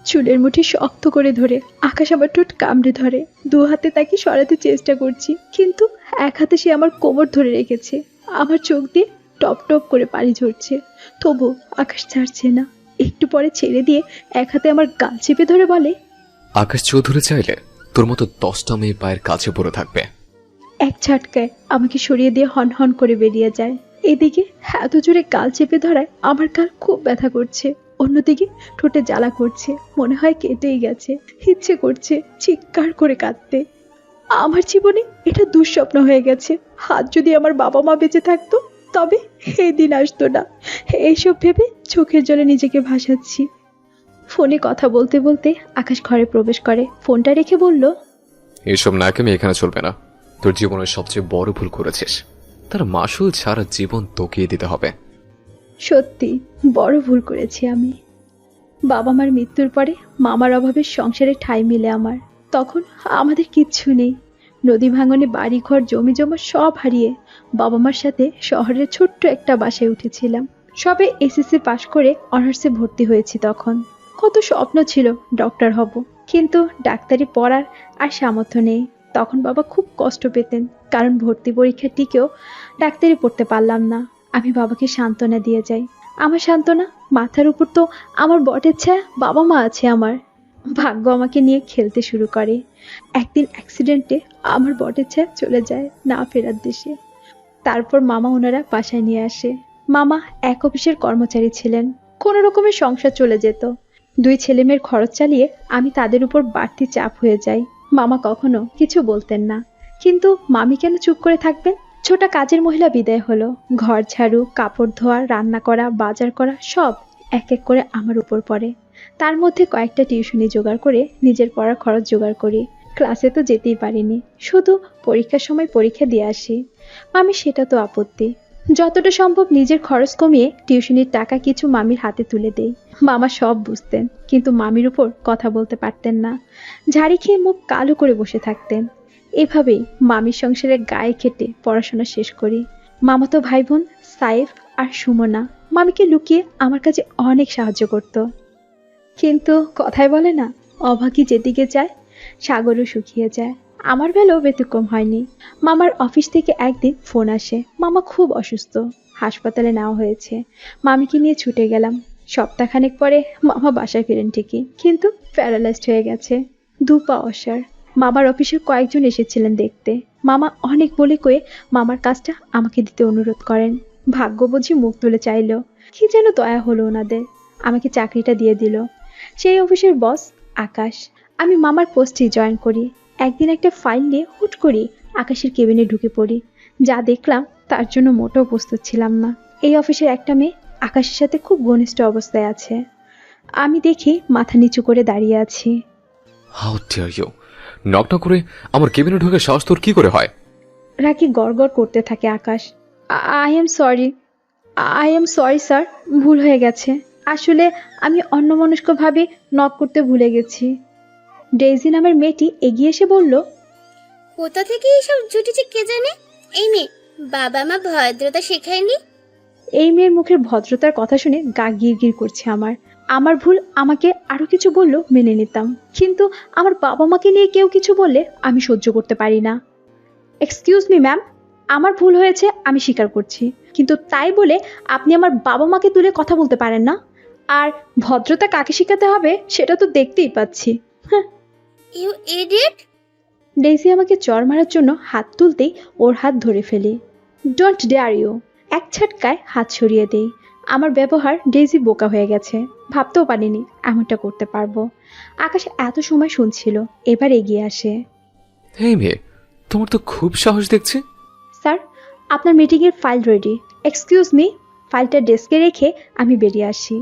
চুলের মুঠি শক্ত করে ধরে আকাশ আমার ঠোঁট কামড়ে ধরে। দু হাতে তাকে সরাতে চেষ্টা করছি, কিন্তু এক হাতে সে আমার কোমর ধরে রেখেছে। আমার চোখ দিয়ে টপ টপ করে পানি ঝরছে, তবু আকাশ ছাড়ছে না। একটু পরে ছেড়ে দিয়ে এক হাতে আমার গাল চেপে ধরে বলে, আকাশ চৌধুরী চাইলে তোর মতো 10টা মেয়ে পায়ের কাছে পড়ে থাকবে। এক ঝটকায় আমাকে সরিয়ে দিয়ে হন হন করে বেরিয়ে যায়। এদিকে এত জোরে গাল চেপে ধরায় আমার গাল খুব ব্যথা করছে, অন্যদিকে ঠোঁটে জ্বালা করছে, মনে হয় কেটেই গেছে। ইচ্ছে করছে চিৎকার করে কাঁদতে। আমার জীবনে এটা দুঃস্বপ্ন হয়ে গেছে। হাত যদি আমার বাবা মা বেঁচে থাকতো তবে এই দিন আসতো না। এইসব ভেবে চোখের জলে নিজেকে ভাসাচ্ছি। ফোনে কথা বলতে বলতে আকাশ ঘরে প্রবেশ করে, ফোনটা রেখে বলল, এসব নাকামি এখানে চলবে না। তোর জীবনের সবচেয়ে বড় ভুল করেছিস, তার মাসুল সারা জীবন তোকিয়ে দিতে হবে। সত্যি বড় ভুল করেছি আমি। বাবা মার মৃত্যুর পরে মামার অভাবে সংসারে ঠাঁই মিলে আমার। তখন আমাদের কিচ্ছু নেই। নদী ভাঙনে বাড়ি ঘর জমি জমা সব হারিয়ে বাবা মার সাথে শহরের ছোট্ট একটা বাসায় উঠেছিলাম। সবে এসএসসি পাশ করে অনার্সে ভর্তি হয়েছি। তখন কত স্বপ্ন ছিল ডক্টর হব, কিন্তু ডাক্তারি পড়ার আর সামর্থ্য নেই। তখন বাবা খুব কষ্ট পেতেন, কারণ ভর্তি পরীক্ষা টিকেও ডাক্তারি পড়তে পারলাম না। আমি বাবাকে সান্ত্বনা দিয়ে যাই। আমার সান্ত্বনা, মাথার উপর তো আমার বটের ছায়া, বাবা মা আছে আমার। ভাগ্য আমাকে নিয়ে খেলতে শুরু করে। একদিন অ্যাক্সিডেন্টে আমার বটের ছায়া চলে যায় না ফেরার দেশে। তারপর মামা ওনারা বাসায় নিয়ে আসে। মামা এক অফিসের কর্মচারী ছিলেন, কোনো রকমের সংসার চলে যেত। 2 ছেলেমেয়ের খরচ চালিয়ে আমি তাদের উপর বাড়তি চাপ হয়ে যাই। মামা কখনো কিছু বলতেন না, কিন্তু মামি কেন চুপ করে থাকবেন? ছোটা কাজের মহিলা বিদায় হলো। ঘর ঝাড়ু, কাপড় ধোয়া, রান্না করা, বাজার করা সব এক এক করে আমার উপর পড়ে। তার মধ্যে কয়েকটা টিউশনি জোগাড় করে নিজের পড়ার খরচ জোগাড় করি। ক্লাসে তো যেতেই পারিনি, শুধু পরীক্ষার সময় পরীক্ষা দিয়ে আসি। মামি সেটা তো আপত্তি। যতটা সম্ভব নিজের খরচ কমিয়ে টিউশনির টাকা কিছু মামির হাতে তুলে দেই। মামা সব বুঝতেন, কিন্তু মামির উপর কথা বলতে পারতেন না। ঝাড়ি খেয়ে মুখ কালো করে বসে থাকতেন। এভাবেই মামির সংসারের গায়ে খেটে পড়াশোনা শেষ করি। মামাতো ভাই বোন সাইফ আর সুমনা মামিকে লুকিয়ে আমার কাছে অনেক সাহায্য করত। কিন্তু কথায় বলে না, অভাগী যেদিকে যায় সাগরও শুকিয়ে যায়। আমার বেলাও ব্যতিক্রম হয়নি। মামার অফিস থেকে একদিন ফোন আসে, মামা খুব অসুস্থ, হাসপাতালে নেওয়া হয়েছে। মামিকে নিয়ে ছুটে গেলাম। সপ্তাহখানেক পরে মামা বাসায় ফেরেন ঠিকই, কিন্তু প্যারালাইজড হয়ে গেছে, 2 পা অসাড়। মামার অফিসের কয়েকজন এসেছিলেন দেখতে। মামা অনেক বলে কয়ে মামার কাজটা আমাকে দিতে অনুরোধ করেন। ভাগ্য বুঝি মুখ তুলে চাইল, কি যেন দয়া হলো ওনাদের, আমাকে চাকরিটা দিয়ে দিল। সেই অফিসের বস আকাশ। আমি মামার পোস্টেই জয়েন করি। একদিন একটা ফাইল নিয়ে হুট করি আকাশের কেবিনে ঢুকে পড়ি। যা দেখলাম তার জন্য মোটেও প্রস্তুত ছিলাম না। এই অফিসের একটা মেয়ে আকাশের সাথে খুব ঘনিষ্ঠ অবস্থায় আছে। আমি দেখি মাথা নিচু করে দাঁড়িয়ে আছি। How dare you! Knock knock করে আমার কেবিনে ঢোকে সাহস তোর কি করে হয়? রাকি গড়গড় করতে থাকে Akash. I am sorry, I am sorry sir, ভুল হয়ে গেছে। আসলে আমি অন্যমনস্কভাবে নক করতে ভুলে গেছি। ডেইজি নামের মেয়েটি এগিয়ে এসে বলল, কোথা থেকে এইসব জুটেছে কে জানে? এই মেয়ে বাবা মা ভদ্রতা শেখায়নি? এই মেয়ের মুখের ভদ্রতার কথা শুনে গা গিরগির করছে আমার। আমার ভুল, আমাকে আরো কিছু বললেও মেনে নিতাম, কিন্তু আমার বাবা মাকে নিয়ে কেউ কিছু বললে আমি সহ্য করতে পারি না। এক্সকিউজ মি ম্যাম, আমার ভুল হয়েছে আমি স্বীকার করছি, কিন্তু তাই বলে আপনি আমার বাবা মাকে তুলে কথা বলতে পারেন না। আর ভদ্রতা কাকে শেখাতে হবে সেটা তো দেখতেই পাচ্ছি। হ্যাঁ। You idiot! ডেইজি আমাকে চড় মারার জন্য হাত তুলতেই ওর হাত ধরে ফেলি। Don't dare you! এক ঝটকায় হাত সরিয়ে দেই। আমার ব্যবহার ডেইজি বোকা হয়ে গেছে, ভাবতেও পারিনি এমনটা করতে পারবো। আকাশ এত সময় শুনছিল, এবার এগিয়ে আসে। এই মেয়ে, তোমার তো খুব সাহস দেখছি। স্যার, আপনার মিটিংয়ের ফাইল রেডি। Excuse me. ফাইলটা ডেস্কে রেখে আমি বেরিয়ে আসি।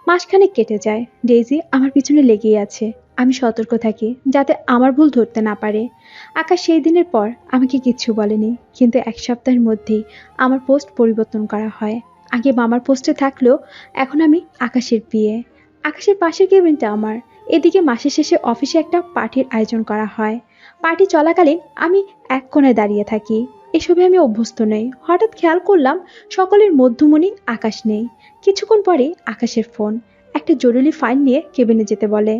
মাসখানেক কেটে যায়, ডেইজি আমার পিছনে লেগেই আছে। আমি সতর্ক থাকি যাতে আমার ভুল ধরতে না পারে। আকাশ সেই দিনের পর আমাকে কিচ্ছু বলেনি, কিন্তু 1 সপ্তাহের মধ্যেই আমার পোস্ট পরিবর্তন করা হয়। আগে মামার পোস্টে থাকলেও এখন আমি আকাশের বিয়ে। আকাশের পাশের কেবিনটা আমার। এদিকে মাসের শেষে অফিসে একটা পার্টির আয়োজন করা হয়। পার্টি চলাকালীন আমি এক কোণায় দাঁড়িয়ে থাকি। এসবে আমি অভ্যস্ত নই। হঠাৎ খেয়াল করলাম সকলের মধ্যমণি আকাশ নেই। কিছুক্ষণ পরে আকাশের ফোন। একটা জরুরি ফাইল নিয়ে কেবিনে যেতে বলে।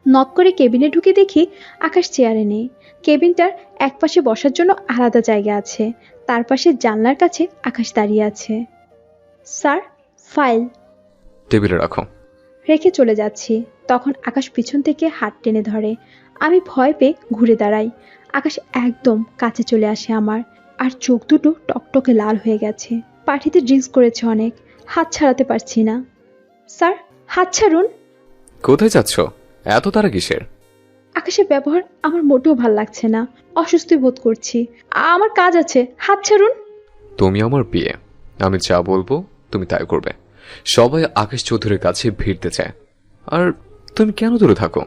নক করে কেবিনে ঢুকে দেখি আকাশ চেয়ারে নেই। কেবিনটার একপাশে বসার জন্য আলাদা জায়গা আছে, তার পাশে জানলার কাছে আকাশ দাঁড়িয়ে আছে। Sir, file. টেবিলে রাখো। রেখে চলে যাচ্ছি, তখন আকাশ পিছন থেকে হাত টেনে ধরে। আমি ভয় পেয়ে ঘুরে দাঁড়াই। আকাশ একদম কাছে চলে আসে আমার, আর চোখ দুটো টকটকে লাল হয়ে গেছে। পার্টিতে ড্রিঙ্কস করেছে অনেক, হাত ছাড়াতে পারছি না। স্যার, হাত ছাড়ুন। কোথায় যাচ্ছ? এত তারা কিসের? আকাশের ব্যবহার আমার মোটেও ভাল লাগছে না। অস্বস্তি বোধ করছি। আমার কাজ আছে, হাত ছাড়ুন। তুমি আমার বিয়ে, আমি যা বলবো তুমি তাই করবে। সবাই আকাশ চৌধুরীর কাছে ভিড়তে চায়, আর তুমি কেন দূরে থাকো?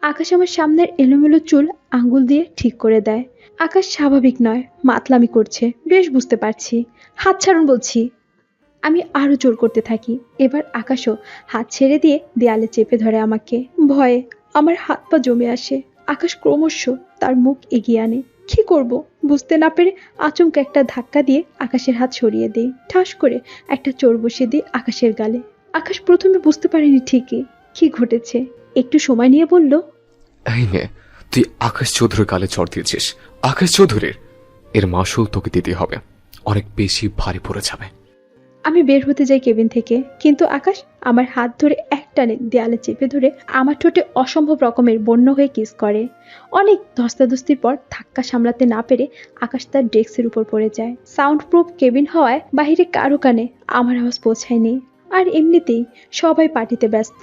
আকাশ আমার সামনের এলোমেলো চুল আঙ্গুল দিয়ে ঠিক করে দেয়। আকাশ স্বাভাবিক নয়, মাতলামি করছে, বেশ বুঝতে পারছি। হাত ছাড়ুন বলছি। আমি আরো জোর করতে থাকি। এবার আকাশও হাত ছেড়ে দিয়ে দেয়ালে চেপে ধরে আমাকে। ভয়ে আমার হাত পা জমে আসে। আকাশ ক্রমশ তার মুখ এগিয়ে আনে। কি করব বুঝতে না পেরে আচমকা একটা ধাক্কা দিয়ে আকাশের হাত সরিয়ে দেই। ঠাস করে একটা চোর বসিয়ে দিই আকাশের গালে। আকাশ প্রথমে বুঝতে পারেনি ঠিকই কি ঘটেছে। একটু সময় নিয়ে বলল, এই মেয়ে, তুই আকাশ চৌধুরীর গালে চড় দিয়েছিস। আকাশ চৌধুরীর এর মাসুল তোকে দিতে হবে, অনেক বেশি ভারী পড়ে যাবে। আমি বের হতে যাই কেবিন থেকে, কিন্তু আকাশ আমার হাত ধরে একটানে দেয়ালে চেপে ধরে আমার ঠোঁটে অসম্ভব রকমের বন্য হয়ে কিস করে। অনেক ধস্তাধস্তির পর ধাক্কা সামলাতে না পেরে আকাশ তার ডেস্কের উপর পড়ে যায়। সাউন্ড প্রুফ কেবিন হওয়ায় বাহিরে কারো কানে আমার আওয়াজ পৌঁছায়নি। আর এমনিতেই সবাই পার্টিতে ব্যস্ত।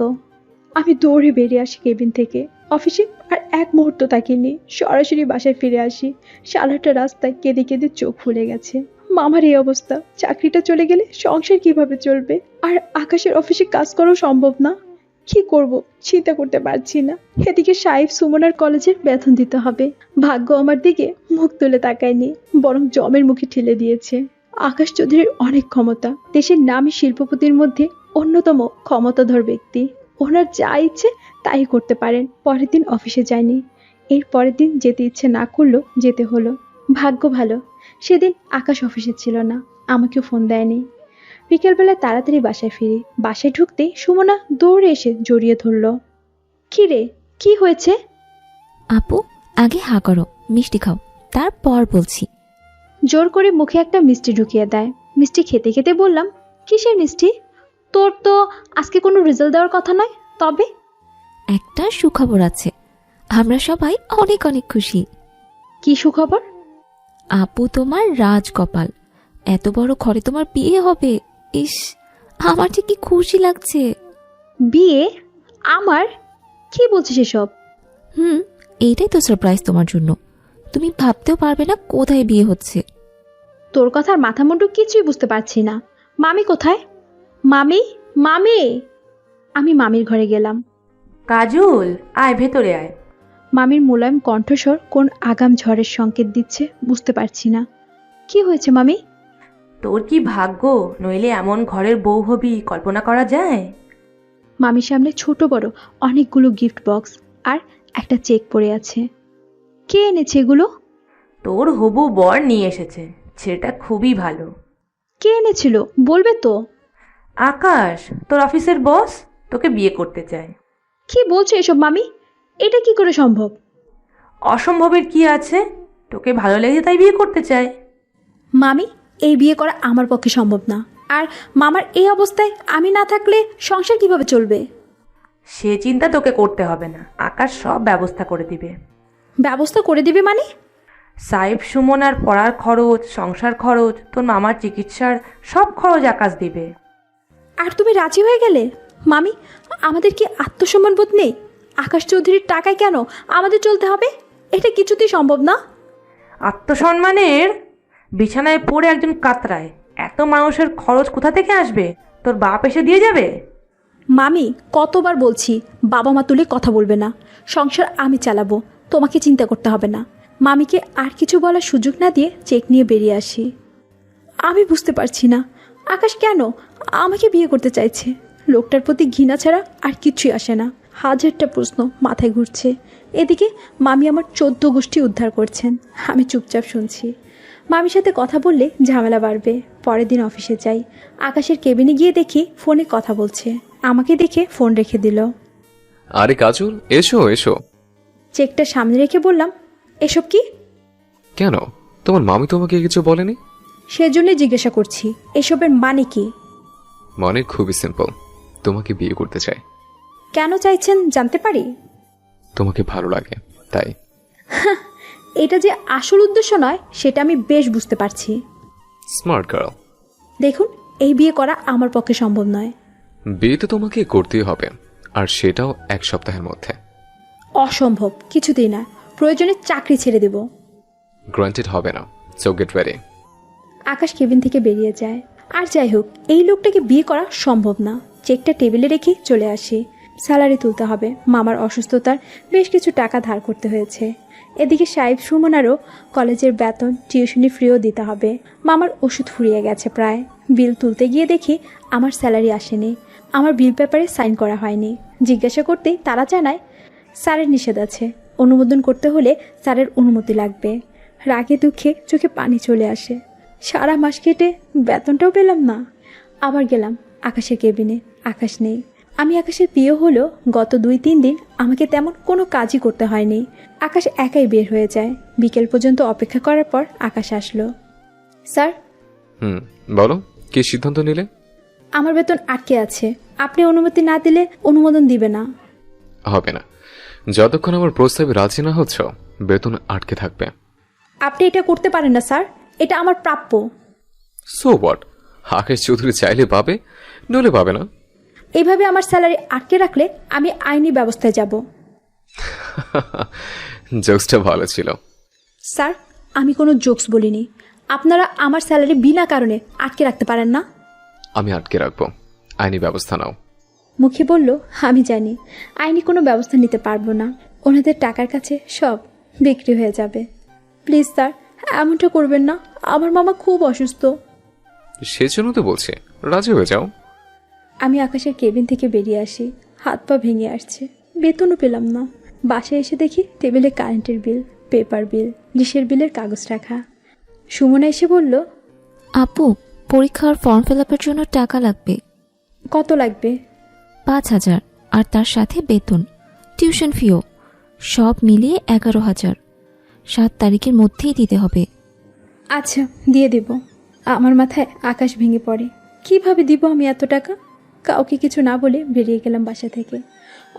আমি দৌড়ে বেরিয়ে আসি কেবিন থেকে। অফিসে আর এক মুহূর্ত থাকিনি, সরাসরি বাসায় ফিরে আসি। সারাটা রাস্তায় কেঁদে কেঁদে চোখ ফুলে গেছে। মামার এই অবস্থা, চাকরিটা চলে গেলে সংসার কিভাবে চলবে? আর আকাশের অফিসে কাজ করাও সম্ভব না। কি করব চিন্তা করতে পারছি না। এদিকে সাহেব সুমনার কলেজের বেতন দিতে হবে। ভাগ্য আমার দিকে মুখ তুলে তাকায়নি, বরং জমের মুখে ঠেলে দিয়েছে। আকাশ চৌধুরীর অনেক ক্ষমতা, দেশের নামী শিল্পপতির মধ্যে অন্যতম ক্ষমতাধর ব্যক্তি। ওনার যা ইচ্ছে তাই করতে পারেন। পরের দিন অফিসে যায়নি। এর পরের দিন যেতে ইচ্ছে না করলেও যেতে হলো। ভাগ্য ভালো, সেদিন আকাশ অফিসে ছিল না, আমাকেও ফোন দেয়নি। বিকেলবেলা তাড়াতাড়ি বাসায় ফিরি। বাসায় ঢুকতেই সুমনা দৌড়ে এসে জড়িয়ে ধরল। কি রে, কি হয়েছে? আপু, আগে হা করো, মিষ্টি খাও, তারপর বলছি। জোর করে মুখে একটা মিষ্টি ঢুকিয়ে দেয়। মিষ্টি খেতে খেতে বললাম, কিসের মিষ্টি? তোর তো আজকে কোনো রেজাল্ট দেওয়ার কথা নয়। তবে একটা সুখবর আছে, আমরা সবাই অনেক অনেক খুশি। কি সুখবর? আপু তোমার রাজকপাল, এত বড় ঘরে তোমার বিয়ে হবে। ইস, আমার যে কি খুশি লাগছে। বিয়ে? আমার? কি বলছিস এসব? এইটাই তো সারপ্রাইজ তোমার জন্য। তুমি ভাবতেও পারবে না কোথায় বিয়ে হচ্ছে। তোর কথার মাথা মুন্ডু কিছুই বুঝতে পারছি না। মামি কোথায়? মামি, মামি। আমি মামির ঘরে গেলাম। কাজল, আয় ভেতরে আয়। মামির মোলায়েম কণ্ঠস্বর কোন আগাম ঝড়ের সংকেত দিচ্ছে বুঝতে পারছি না। কি হয়েছে মামি? তোর কি ভাগ্য, নইলে এমন ঘরের বউ হবি কল্পনা করা যায়? মামির সামনে ছোট বড় অনেকগুলো গিফট বক্স আর একটা চেক পড়ে আছে। কে এনেছে এগুলো? তোর হবু বর নিয়ে এসেছে, ছেলেটা খুবই ভালো। কে এনেছিল বলবে তো? আকাশ, তোর অফিসের বস, তোকে বিয়ে করতে চায়। কি বলছো এসব মামি? এটা কি করে সম্ভব? অসম্ভবের কি আছে, তোকে ভালো লেগে তাই বিয়ে করতে চায়। মামি, এই বিয়ে করা আমার পক্ষে সম্ভব না। আর মামার এই অবস্থায় আমি না থাকলে সংসার কিভাবে চলবে? সে চিন্তা তোকে করতে হবে না, আকাশ সব ব্যবস্থা করে দিবে। ব্যবস্থা করে দিবে মানে? সাহেব সুমনার পড়ার খরচ, সংসার খরচ, তোর মামার চিকিৎসার সব খরচ আকাশ দিবে। আর তুমি রাজি হয়ে গেলে? মামি, আমাদের কি আত্মসম্মান বোধ নেই? আকাশ চৌধুরীর টাকায় কেন আমাদের চলতে হবে? এটা কিছুতেই সম্ভব না। আত্মসম্মানের? বিছানায় পড়ে একজন কাতরায়, এত মানুষের খরচ কোথা থেকে আসবে? তোর বাপ এসে দিয়ে যাবে? মামি, কতবার বলছি বাবা মা তুলে কথা বলবে না। সংসার আমি চালাবো, তোমাকে চিন্তা করতে হবে না। মামিকে আর কিছু বলার সুযোগ না দিয়ে চেক নিয়ে বেরিয়ে আসি। আমি বুঝতে পারছি না আকাশ কেন আমাকে বিয়ে করতে চাইছে। লোকটার প্রতি ঘৃণা ছাড়া আর কিছুই আসে না। হাজারটা প্রশ্ন মাথায় ঘুরছে। এদিকে মামি আমার 14 গোষ্ঠী উদ্ধার করছেন, আমি চুপচাপ শুনছি। মামির সাথে কথা বললে ঝামেলা বাড়বে। পরের দিন অফিসে যাই, আকাশের কেবিনে গিয়ে দেখি ফোনে কথা বলছে। আমাকে দেখে ফোন রেখে দিল। আরে কাজল, এসো এসো। চেকটা সামনে রেখে বললাম, এসব কি? কেন, তোমার মামি তোমাকে কিছু বলেনি? সেজন্যই জিজ্ঞাসা করছি, এসবের মানে কি? মানে খুবই সিম্পল, তোমাকে বিয়ে করতে চাই। কেন চাইছেন জানতে পারি? তোমাকে ভালো লাগে তাই। এটা যে আসল উদ্দেশ্য নয় সেটা আমি বেশ বুঝতে পারছি। Smart girl. দেখুন, এই বিয়ে করা আমার পক্ষে সম্ভব নয়। বিয়ে তো তোমাকে করতেই হবে, আর সেটাও 1 সপ্তাহের মধ্যে। অসম্ভব, কিছুতেই না। প্রয়োজনে চাকরি ছেড়ে দেব। গ্রান্টেড হবে না, সো গেট রেডি। আকাশ কেবিন থেকে বেরিয়ে যায়। আর যাই হোক, এই লোকটাকে বিয়ে করা সম্ভব না। চেকটা টেবিলে রেখে চলে আসি। স্যালারি তুলতে হবে। মামার অসুস্থতার বেশ কিছু টাকা ধার করতে হয়েছে। এদিকে সাহেব সুমনারও কলেজের বেতন, টিউশনি ফ্রিও দিতে হবে। মামার ওষুধ ফুরিয়ে গেছে প্রায়। বিল তুলতে গিয়ে দেখি আমার স্যালারি আসেনি। আমার বিল পেপারে সাইন করা হয়নি। জিজ্ঞাসা করতেই তারা জানায় স্যারের নিষেধ আছে, অনুমোদন করতে হলে স্যারের অনুমতি লাগবে। রাগে দুঃখে চোখে পানি চলে আসে। সারা মাস কেটে বেতনটাও পেলাম না। আবার গেলাম আকাশের কেবিনে, আকাশ নেই। আমি আকাশের বিয়ে হলো গত 2-3 দিন আমাকে তেমন কোনো কাজই করতে হয়নি। আকাশ একাই বের হয়ে যায়। বিকেল পর্যন্ত অপেক্ষা করার পর আকাশ আসলো। স্যার, বলো, কি সিদ্ধান্ত নিলে? আমার বেতন আটকে আছে, আপনি অনুমতি না দিলে অনুমোদন দিবে না। হবে না, যতক্ষণ আমার প্রস্তাবে রাজি না হচ্ছ বেতন আটকে থাকবে। আপনি এটা করতে পারেন না স্যার, এটা আমার প্রাপ্য। সো হোয়াট, আকাশ চৌধুরী চাইলে পাবে, নইলে পাবে না। এইভাবে আমার স্যালারি আটকে রাখলে আমি আইনি ব্যবস্থায় যাব। জোকসটা ভালো ছিল। স্যার, আমি কোনো জোকস বলিনি। আপনারা আমার স্যালারি বিনা কারণে আটকে রাখতে পারেন না। আমি আটকে রাখবো, আইনি ব্যবস্থা নাও। মুখে বলল, আমি জানি আইনি কোনো ব্যবস্থা নিতে পারবো না। ওনাদের টাকার কাছে সব বিক্রি হয়ে যাবে। প্লিজ স্যার, এমনটা করবেন না। আমার মামা খুব অসুস্থ। সেজন্য তো বলছি, রাজি হয়ে যাও। আমি আকাশের কেবিন থেকে বেরিয়ে আসি। হাত পা ভেঙে আসছে। বেতনও পেলাম না। বাসায় এসে দেখি টেবিলে কারেন্টের বিল, পেপার বিল, ডিশের বিলের কাগজ রাখা। সুমনা এসে বলল, আপু, পরীক্ষার ফর্ম ফিল আপের জন্য টাকা লাগবে। কত লাগবে? 5,000, আর তার সাথে বেতন, টিউশন ফিও, সব মিলিয়ে 11,000। 7 তারিখের মধ্যেই দিতে হবে। আচ্ছা, দিয়ে দেব। আমার মাথায় আকাশ ভেঙে পড়ে। কিভাবে দিব আমি এত টাকা? কাউকে কিছু না বলে বেরিয়ে গেলাম বাসা থেকে।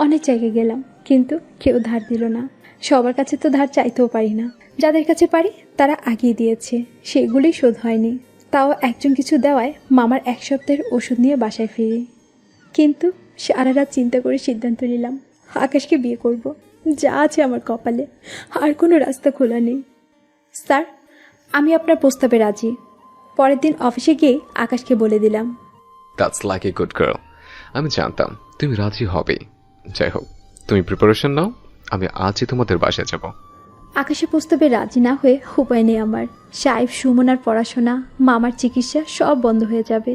অনেক জায়গায় গেলাম, কিন্তু কেউ ধার দিল না। সবার কাছে তো ধার চাইতেও পারি না। যাদের কাছে পারি তারা আগিয়ে দিয়েছে, সেগুলোই শোধ হয়নি। তাও একজন কিছু দেওয়ায় মামার 1 সপ্তাহের ওষুধ নিয়ে বাসায় ফিরি। কিন্তু সারা রাত চিন্তা করে সিদ্ধান্ত নিলাম আকাশকে বিয়ে করব। যা আছে আমার কপালে, আর কোনো রাস্তা খোলা নেই। স্যার, আমি আপনার প্রস্তাবে রাজি। পরের দিন অফিসে গিয়ে আকাশকে বলে দিলাম। That's like a good girl. আমি জানতাম তুমি রাজি হবেই। যাই হোক, তুমি প্রিপারেশন নাও, আমি আজই তোমাদের বাসায় যাব। আকাশের প্রস্তাবে রাজি না হয়ে উপায় নেই আমার। সাহেব সুমনার পড়াশোনা, মামার চিকিৎসা সব বন্ধ হয়ে যাবে।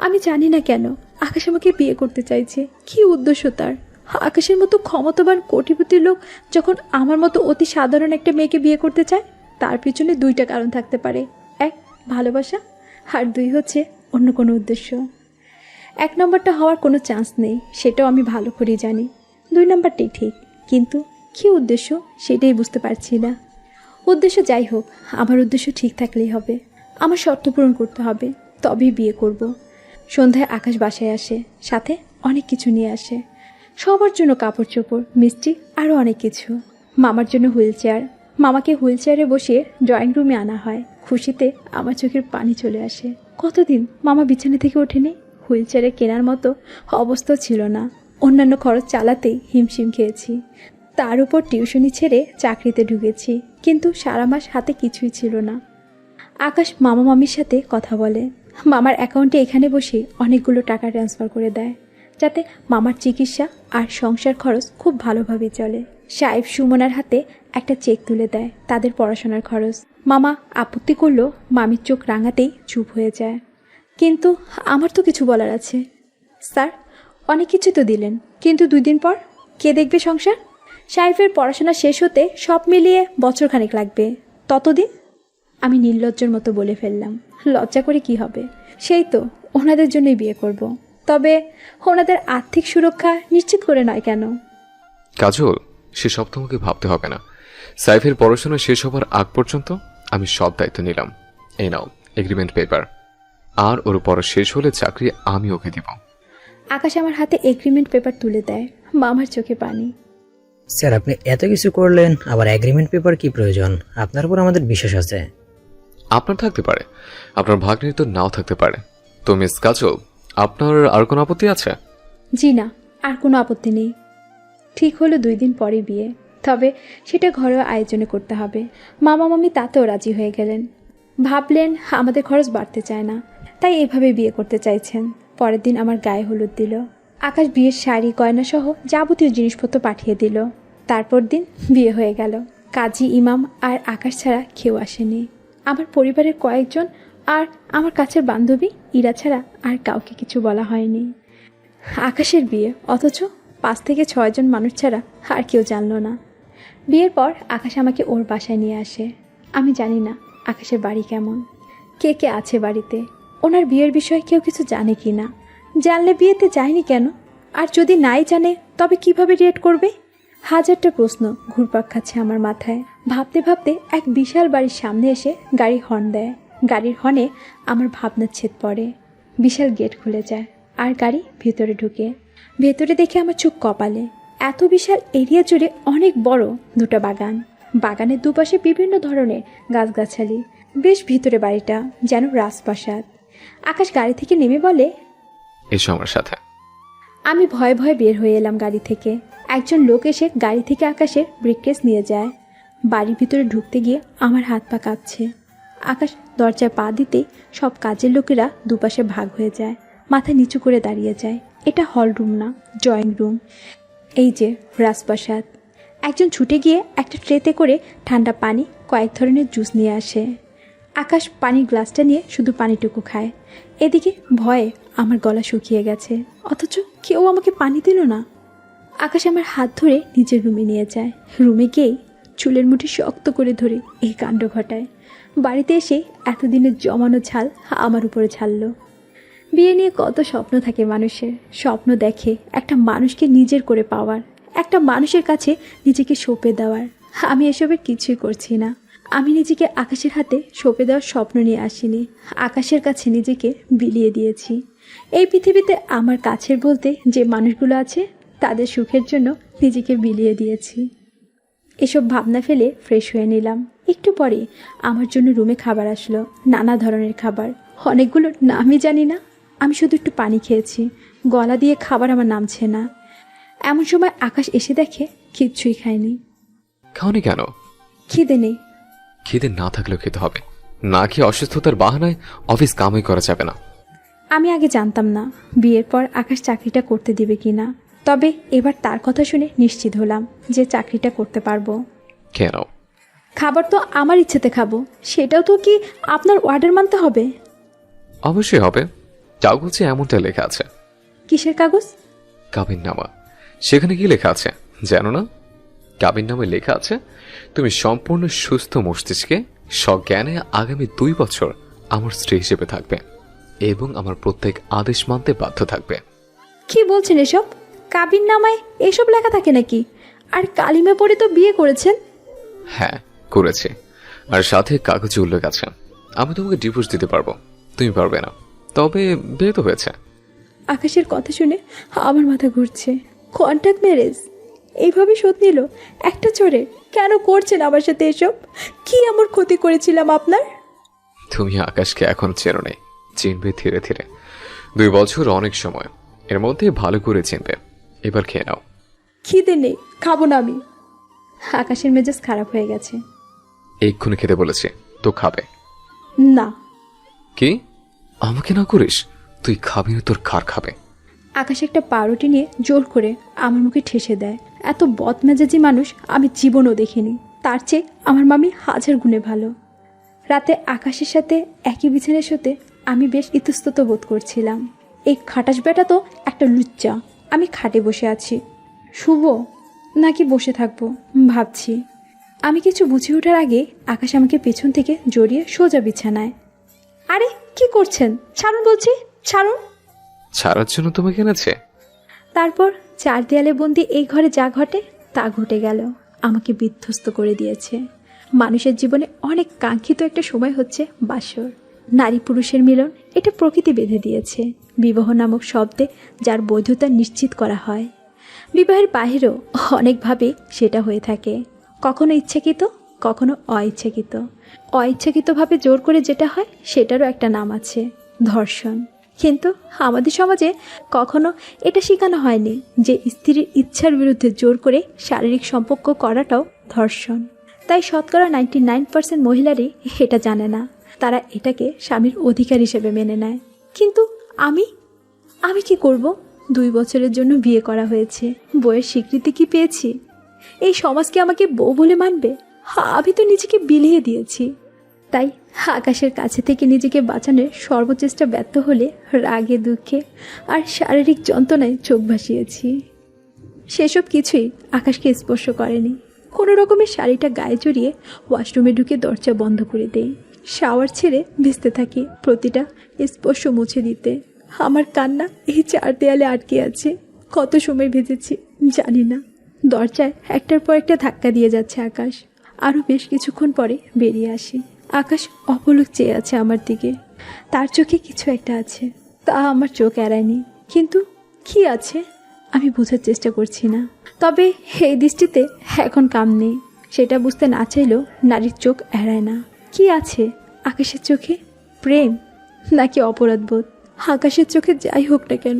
আমি জানি না কেন আকাশ আমাকে বিয়ে করতে চাইছে। কি উদ্দেশ্য তার? আকাশের মতো ক্ষমতাবান কোটিপতি লোক যখন আমার মতো অতি সাধারণ একটা মেয়েকে বিয়ে করতে চায়, তার পিছনে 2টা কারণ থাকতে পারে। 1, ভালোবাসা, আর 2 হচ্ছে অন্য কোনো উদ্দেশ্য। 1 নম্বরটা হওয়ার কোনো চান্স নেই, সেটাও আমি ভালো করেই জানি। 2 নম্বরটাই ঠিক, কিন্তু কী উদ্দেশ্য সেটাই বুঝতে পারছি না। উদ্দেশ্য যাই হোক, আমার উদ্দেশ্য ঠিক থাকলেই হবে। আমার শর্ত পূরণ করতে হবে, তবেই বিয়ে করব। সন্ধ্যায় আকাশ বাসায় আসে, সাথে অনেক কিছু নিয়ে আসে। সবার জন্য কাপড় চোপড়, মিষ্টি, আরও অনেক কিছু। মামার জন্য হুইল চেয়ার। মামাকে হুইল চেয়ারে বসিয়ে ড্রয়িং রুমে আনা হয়। খুশিতে আমার চোখের পানি চলে আসে। কতদিন মামা বিছানা থেকে ওঠেনি। হুইল চেয়ারে কেনার মতো অবস্থা ছিল না। অন্যান্য খরচ চালাতেই হিমশিম খেয়েছি। তার উপর টিউশনি ছেড়ে চাকরিতে ঢুকেছি, কিন্তু সারা মাস হাতে কিছুই ছিল না। আকাশ মামা মামির সাথে কথা বলে। মামার অ্যাকাউন্টে এখানে বসে অনেকগুলো টাকা ট্রান্সফার করে দেয়, যাতে মামার চিকিৎসা আর সংসার খরচ খুব ভালোভাবে চলে। সাহেব সুমনার হাতে একটা চেক তুলে দেয় তাদের পড়াশোনার খরচ। মামা আপত্তি করলো, মামির চোখ রাঙাতেই চুপ হয়ে যায়। কিন্তু আমার তো কিছু বলার আছে। স্যার, অনেক কিছু তো দিলেন, কিন্তু 2 দিন পর কে দেখবে সংসার? সাহেবের পড়াশোনা শেষ হতে সব মিলিয়ে বছরখানেক লাগবে। ততদিন আমি নির্লজ্জর মতো বলে ফেললাম। লজ্জা করে কি হবে, সেই তো ওনাদের জন্যই বিয়ে করব। তবে ওনাদের আর্থিক সুরক্ষা নিশ্চিত করে নয় কেন? কাজল, সেসব তোমাকে ভাবতে হবে না। সাইফের পড়াশোনা শেষ হবার আগ পর্যন্ত আমি সব দায়িত্ব নিলাম। এই নাও এগ্রিমেন্ট পেপার, আর ওর পড়া শেষ হলে চাকরি আমি ওকে দিব। আকাশ আমার হাতে এগ্রিমেন্ট পেপার তুলে দেয়। মামার চোখে পানি। স্যার, আপনি এত কিছু করলেন, আবার এগ্রিমেন্ট পেপার কি প্রয়োজন? আপনার উপর আমাদের বিশ্বাস আছে। আপনার থাকতে পারে, আপনার ভাগ্নের তো নাও থাকতে পারে। তো মিস কাজল, আপনার আর কোনো আপত্তি আছে? জি না, আর কোনো আপত্তি নেই। ঠিক হলো 2 দিন পরে বিয়ে, তবে সেটা ঘরোয়া আয়োজনে করতে হবে। মামা মামি তাতেও রাজি হয়ে গেলেন। ভাবলেন আমাদের খরচ বাড়তে চায় না, তাই এভাবে বিয়ে করতে চাইছেন। পরের দিন আমার গায়ে হলুদ দিল। আকাশ বিয়ের শাড়ি গয়না সহ যাবতীয় জিনিসপত্র পাঠিয়ে দিল। তারপর দিন বিয়ে হয়ে গেল। কাজী, ইমাম আর আকাশ ছাড়া কেউ আসেনি। আমার পরিবারের কয়েকজন আর আমার কাছের বান্ধবী ইরা ছাড়া আর কাউকে কিছু বলা হয়নি। আকাশের বিয়ে, অথচ 5 থেকে 6 জন মানুষ ছাড়া আর কেউ জানলো না। বিয়ের পর আকাশ আমাকে ওর বাসায় নিয়ে আসে। আমি জানি না আকাশের বাড়ি কেমন, কে কে আছে বাড়িতে, ওনার বিয়ের বিষয়ে কেউ কিছু জানে কি না। জানলে বিয়েতে যায়নি কেন, আর যদি নাই জানে তবে কিভাবে রিয়েক্ট করবে? হাজারটা প্রশ্ন ঘুরপাক খাচ্ছে আমার মাথায়। ভাবতে ভাবতে এক বিশাল বাড়ির সামনে এসে গাড়ি হর্ন দেয়। গাড়ির হর্নে আমার ভাবনার ছেদ পড়ে। বিশাল গেট খুলে যায় আর গাড়ি ভেতরে ঢুকে। ভেতরে দেখে আমার চোখ কপালে। এত বিশাল এরিয়া জুড়ে অনেক বড় 2টা বাগান। বাগানের দুপাশে বিভিন্ন ধরনের গাছগাছালি। বেশ ভিতরে বাড়িটা, যেন রাজপ্রাসাদ। আকাশ গাড়ি থেকে নেমে বলে, এসো আমার সাথে। আমি ভয়ে ভয়ে বের হয়ে এলাম গাড়ি থেকে। একজন লোক এসে গাড়ি থেকে আকাশের ব্রিফকেস নিয়ে যায়। বাড়ির ভিতরে ঢুকতে গিয়ে আমার হাত পা কাঁপছে। আকাশ দরজায় পা দিতেই সব কাজের লোকেরা দুপাশে ভাগ হয়ে যায়, মাথা নিচু করে দাঁড়িয়ে যায়। এটা হল রুম না, ড্রয়িং রুম। এই যে রাজপ্রাসাদ। একজন ছুটে গিয়ে একটা ট্রেতে করে ঠান্ডা পানি, কয়েক ধরনের জুস নিয়ে আসে। আকাশ পানির গ্লাসটা নিয়ে শুধু পানিটুকু খায়। এদিকে ভয়ে আমার গলা শুকিয়ে গেছে, অথচ কেউ আমাকে পানি দিল না। আকাশ আমার হাত ধরে নিজের রুমে নিয়ে যায়। রুমে গিয়েই চুলের মুঠি শক্ত করে ধরে এই কাণ্ড ঘটায়। বাড়িতে এসে এতদিনের জমানো ঝাল আমার উপরে ঝাললো। বিয়ে নিয়ে কত স্বপ্ন থাকে মানুষের। স্বপ্ন দেখে একটা মানুষকে নিজের করে পাওয়ার, একটা মানুষের কাছে নিজেকে সঁপে দেওয়ার। আমি এসবের কিছুই করছি না। আমি নিজেকে আকাশের হাতে সঁপে দেওয়ার স্বপ্ন নিয়ে আসিনি, আকাশের কাছে নিজেকে বিলিয়ে দিয়েছি। এই পৃথিবীতে আমার কাছের বলতে যে মানুষগুলো আছে, তাদের সুখের জন্য নিজেকে বিলিয়ে দিয়েছি। এসব ভাবনা ফেলে ফ্রেশ হয়ে নিলাম। একটু পরে আমার জন্য রুমে খাবার আসলো, নানা ধরনের খাবার। অনেকগুলো নামই জানি না। আমি শুধু একটু পানি খেয়েছি, গলা দিয়ে খাবার আমার নামছে না। এমন সময় আকাশ এসে দেখে কিচ্ছুই খায়নি। খাওনি কেন? খিদে নেই। খিদে না থাকলেও খেতে হবে, না খেয়ে অসুস্থতার বাহানায় অফিস কামাই করা যাবে না। আমি আগে জানতাম না বিয়ের পর আকাশ চাকরিটা করতে দিবে কিনা, তবে এবার তার কথা শুনে নিশ্চিত হলাম যে চাকরিটা করতে পারবো। কেন? খাবার তো আমার ইচ্ছেতে খাবো, সেটাও তো কি আপনার অর্ডার মানতে হবে? অবশ্যই হবে, কাগজে এমনটা লেখা আছে। কিসের কাগজ? কাবিননামা। সেখানে কি লেখা আছে জানো না? কাবিননামায় লেখা আছে তুমি সম্পূর্ণ সুস্থ মস্তিষ্কে সজ্ঞানে আগামী 2 বছর আমার স্ত্রী হিসেবে থাকবে এবং আমার প্রত্যেক আদেশ মানতে বাধ্য থাকবে। কি বলছেন এসব? কাবিন নামায় এসব লেখা থাকে নাকি? আর কালিমা পড়ে তো বিয়ে করেছেন। হ্যাঁ করেছে, আর সাথে কাগজে উল্লেখ আছে আমি তোমাকে ডিভোর্স দিতে পারবো, তুমি পারবে না। তবে বিয়ে তো হয়েছে। আকাশের কথা শুনে আমার মাথা ঘুরছে। কন্ট্যাক্ট ম্যারেজ এইভাবে শোধ নিল একটা চোরে? কেন করছেন আমার সাথে এসব? কি আমার ক্ষতি করেছিলাম আপনার? তুমি আকাশকে এখন চেনো নেই, চিনবে ধীরে ধীরে। 2 বছর অনেক সময়, এর মধ্যে ভালো করে চিনবে। এবার খেয়ে নাও। খিদে নেই, খাবো না আমি। আকাশের মেজাজ খারাপ হয়ে গেছে। এক্ষুনি খেতে বলেছে তো খাবে না। কি? আমাকে না করিস? তুই খাবি না, তোর কার খাবে? আকাশ একটা পাউরুটি নিয়ে জোর করে আমার মুখে ঠেসে দেয়। এত বদমেজাজি মানুষ আমি জীবনও দেখিনি। তার চেয়ে আমার মামি 1000 গুণে ভালো। রাতে আকাশের সাথে একই বিছানায় শুতে আমি বেশ ইতস্তত বোধ করছিলাম। এই খাটাস বেটা তো একটা লুচ্চা। আমি খাটে বসে আছি, শুভ নাকি বসে থাকবো ভাবছি। আমি কিছু বুঝে ওঠার আগে আকাশ আমাকে পেছন থেকে জড়িয়ে সোজা বিছানায়। আরে কি করছেন? ছাড়ুন বলছি, ছাড়ুন। ছাড়ার জন্য তোমাকে এনেছে? তারপর চার দেয়ালে বন্দি এই ঘরে যা ঘটে তা ঘটে গেল। আমাকে বিধ্বস্ত করে দিয়েছে। মানুষের জীবনে অনেক কাঙ্ক্ষিত একটা সময় হচ্ছে বাসর। নারী পুরুষের মিলন, এটা প্রকৃতি বেঁধে দিয়েছে। বিবাহ নামক শব্দে যার বৈধতা নিশ্চিত করা হয়। বিবাহের বাহিরেও অনেকভাবে সেটা হয়ে থাকে, কখনো ইচ্ছাকৃত, কখনো অইচ্ছাকৃত। অইচ্ছাকৃতভাবে জোর করে যেটা হয় সেটারও একটা নাম আছে, ধর্ষণ। কিন্তু আমাদের সমাজে কখনো এটা শেখানো হয়নি যে স্ত্রীর ইচ্ছার বিরুদ্ধে জোর করে শারীরিক সম্পর্ক করাটাও ধর্ষণ। তাই শতকরা 99% মহিলারই এটা জানে না। তারা এটাকে স্বামীর অধিকার হিসেবে মেনে নেয়। কিন্তু আমি কি করব? 2 বছরের জন্য বিয়ে করা হয়েছে, বইয়ের স্বীকৃতি কি পেয়েছি? এই সমাজ কি আমাকে বউ বলে মানবে? আমি তো নিজেকে বিলিয়ে দিয়েছি। তাই আকাশের কাছে থেকে নিজেকে বাঁচানোর সর্বচেষ্টা ব্যর্থ হলে রাগে, দুঃখে আর শারীরিক যন্ত্রণায় চোখ ভাসিয়েছি। সেসব কিছুই আকাশকে স্পর্শ করেনি। কোনো রকমের শাড়িটা গায়ে জড়িয়ে ওয়াশরুমে ঢুকে দরজা বন্ধ করে দেই। শাওয়ার ছেড়ে ভিজতে থাকি, প্রতিটা স্পর্শ মুছে দিতে। আমার কান্না এই 4 দেয়ালে আটকে আছে। কত সময় ভিজেছি জানি না। দরজায় একটার পর একটা ধাক্কা দিয়ে যাচ্ছে আকাশ। আরও বেশ কিছুক্ষণ পরে বেরিয়ে আসি। আকাশ অপলক চেয়ে আছে আমার দিকে। তার চোখে কিছু একটা আছে, তা আমার চোখ এড়ায়নি। কিন্তু কি আছে আমি বোঝার চেষ্টা করছি না। তবে এই দৃষ্টিতে এখন কাম নেই। সেটা বুঝতে না চাইলেও নারীর চোখ এড়ায় না। কি আছে আকাশের চোখে? প্রেম নাকি অপরাধবোধ? আকাশের চোখে যাই হোক না কেন,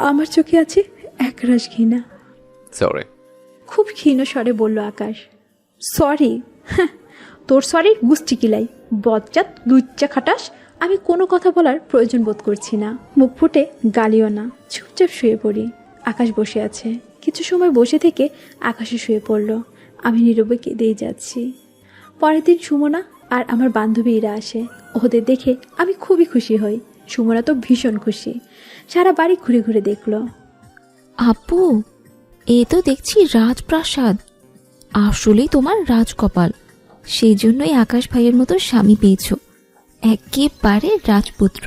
আমার চোখে আছে একরাশ ঘৃণা। সরি। খুব ক্ষীণ স্বরে বলল আকাশ। সরি? তোর সরি গুষ্টি কিলাই, বজ্জাত লুচ্চা খাটাস। আমি কোনো কথা বলার প্রয়োজন বোধ করছি না, মুখ ফুটে গালিও না। চুপচাপ শুয়ে পড়ি। আকাশ বসে আছে। কিছু সময় বসে থেকে আকাশে শুয়ে পড়ল। আমি নীরবে কেঁদেই যাচ্ছি। পরের দিন সুমনা আর আমার বান্ধবীরা আসে। ওদের দেখে আমি খুবই খুশি হই। সুমনা তো ভীষণ খুশি। সারা বাড়ি ঘুরে ঘুরে দেখলো। আপু, এ তো দেখছি রাজপ্রাসাদ। আসলেই তোমার রাজকপাল। সেই জন্যই আকাশ ভাইয়ের মতো স্বামী পেয়েছো, একেবারে রাজপুত্র।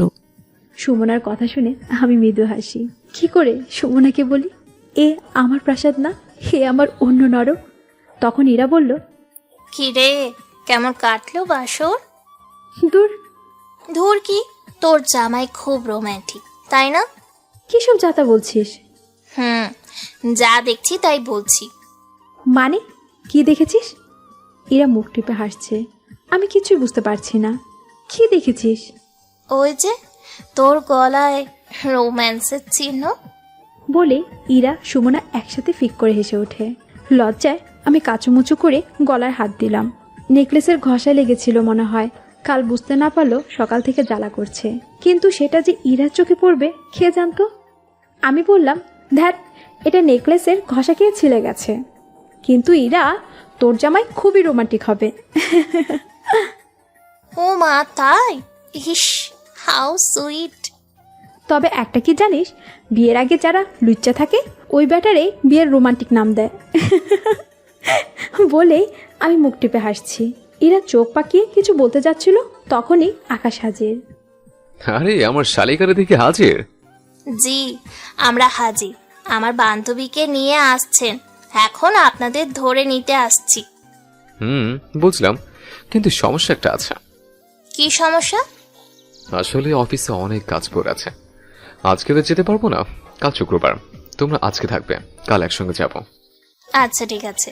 সুমনার কথা শুনে আমি মৃদু হাসি। কি করে সুমনাকে বলি এ আমার প্রাসাদ না, হে আমার অন্য নরক? তখন ইরা বলল, কি রে, কেমন কাটলো বাসর? দূর, ধুর কি, তোর জামাই খুব রোম্যান্টিক, তাই না? কিসব যাতা বলছিস? যা দেখছি তাই বলছি। মানে কি দেখেছিস? ইরা মুখ টিপে হাসছে। আমি কিছুই বুঝতে পারছি না। কি দেখেছিস? ওই যে তোর গলায় রোম্যান্সের চিহ্ন। বলে ইরা সুমনা একসাথে ফিক করে হেসে ওঠে। লজ্জায় আমি কাচুমুচু করে গলায় হাত দিলাম। নেকলেসের ঘষায় লেগেছিল মনে হয়। কাল বুঝতে না পারলো সকাল থেকে জ্বালা করছে। কিন্তু সেটা যে ইরার চোখে পড়বে কে জানতো? আমি বললাম, ধ্যাট, এটা নেকলেসের ঘষা খেয়ে ছিলে গেছে। কিন্তু ইরা, তোর জামাই খুবই রোমান্টিক হবে। ও মা, তাই? ইস, হাউ সুইট। তবে একটা কি জানিস, বিয়ের আগে যারা লুচ্চা থাকে ওই ব্যাটারে বিয়ের রোমান্টিক নাম দেয়। বলেই আমি মুখ টিপে হাসছি। ইরা চোখ পাকিয়ে কিছু বলতে যাচ্ছিল, তখনই আকাশ হাজির। আরে আমার শালিকার দিকে হাজির। জি, আমরা হাজির। আমার বান্ধবীকে নিয়ে আসছেন, এখন আপনাদের ধরে নিতে আসছি। বুঝলাম, কিন্তু সমস্যা একটা আছে। কি সমস্যা? আসলে অফিসে অনেক কাজ পড়ে আছে। আজকে তো যেতে পারবো না, কাল শুক্রবার। তোমরা আজকে থাকবে, কাল একসঙ্গে যাব। আচ্ছা ঠিক আছে।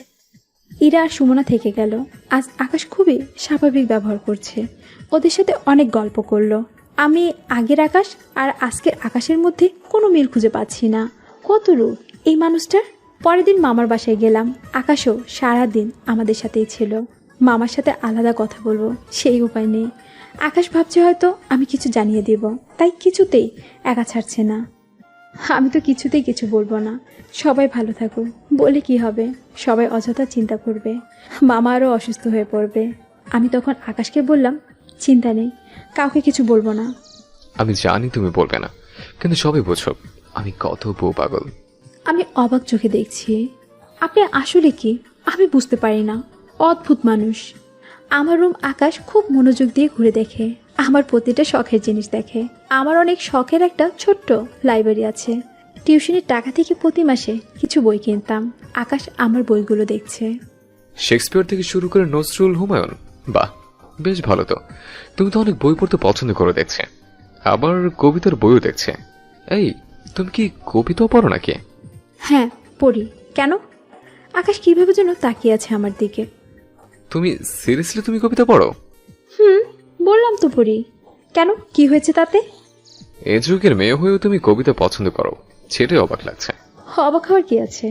ইরা আর সুমনা থেকে গেল। আজ আকাশ খুবই স্বাভাবিক ব্যবহার করছে। ওদের সাথে অনেক গল্প করলো। আমি আগের আকাশ আর আজকের আকাশের মধ্যে কোনো মিল খুঁজে পাচ্ছি না। কত রূপ এই মানুষটার। পরের দিন মামার বাসায় গেলাম। আকাশও সারাদিন আমাদের সাথেই ছিল। মামার সাথে আলাদা কথা বলবো সেই উপায় নেই। আকাশ ভাবছে হয়তো আমি কিছু জানিয়ে দেব, তাই কিছুতেই একা ছাড়ছে না। আমি তো কিছুতেই কিছু বলবো না। সবাই ভালো থাকুক বলে কি হবে, সবাই অযথা চিন্তা করবে। মামা আরও অসুস্থ হয়ে পড়বে। আমি তখন আকাশকে বললাম, চিন্তা নেই, কাউকে কিছু বলবো না। আমি জানি তুমি বলবে না, কিন্তু সবাই বোঝো আমি কত বউ পাগল। আমি অবাক চোখে দেখছি। আপনি আসলে কি আমি বুঝতে পারি না। অদ্ভুত মানুষ। আমার রুম আকাশ খুব মনোযোগ দিয়ে ঘুরে দেখে, আমার প্রতিটা শখের জিনিস দেখে। আমার অনেক শখের একটা ছোট্ট লাইব্রেরি আছে। টিউশনের টাকা থেকে প্রতি মাসে কিছু বই কিনতাম। আকাশ আমার বইগুলো দেখছে। শেক্সপিয়ার থেকে শুরু করে নজরুল, হুমায়ুন, বাহ বেশ ভালো তো। তুমি তো অনেক বই পড়তে পছন্দ করে দেখছে, আবার কবিতার বইও দেখছে। এই, তুমি কি কবিতাও পড়ো নাকি? হ্যাঁ, পড়ি। কেন? আকাশ কীভাবে যেন তাকিয়ে আছে আমার দিকে। তুমি সিরিয়াসলি তুমি কবিতা পড়ো? বললাম তো পড়ি। কেন, কি হয়েছে তাতে? এ যুগের মেয়ে হয়েও তুমি কবিতা পছন্দ করো, সেটাই অবাক লাগছে। অবাক হওয়ার কি আছে?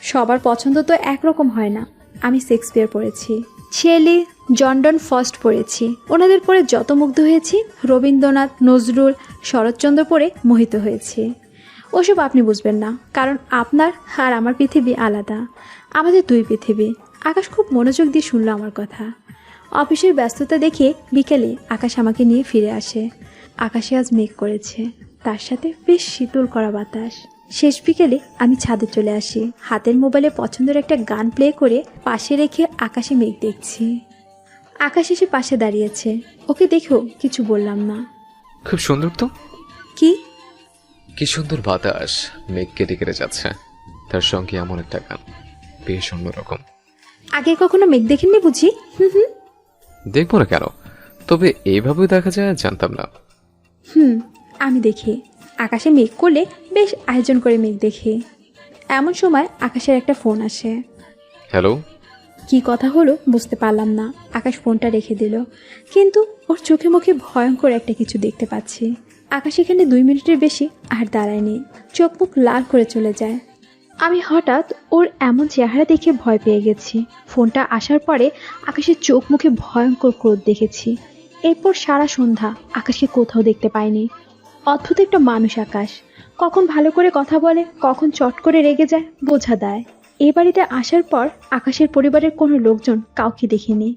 সবার পছন্দ তো একরকম হয় না। আমি শেক্সপিয়ার পড়েছি, শেলি, জর্ডন ফস্ট পড়েছি। ওনাদের পড়ে যত মুগ্ধ হয়েছি, রবীন্দ্রনাথ, নজরুল, শরৎচন্দ্র পড়ে মোহিত হয়েছি। ওসব আপনি বুঝবেন না, কারণ আপনার আর আমার পৃথিবী আলাদা। আমাদের দুই পৃথিবী। আকাশ খুব মনোযোগ দিয়ে শুনল আমার কথা। অফিসের ব্যস্ততা দেখে বিকেলে আকাশ আমাকে নিয়ে ফিরে আসে। আকাশে আজ মেঘ করেছে, তার সাথে বেশ শীতল করা বাতাস। শেষ বিকেলে আমি ছাদে চলে আসি। হাতের মোবাইলে পছন্দের একটা গান প্লে করে পাশে রেখে আকাশে মেঘ দেখছি। আকাশ এসে পাশে দাঁড়িয়েছে, ওকে দেখেও কিছু বললাম না। খুব সুন্দর তো। কি? কি সুন্দর বাতাস, মেঘ কেটে কেটে যাচ্ছে, তার সঙ্গে এমন একটা গান, বেশ অন্যরকম। আগে কখনো মেঘ দেখেননি বুঝি? দেখবো না কেন, তবে এইভাবেও দেখা যায় জানতাম না। আমি দেখি আকাশে মেঘ করলে বেশ আয়োজন করে মেঘ দেখি। এমন সময় আকাশের একটা ফোন আসে। হ্যালো। কি কথা হলো বুঝতে পারলাম না। আকাশ ফোনটা রেখে দিল, কিন্তু ওর চোখে মুখে ভয়ঙ্কর একটা কিছু দেখতে পাচ্ছি। আকাশ এখানে 2 মিনিটের বেশি আর দাঁড়ায়নি, চোখ মুখ লাল করে চলে যায়। আমি হঠাৎ ওর এমন চেহারা দেখে ভয় পেয়ে গেছি। ফোনটা আসার পরে আকাশের চোখ মুখে ভয়ঙ্কর ক্রোধ দেখেছি। এরপর সারা সন্ধ্যা আকাশকে কোথাও দেখতে পাইনি। অদ্ভুত একটা মানুষ আকাশ, কখন ভালো করে কথা বলে, কখন চট করে রেগে যায়, বোঝা দেয়। এ বাড়িতে আসার পর আকাশের পরিবারের কোনো লোকজন কাউকে দেখিনি।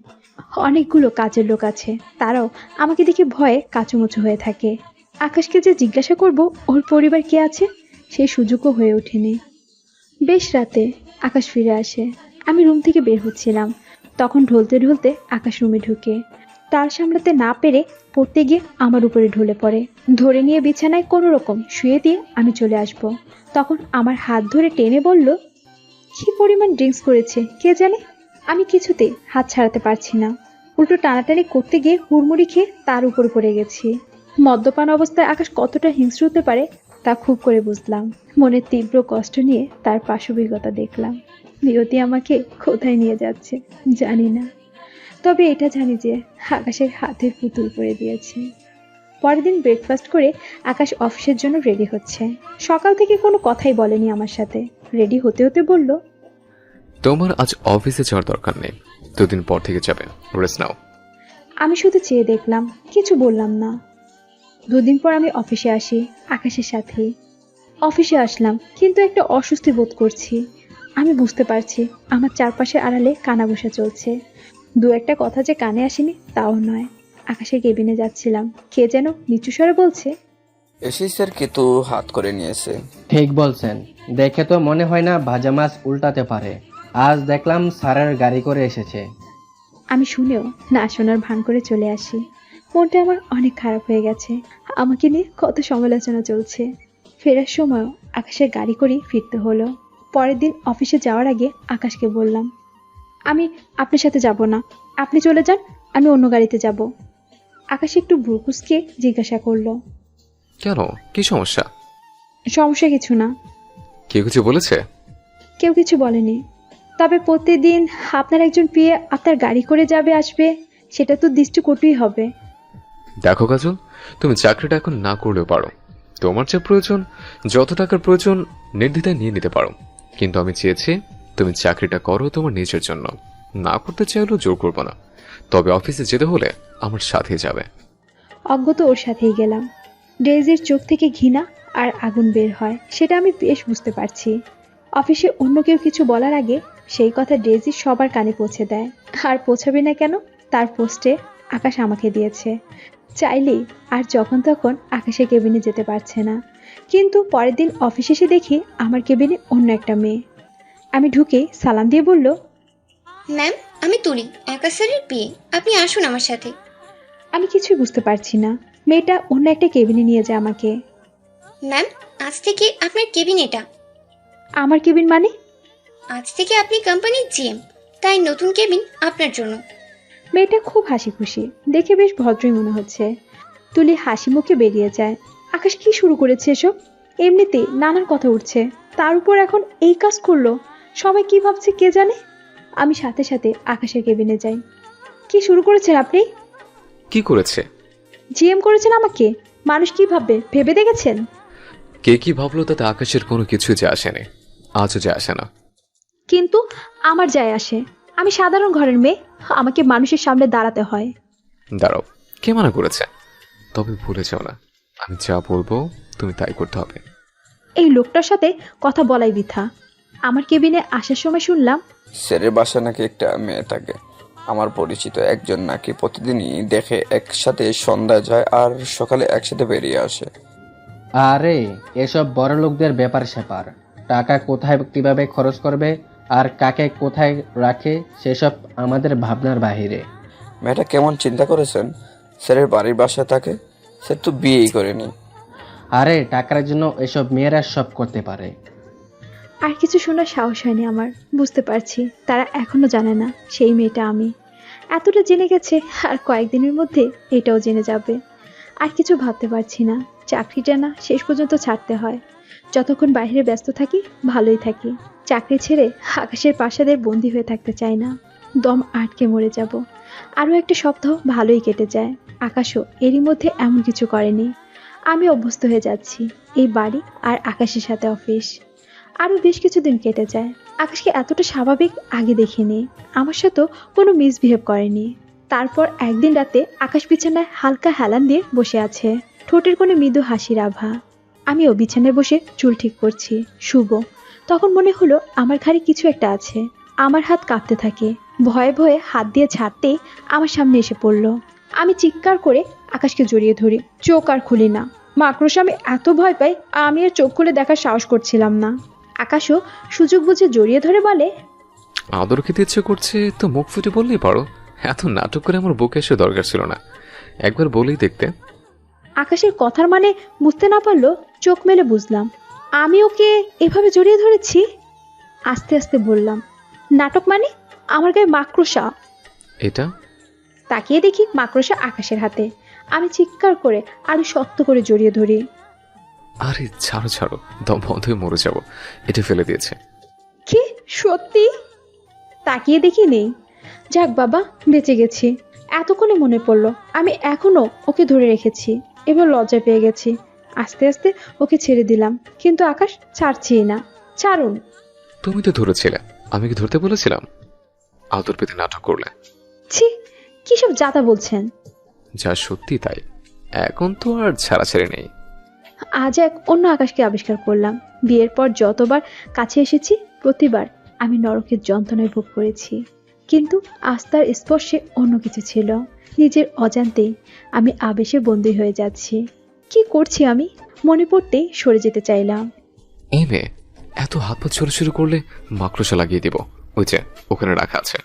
অনেকগুলো কাজের লোক আছে, তারাও আমাকে দেখে ভয়ে কাচুমুচু হয়ে থাকে। আকাশকে যে জিজ্ঞাসা করব ওর পরিবার কে আছে, সেই সুযোগও হয়ে ওঠেনি। বেশ রাতে আকাশ ফিরে আসে। আমি রুম থেকে বের হচ্ছিলাম, তখন ঢলতে ঢলতে আকাশ রুমে ঢুকে তাল সামলাতে না পেরে পড়তে গিয়ে আমার উপরে ঢলে পড়ে। ধরে নিয়ে বিছানায় কোনো রকম শুয়ে দিয়ে আমি চলে আসব। তখন আমার হাত ধরে টেনে বলল, কি পরিমাণ ড্রিঙ্কস করেছে কে জানে। আমি কিছুতেই হাত ছাড়াতে পারছি না, উল্টো টানাটানি করতে গিয়ে হুড়মুড়ি খেয়ে তার উপর পড়ে গেছি। মদ্যপান অবস্থায় আকাশ কতটা হিংস্র হতে পারে তা খুব করে বুঝলাম। মনের তীব্র কষ্ট নিয়ে তার পাশবিকতা দেখলাম। নিয়তি আমাকে কোথায় নিয়ে যাচ্ছে জানি না, তবে এটা জানি যে আকাশের হাতের পুতুল করে দিয়েছে। পরের দিন ব্রেকফাস্ট করে আকাশ অফিসের জন্য রেডি হচ্ছে। সকাল থেকে কোনো কথাই বলেনি আমার সাথে। রেডি হতে হতে বলল, তোমার আজ অফিসে যাওয়ার দরকার নেই, 2 দিন পর থেকে যাবে, রেস্ট নাও। আমি শুধু চেয়ে দেখলাম, কিছু বললাম না। 2 দিন পর আমি অফিসে আসি আকাশের সাথে। অফিসে আসলাম, কিন্তু একটা অস্বস্তি বোধ করছি। আমি বুঝতে পারছি আমার চারপাশে আড়ালে কানাঘুষা চলছে। 2-1টা কথা যে কানে আসেনি তাও নয়। আকাশের কেবিনে যাচ্ছিলাম, কে যেন নিচু স্বরে বলছে, এসি স্যার কিন্তু হাত করে নিয়েছে। ঠিক বলছেন, দেখে তো মনে হয় না ভাজা মাছ উল্টাতে পারে। আজ দেখলাম স্যারের গাড়ি করে এসেছে। আমি শুনেও না শোনার ভান করে চলে আসি। মনটা আমার অনেক খারাপ হয়ে গেছে। আমাকে নিয়ে কত সমালোচনা চলছে। ফেরার সময়ও আকাশের গাড়ি করেই ফিরতে হলো। পরের দিন অফিসে যাওয়ার আগে আকাশকে বললাম, আমি আপনার সাথে যাব না, আপনি চলে যান, আমি অন্য গাড়িতে যাব। আকাশ একটু ভ্রুকুচকে জিজ্ঞাসা করলো, কেন, কি সমস্যা? সমস্যা কিছু না। কেউ কিছু বলেছে? কেউ কিছু বলেনি, তবে প্রতিদিন আপনার একজন পেয়ে আপনার গাড়ি করে যাবে আসবে, সেটা তো দৃষ্টিকটুই হবে। দেখো কাজল, তুমি চাকরিটা এখন না করলেও পারো। তোমার যে প্রয়োজন, যত টাকার প্রয়োজন নির্দ্বিধায় নিয়ে নিতে পারো, কিন্তু আমি চেয়েছি তুমি চাকরিটা করো তোমার নিজের জন্য। না করতে চাইলেও জোর করবো না, তবে অফিসে যেতে হলে আমার সাথে যাবে। অজ্ঞত ওর সাথেই গেলাম। ডেইজির চোখ থেকে ঘৃণা আর আগুন বের হয়, সেটা আমি বেশ বুঝতে পারছি। অফিসে অন্য কেউ কিছু বলার আগে সেই কথা ডেইজি সবার কানে পৌঁছে দেয়। আর পৌঁছাবে না কেন, তার পোস্টে আকাশ আমাকে দিয়েছে। চাইলেই আর যখন তখন আকাশের কেবিনে যেতে পারছে না। কিন্তু পরের দিন অফিসে এসে দেখি আমার কেবিনে অন্য একটা মেয়ে। আমি ঢুকে সালাম দিয়ে বলল, ম্যাম আমি তুলি, আকাশ স্যারের বিয়ে। আপনি আসুন আমার সাথে। আমি কিছুই বুঝতে পারছি না। মেয়েটা অন্য একটা কেবিনে নিয়ে যায় আমাকে। ম্যাম, আজ থেকে আপনার কেবিন এটা। আমার কেবিন মানে? আজ থেকে আপনি কোম্পানির জিএম, তাই নতুন কেবিন আপনার জন্য। মেয়েটা খুব হাসি খুশি, দেখে বেশ ভদ্রই মনে হচ্ছে। তুলি হাসি মুখে বেরিয়ে যায়। আকাশ কি শুরু করেছে এসব? এমনিতেই নানান কথা উঠছে, তার উপর এখন এই কাজ করলো। সবাই কি ভাবছে কে জানে। আমি সাথে সাথে আকাশের কেবিনে যাই। কি শুরু করেছেন আপনি? কি করেছে? জিএম করেছেন আমাকে। মানুষ কি ভাববে ভেবে দেখেছেন? কে কি ভাবলো তাতে আকাশের কোনো কিছু যায় আসে না, আজও যায় আসে না। কিন্তু আমার যায় আসে। আমি সাধারণ ঘরের মেয়ে, আমাকে মানুষের সামনে দাঁড়াতে হয়। দাঁড়াও, কে মানা করেছে? তবে ভুলে যাও না, আমি যা বলবো তুমি তাই করতে হবে। এই লোকটার সাথে কথা বলাই বৃথা। আমার কেবিনে আসার সময় শুনলাম স্যারের বাসা নাকি একটা মেয়ে থাকে। আমার পরিচিত একজন নাকি প্রতিদিনই দেখে একসাথে সন্ধ্যা যায় আর সকালে একসাথে বেরিয়ে আসে। আরে এসব বড় লোকদের ব্যাপার স্যাপার, টাকা কোথায় কিভাবে খরচ করবে আর কাকে কোথায় রাখে সেসব আমাদের ভাবনার বাহিরে। মেয়েটা কেমন চিন্তা করেছেন? স্যারের বাড়ির বাসায় থাকে, স্যার তো বিয়েই করেনি। আরে টাকার জন্য এসব মেয়েরা সব করতে পারে। আর কিছু শোনার সাহস হয়নি আমার। বুঝতে পারছি তারা এখনো জানে না সেই মেয়েটা আমি। এতটা জেনে গেছে, আর কয়েকদিনের মধ্যে এটাও জেনে যাবে। আর কিছু ভাবতে পারছি না। চাকরিটা না শেষ পর্যন্ত ছাড়তে হয়। যতক্ষণ বাইরে ব্যস্ত থাকি ভালোই থাকি। চাকরি ছেড়ে আকাশের প্রাসাদের বন্দী হয়ে থাকতে চাই না। দম আটকে মরে যাব। আরও একটা সপ্তাহ ভালোই কেটে যায়। আকাশও এরই মধ্যে এমন কিছু করেনি। আমি অভ্যস্ত হয়ে যাচ্ছি এই বাড়ি আর আকাশের সাথে অফিস। আরও বেশ কিছুদিন কেটে যায়। আকাশকে এতটা স্বাভাবিক আগে দেখিনি। আমার সাথেও কোনো মিসবিহেভ করেনি। তারপর একদিন রাতে আকাশ বিছানায় হালকা হেলান দিয়ে বসে আছে, ঠোঁটের কোনো মৃদু হাসির আভা। আমিও বিছানায় বসে চুল ঠিক করছি, শুভ। তখন মনে হলো আমার ঘাড়ে কিছু একটা আছে। আমার হাত কাঁপতে থাকে। ভয়ে ভয়ে হাত দিয়ে ছাড়তেই আমার সামনে এসে পড়লো। আমি চিৎকার করে আকাশকে জড়িয়ে ধরি, চোখ আর খুলি না। মাকড়সা আমি এত ভয় পাই, আমি আর চোখ খুলে দেখার সাহস করছিলাম না। আকাশও সুযোগ বুঝে জড়িয়ে ধরে বলে, আদর খেতে ইচ্ছে করছে তো মুখ ফুটে বললেই পারো, এত নাটক করে আমার বুকে এসে দরকার ছিল না, একবার বলেই দেখতে। আকাশের কথার মানে বুঝতে না পারলো চোখ মেলে বুঝলাম আমি ওকে এভাবে জড়িয়ে ধরেছি। আস্তে আস্তে বললাম, নাটক মানে? আমার গায়ে মাকড়সা। এটা তাকিয়ে দেখি মাকড়সা আকাশের হাতে। আমি চিৎকার করে আরো শক্ত করে জড়িয়ে ধরি। আরে ছাড়ো ছাড়ো, দম বন্ধ হয়ে মরে যাবো, এটা ফেলে দিয়েছে। কি সত্যি? তাকিয়ে দেখি নেই। যাক বাবা, বেঁচে গেছি। এতক্ষণে মনে পড়লো আমি এখনো ওকে ধরে রেখেছি। এবার লজ্জা পেয়ে গেছি। আস্তে আস্তে ওকে ছেড়ে দিলাম, কিন্তু আকাশ ছাড়ছেই না। ছাড়ুন। তুমি তো ধরেছিলে, আমি কি ধরতে বলেছিলাম? আদর পেতে নাটক করলে। ছি, কি সব যাতা বলছেন? যা সত্যি তাই, এখন তো আর ছাড়াছাড়ি নেই। আজ এক অন্য আকাশকে আবিষ্কার করলাম। বিয়ের পর যতবার কাছে এসেছি প্রতিবার আমি নরকের যন্ত্রণায় ভোগ করেছি, কিন্তু আজ তার স্পর্শে অন্য কিছু ছিল। নিজের অজান্তেই আমি আবেশে বন্দী হয়ে যাচ্ছি। কি করছি আমি? মনে পড়তেই সরে যেতে চাইলাম। এই মেয়ে এত হাত পা ছোড়াছুড়ি করলে মাকড়সা লাগিয়ে দিব, ওই যে ওখানে রাখা আছে।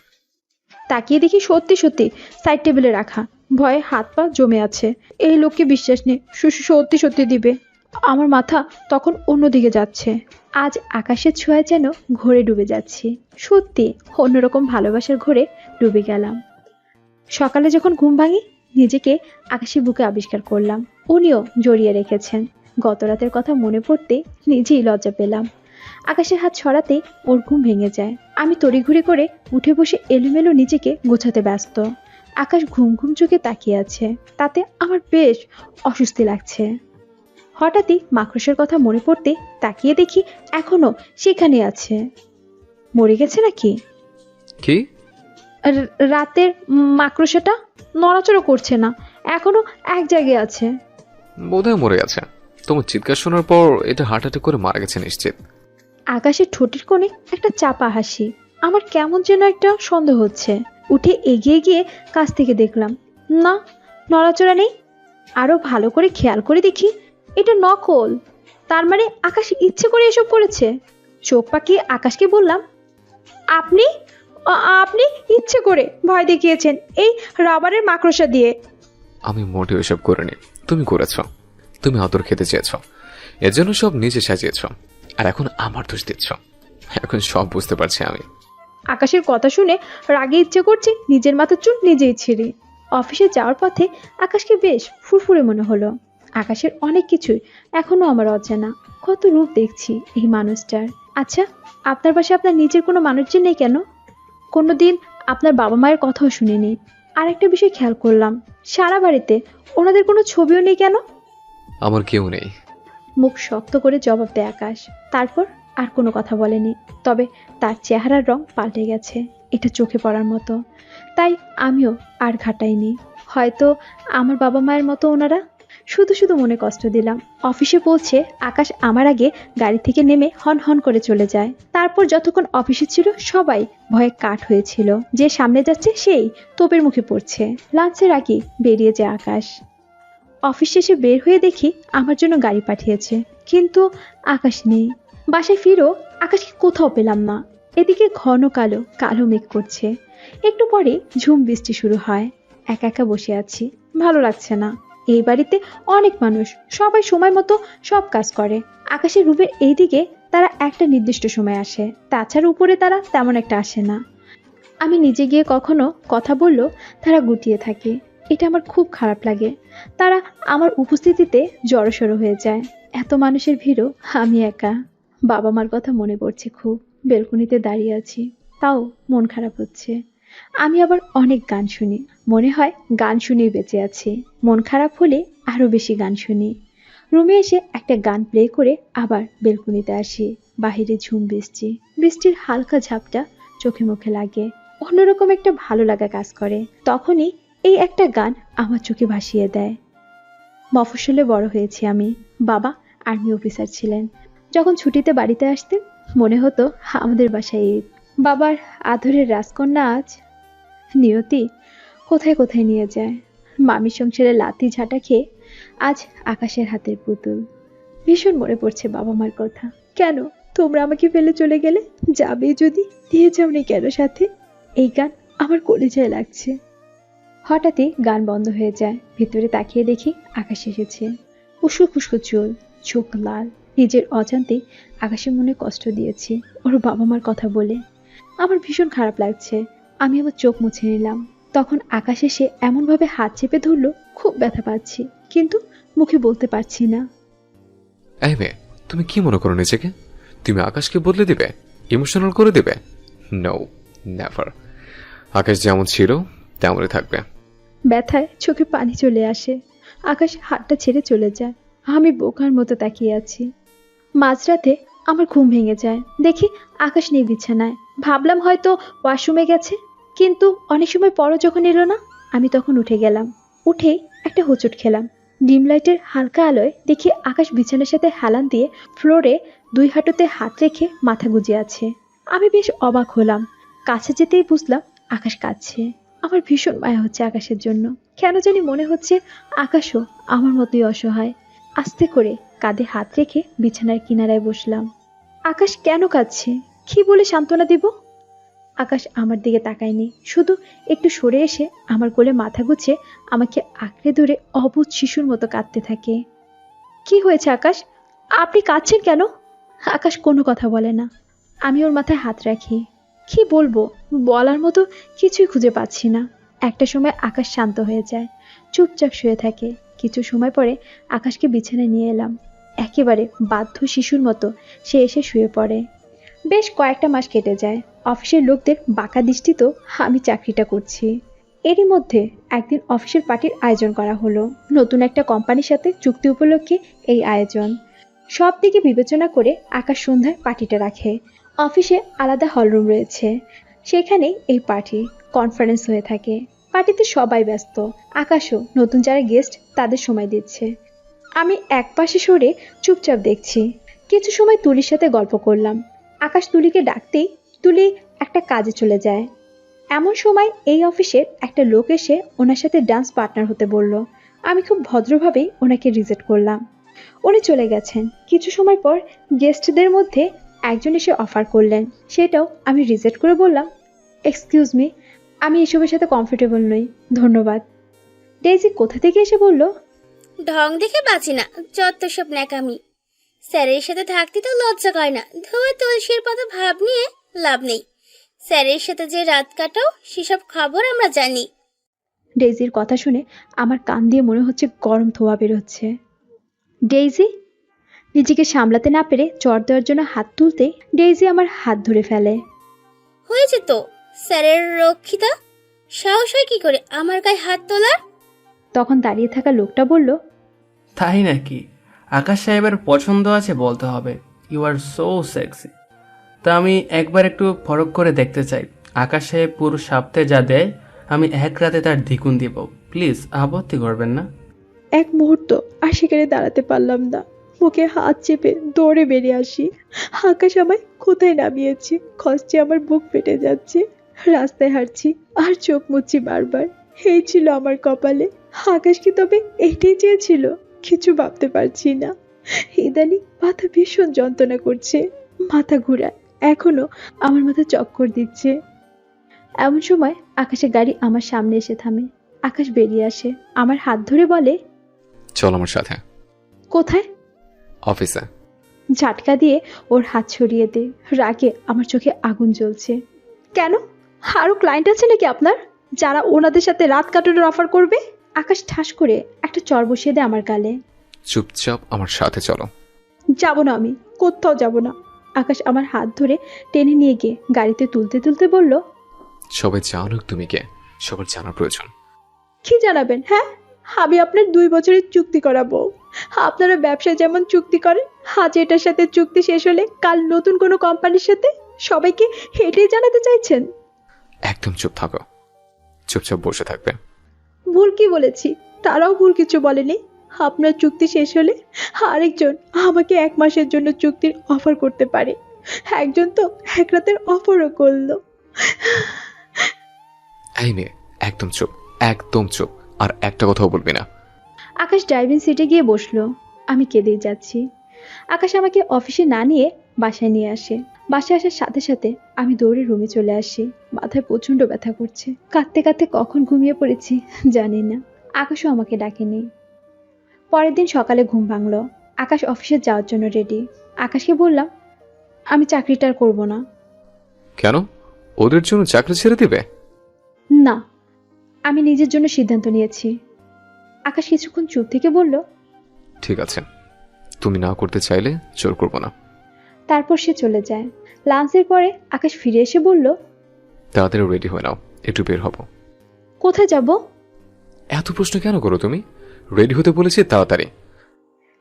তাকিয়ে দেখি সত্যি সত্যি সাইড টেবিলে রাখা। ভয়ে হাত পা জমে আছে। এই লোককে বিশ্বাস নেই, সত্যি সত্যি দিবে। আমার মাথা তখন অন্যদিকে যাচ্ছে। আজ আকাশের ছোঁয়ায় যেন ঘোরে ডুবে যাচ্ছি। সত্যি অন্যরকম ভালোবাসার ঘোরে ডুবে গেলাম। সকালে যখন ঘুম ভাঙি নিজেকে আকাশের বুকে আবিষ্কার করলাম। উনিও জড়িয়ে রেখেছেন। গত রাতের কথা মনে পড়তে নিজেই লজ্জা পেলাম। আকাশের হাত ছড়াতে ওর ঘুম ভেঙে যায়। আমি তড়িঘড়ি করে উঠে বসে এলোমেলো নিজেকে গোছাতে ব্যস্ত। আকাশ ঘুম ঘুম চোখে তাকিয়ে আছে, তাতে আমার বেশ অস্বস্তি লাগছে। হঠাৎই মাকড়সার কথা মনে পড়তে তাকিয়ে দেখি এখনো সেখানে আছে। মরে গেছে নাকি? কি? রাতের মাকড়সাটা নড়াচড়া করছে না, এখনো এক জায়গায় আছে। বোধহয় মরে গেছে, তোমার চিৎকার শোনার পর এটা হার্ট অ্যাটাক করে মারা গেছে নিশ্চিত। আকাশের ঠোঁটের কোণে একটা চাপা হাসি। আমার কেমন যেন একটা সন্দেহ হচ্ছে। উঠে এগিয়ে গিয়ে কাছ থেকে দেখলাম, না, নড়াচড়া নেই। আরো ভালো করে খেয়াল করে দেখি, এটা নকল। তার মানে আকাশ ইচ্ছে করে এসব করেছে। চোখ পাকিয়ে আকাশকে বললাম, আপনি আপনি ইচ্ছে করে ভয় দেখিয়েছেন এই রাবারের মাকড়সা দিয়ে। আমি মোটেও এসব করিনি, তুমি করেছ। তুমি আদর খেতে চেয়েছ, এর জন্য সব নিজে সাজিয়েছ, আর এখন আমার দোষ দিচ্ছ। এখন সব বুঝতে পারছি আমি। আকাশের কথা শুনে রাগে ইচ্ছে করছে নিজের মাথার চুল নিজেই ছিঁড়ি। অফিসে যাওয়ার পথে আকাশকে বেশ ফুরফুরে মনে হলো। আকাশের অনেক কিছুই এখনো আমার অজানা। কত রূপ দেখছি এই মানুষটার। আচ্ছা, আপনার পাশে আপনার নিজের কোনো মানুষজন নেই কেন? কোনোদিন আপনার বাবা মায়ের কথাও শুনিনি। আর একটা বিষয় খেয়াল করলাম, সারা বাড়িতে ওনাদের কোনো ছবিও নেই কেন? আমার কেউ নেই। মুখ শক্ত করে জবাব দেয় আকাশ। তারপর আর কোনো কথা বলেনি। তবে তার চেহারার রং পাল্টে গেছে, এটা চোখে পড়ার মতো। তাই আমিও আর ঘাটাইনি। হয়তো আমার বাবা মায়ের মতো ওনারা। শুধু শুধু মনে কষ্ট দিলাম। অফিসে পৌঁছে আকাশ আমার আগে গাড়ি থেকে নেমে হন হন করে চলে যায়। তারপর যতক্ষণ অফিসে ছিল সবাই ভয়ে কাঠ হয়েছিল, যে সামনে যাচ্ছে সেই তোপের মুখে পড়ছে। লাঞ্চের আগে বেরিয়ে যায় আকাশ। অফিস শেষে বের হয়ে দেখি আমার জন্য গাড়ি পাঠিয়েছে, কিন্তু আকাশ নেই। বাসায় ফিরো আকাশকে কোথাও পেলাম না। এদিকে ঘন কালো কালো মেঘ করছে। একটু পরে ঝুম বৃষ্টি শুরু হয়। একা একা বসে আছি, ভালো লাগছে না। এই বাড়িতে অনেক মানুষ, সবাই সময় মতো সব কাজ করে। আকাশের রুমের এইদিকে তারা একটা নির্দিষ্ট সময় আসে, তাছাড়া উপরে তারা তেমন একটা আসে না। আমি নিজে গিয়ে কখনো কথা বললেও তারা গুটিয়ে থাকে। এটা আমার খুব খারাপ লাগে। তারা আমার উপস্থিতিতে জড়সড় হয়ে যায়। এত মানুষের ভিড়ও আমি একা। বাবা মার কথা মনে পড়ছে খুব। বেলকনিতে দাঁড়িয়ে আছি, তাও মন খারাপ হচ্ছে। আমি আবার অনেক গান শুনি, মনে হয় গান শুনেই বেঁচে আছি। মন খারাপ হলে আরো বেশি গান শুনি। রুমে এসে একটা গান প্লে করে আবার বেলকনিতে আসি। বাহিরে ঝুম বৃষ্টি, বৃষ্টির হালকা ঝাপটা চোখে মুখে লাগে। অন্যরকম একটা ভালো লাগা কাজ করে। তখনই এই একটা গান আমার চোখে ভাসিয়ে দেয়। মফস্বলে বড় হয়েছি আমি। বাবা আর্মি অফিসার ছিলেন। যখন ছুটিতে বাড়িতে আসতেন মনে হতো আমাদের বাসায় ঈদ। বাবার আদরের রাজকন্যা আজ নিয়তি কোথায় কোথায় নিয়ে যায়। মামির সংসারে লাথি ঝাঁটা খেয়ে আজ আকাশের হাতের পুতুল। ভীষণ মনে পড়ছে বাবা মার কথা। কেন তোমরা আমাকে ফেলে চলে গেলে? যাবে যদি, দিয়ে যাওনি কেন সাথে? এই গান আমার কলিজায় লাগছে। হঠাৎই গান বন্ধ হয়ে যায়। ভিতরে তাকিয়ে দেখি আকাশ এসেছে। উস্কো খুস্কো চুল, চোখ লাল। নিজের অজান্তে আকাশের মনে কষ্ট দিয়েছি ওর বাবা মার কথা বলে। আমার ভীষণ খারাপ লাগছে। আমি আবার চোখ মুছে নিলাম। তখন আকাশ এসে এমনভাবে হাত চেপে ধরলো, খুব ব্যথা পাচ্ছি, কিন্তু মুখে বলতে পারছি না। এই মেয়ে, তুমি কি মনে করো নিজেকে? তুমি আকাশকে বদলে দিবে, ইমোশনাল করে দিবে? No, never. আকাশ যেমন ছিল তেমনই থাকবে। ব্যথায় চোখে পানি চলে আসে। আকাশ হাতটা ছেড়ে চলে যায়। আমি বোকার মতো তাকিয়ে আছি। মাঝরাতে আমার ঘুম ভেঙে যায়, দেখি আকাশ নেই বিছানায়। ভাবলাম হয়তো ওয়াশরুমে গেছে, কিন্তু অনেক সময় পরও যখন এলো না, আমি তখন উঠে গেলাম। উঠেই একটা হোঁচট খেলাম। ডিম লাইটের হালকা আলোয় দেখি আকাশ বিছানার সাথে হেলান দিয়ে ফ্লোরে দুই হাঁটুতে হাত রেখে মাথা গুজে আছে। আমি বেশ অবাক হলাম। কাছে যেতেই বুঝলাম আকাশ কাঁদছে। আমার ভীষণ মায়া হচ্ছে আকাশের জন্য। কেন জানি মনে হচ্ছে আকাশও আমার মতোই অসহায়। আস্তে করে কাঁধে হাত রেখে বিছানার কিনারায় বসলাম। আকাশ কেন কাঁদছে? কি বলে সান্ত্বনা দিব? আকাশ আমার দিকে তাকায়নি, শুধু একটু সরে এসে আমার কোলে মাথা গুছে আমাকে আঁকড়ে ধরে অবুঝ শিশুর মতো কাঁদতে থাকে। কি হয়েছে আকাশ? আপনি কাঁদছেন কেন? আকাশ কোনো কথা বলে না। আমি ওর মাথায় হাত রাখি। কি বলবো, বলার মতো কিছুই খুঁজে পাচ্ছি না। একটা সময় আকাশ শান্ত হয়ে যায়, চুপচাপ শুয়ে থাকে। কিছু সময় পরে আকাশকে বিছানায় নিয়ে এলাম। একেবারে বাধ্য শিশুর মতো সে এসে শুয়ে পড়ে। বেশ কয়েকটা মাস কেটে যায়। অফিসের লোকদের বাঁকা দৃষ্টিতেও আমি চাকরিটা করছি। এরই মধ্যে একদিন অফিসের পার্টির আয়োজন করা হলো। নতুন একটা কোম্পানির সাথে চুক্তি উপলক্ষে এই আয়োজন। সব দিকে বিবেচনা করে আকাশ সন্ধ্যায় পার্টিটা রাখে। অফিসে আলাদা হলরুম রয়েছে, সেখানে এই পার্টি কনফারেন্স হয়ে থাকে। পার্টিতে সবাই ব্যস্ত। আকাশও নতুন যারা গেস্ট তাদের সময় দিচ্ছে। আমি একপাশে সরে চুপচাপ দেখছি। কিছু সময় তুলির সাথে গল্প করলাম। আকাশ তুলিকে ডাকতেই তুলি একটা কাজে চলে যায়। এমন সময় এই অফিসের একটা লোক এসে ওনার সাথে ডান্স পার্টনার হতে বলল। আমি খুব ভদ্রভাবেই ওনাকে রিজেক্ট করলাম। উনি চলে গেছেন। কিছু সময় পর গেস্টদের মধ্যে একজন এসে অফার করলেন, সেটাও আমি রিজেক্ট করে বললাম, এক্সকিউজ মি, আমি এসবের সাথে কমফোর্টেবল নই, ধন্যবাদ। ডেইজি কোথা থেকে এসে বলল, ঢং দেখে বাঁচি না, যত সব ন্যাকামি। স্যারের সাথে থাকতে তো লজ্জা করে না, ধোয়া তুলসীর পাতা ভাব নিয়ে লাভ নেই। স্যারের সাথে যে রাত কাটাও সেসব খবর আমরা জানি। ডেইজির কথা শুনে আমার কান দিয়ে মনে হচ্ছে গরম ধোঁয়া বেরোচ্ছে। ডেইজি, নিজেকে সামলাতে না পেরে চর দেওয়ার জন্য হাত তুলতে ডেইজি আমার হাত ধরে ফেলে। হয়েছে তো, স্যারের রক্ষিতা, সাহস হয় কি করে আমার গায়ে হাত তোলার? তখন দাঁড়িয়ে থাকা লোকটা বলল, তাই নাকি? আকাশ সাহেবের পছন্দ আছে বলতে হবে। You are so sexy. তা আমি একবার একটু ফরক করে দেখতে চাই। আকাশ সাহেব পুরো সপ্তাহে যা দেয় আমি এক রাতে তার দ্বিগুণ দিব। প্লিজ আপত্তি করবেন না। এক মুহূর্ত আর সেখানে দাঁড়াতে পারলাম না, মুখে হাত চেপে দৌড়ে বেরিয়ে আসি। আকাশ আমায় কোথায় নামিয়েছে, খসছে আমার বুক ফেটে যাচ্ছে। রাস্তায় হাঁটছি আর চোখ মুচ্ছি বারবার। এই ছিল আমার কপালে। আকাশ কি তবে এটাই চেয়েছিল? কিছু ভাবতে পারছি না। ইদানি মাথা ভীষণ যন্ত্রণা করছে, মাথা ঘুরায়, এখনো আমার মাথা চক্কর দিচ্ছে। এমন সময় আকাশের গাড়ি আমার সামনে এসে থামে। আকাশ বেরিয়ে আসে, আমার হাত ধরে বলে, চল আমার সাথে। কোথায়? অফিসে। ঝাটকা দিয়ে ওর হাত ছড়িয়ে দে। রাগে আমার চোখে আগুন জ্বলছে। কেন? আরো ক্লায়েন্ট আছে নাকি আপনার, যারা ওনাদের সাথে রাত কাটানোর অফার করবে? আকাশ ঠাস করে একটা চর বসিয়ে দেয় আমার গালে। চুপচাপ আমার সাথে চলো। যাব না, আমি কোথাও যাব না। আকাশ আমার হাত ধরে টেনে নিয়ে গিয়ে গাড়িতে তুলতে তুলতে বলল, সবাই জানুক তুমি কে, সবার জানার প্রয়োজন। কি জানাবেন? হ্যাঁ, আমি আপনার 2 বছরের চুক্তি করাবো। আপনারা ব্যবসায় যেমন চুক্তি করেন, আজ এটার সাথে চুক্তি শেষ হলে কাল নতুন কোনো কোম্পানির সাথে, সবাইকে হেঁটেই জানাতে চাইছেন? একদম চুপ থাকো, চুপচাপ বসে থাকবে। ভুল কি বলেছি? তারাও ভুল কিছু বলেনি। আপনার চুক্তি শেষ হলে আরেকজন আমাকে 1 মাসের জন্য চুক্তির অফার করতে পারে। একজন তো 1 রাতের অফারও করলো। এই মেয়ে, একদম চুপ, একদম চুপ, আর একটা কথাও বলবি না। আকাশ ড্রাইভিং সিটে গিয়ে বসলো। আমি কেঁদেই যাচ্ছি। আকাশ আমাকে অফিসে না নিয়ে বাসায় নিয়ে আসে। বাসায় আসার সাথে সাথে আমি দৌড়ে রুমে চলে আসি। মাথায় প্রচন্ড ব্যথা করছে, কাঁদতে কাঁদতে কখন ঘুমিয়ে পড়েছি জানি না। আকাশও আমাকে ডাকেনি। পরের দিন সকালে ঘুম ভাঙলো। আকাশ অফিসে যাওয়ার জন্য রেডি। আকাশকে বললাম, আমি চাকরিটা আর করবো না। কেন? ওদের জন্য চাকরি ছেড়ে দিবে? না, আমি নিজের জন্য সিদ্ধান্ত নিয়েছি। আকাশ কিছুক্ষণ চুপ থেকে বলল, ঠিক আছে, তুমি না করতে চাইলে জোর করবো না। তারপর সে চলে যায়। লাঞ্চের পরে আকাশ ফিরে এসে বলল, তাড়াতাড়ি রেডি হয়ে নাও, একটু বের হবো। কোথায় যাব? এত প্রশ্ন কেন করো তুমি? রেডি হতে বলেছি, তাড়াতাড়ি।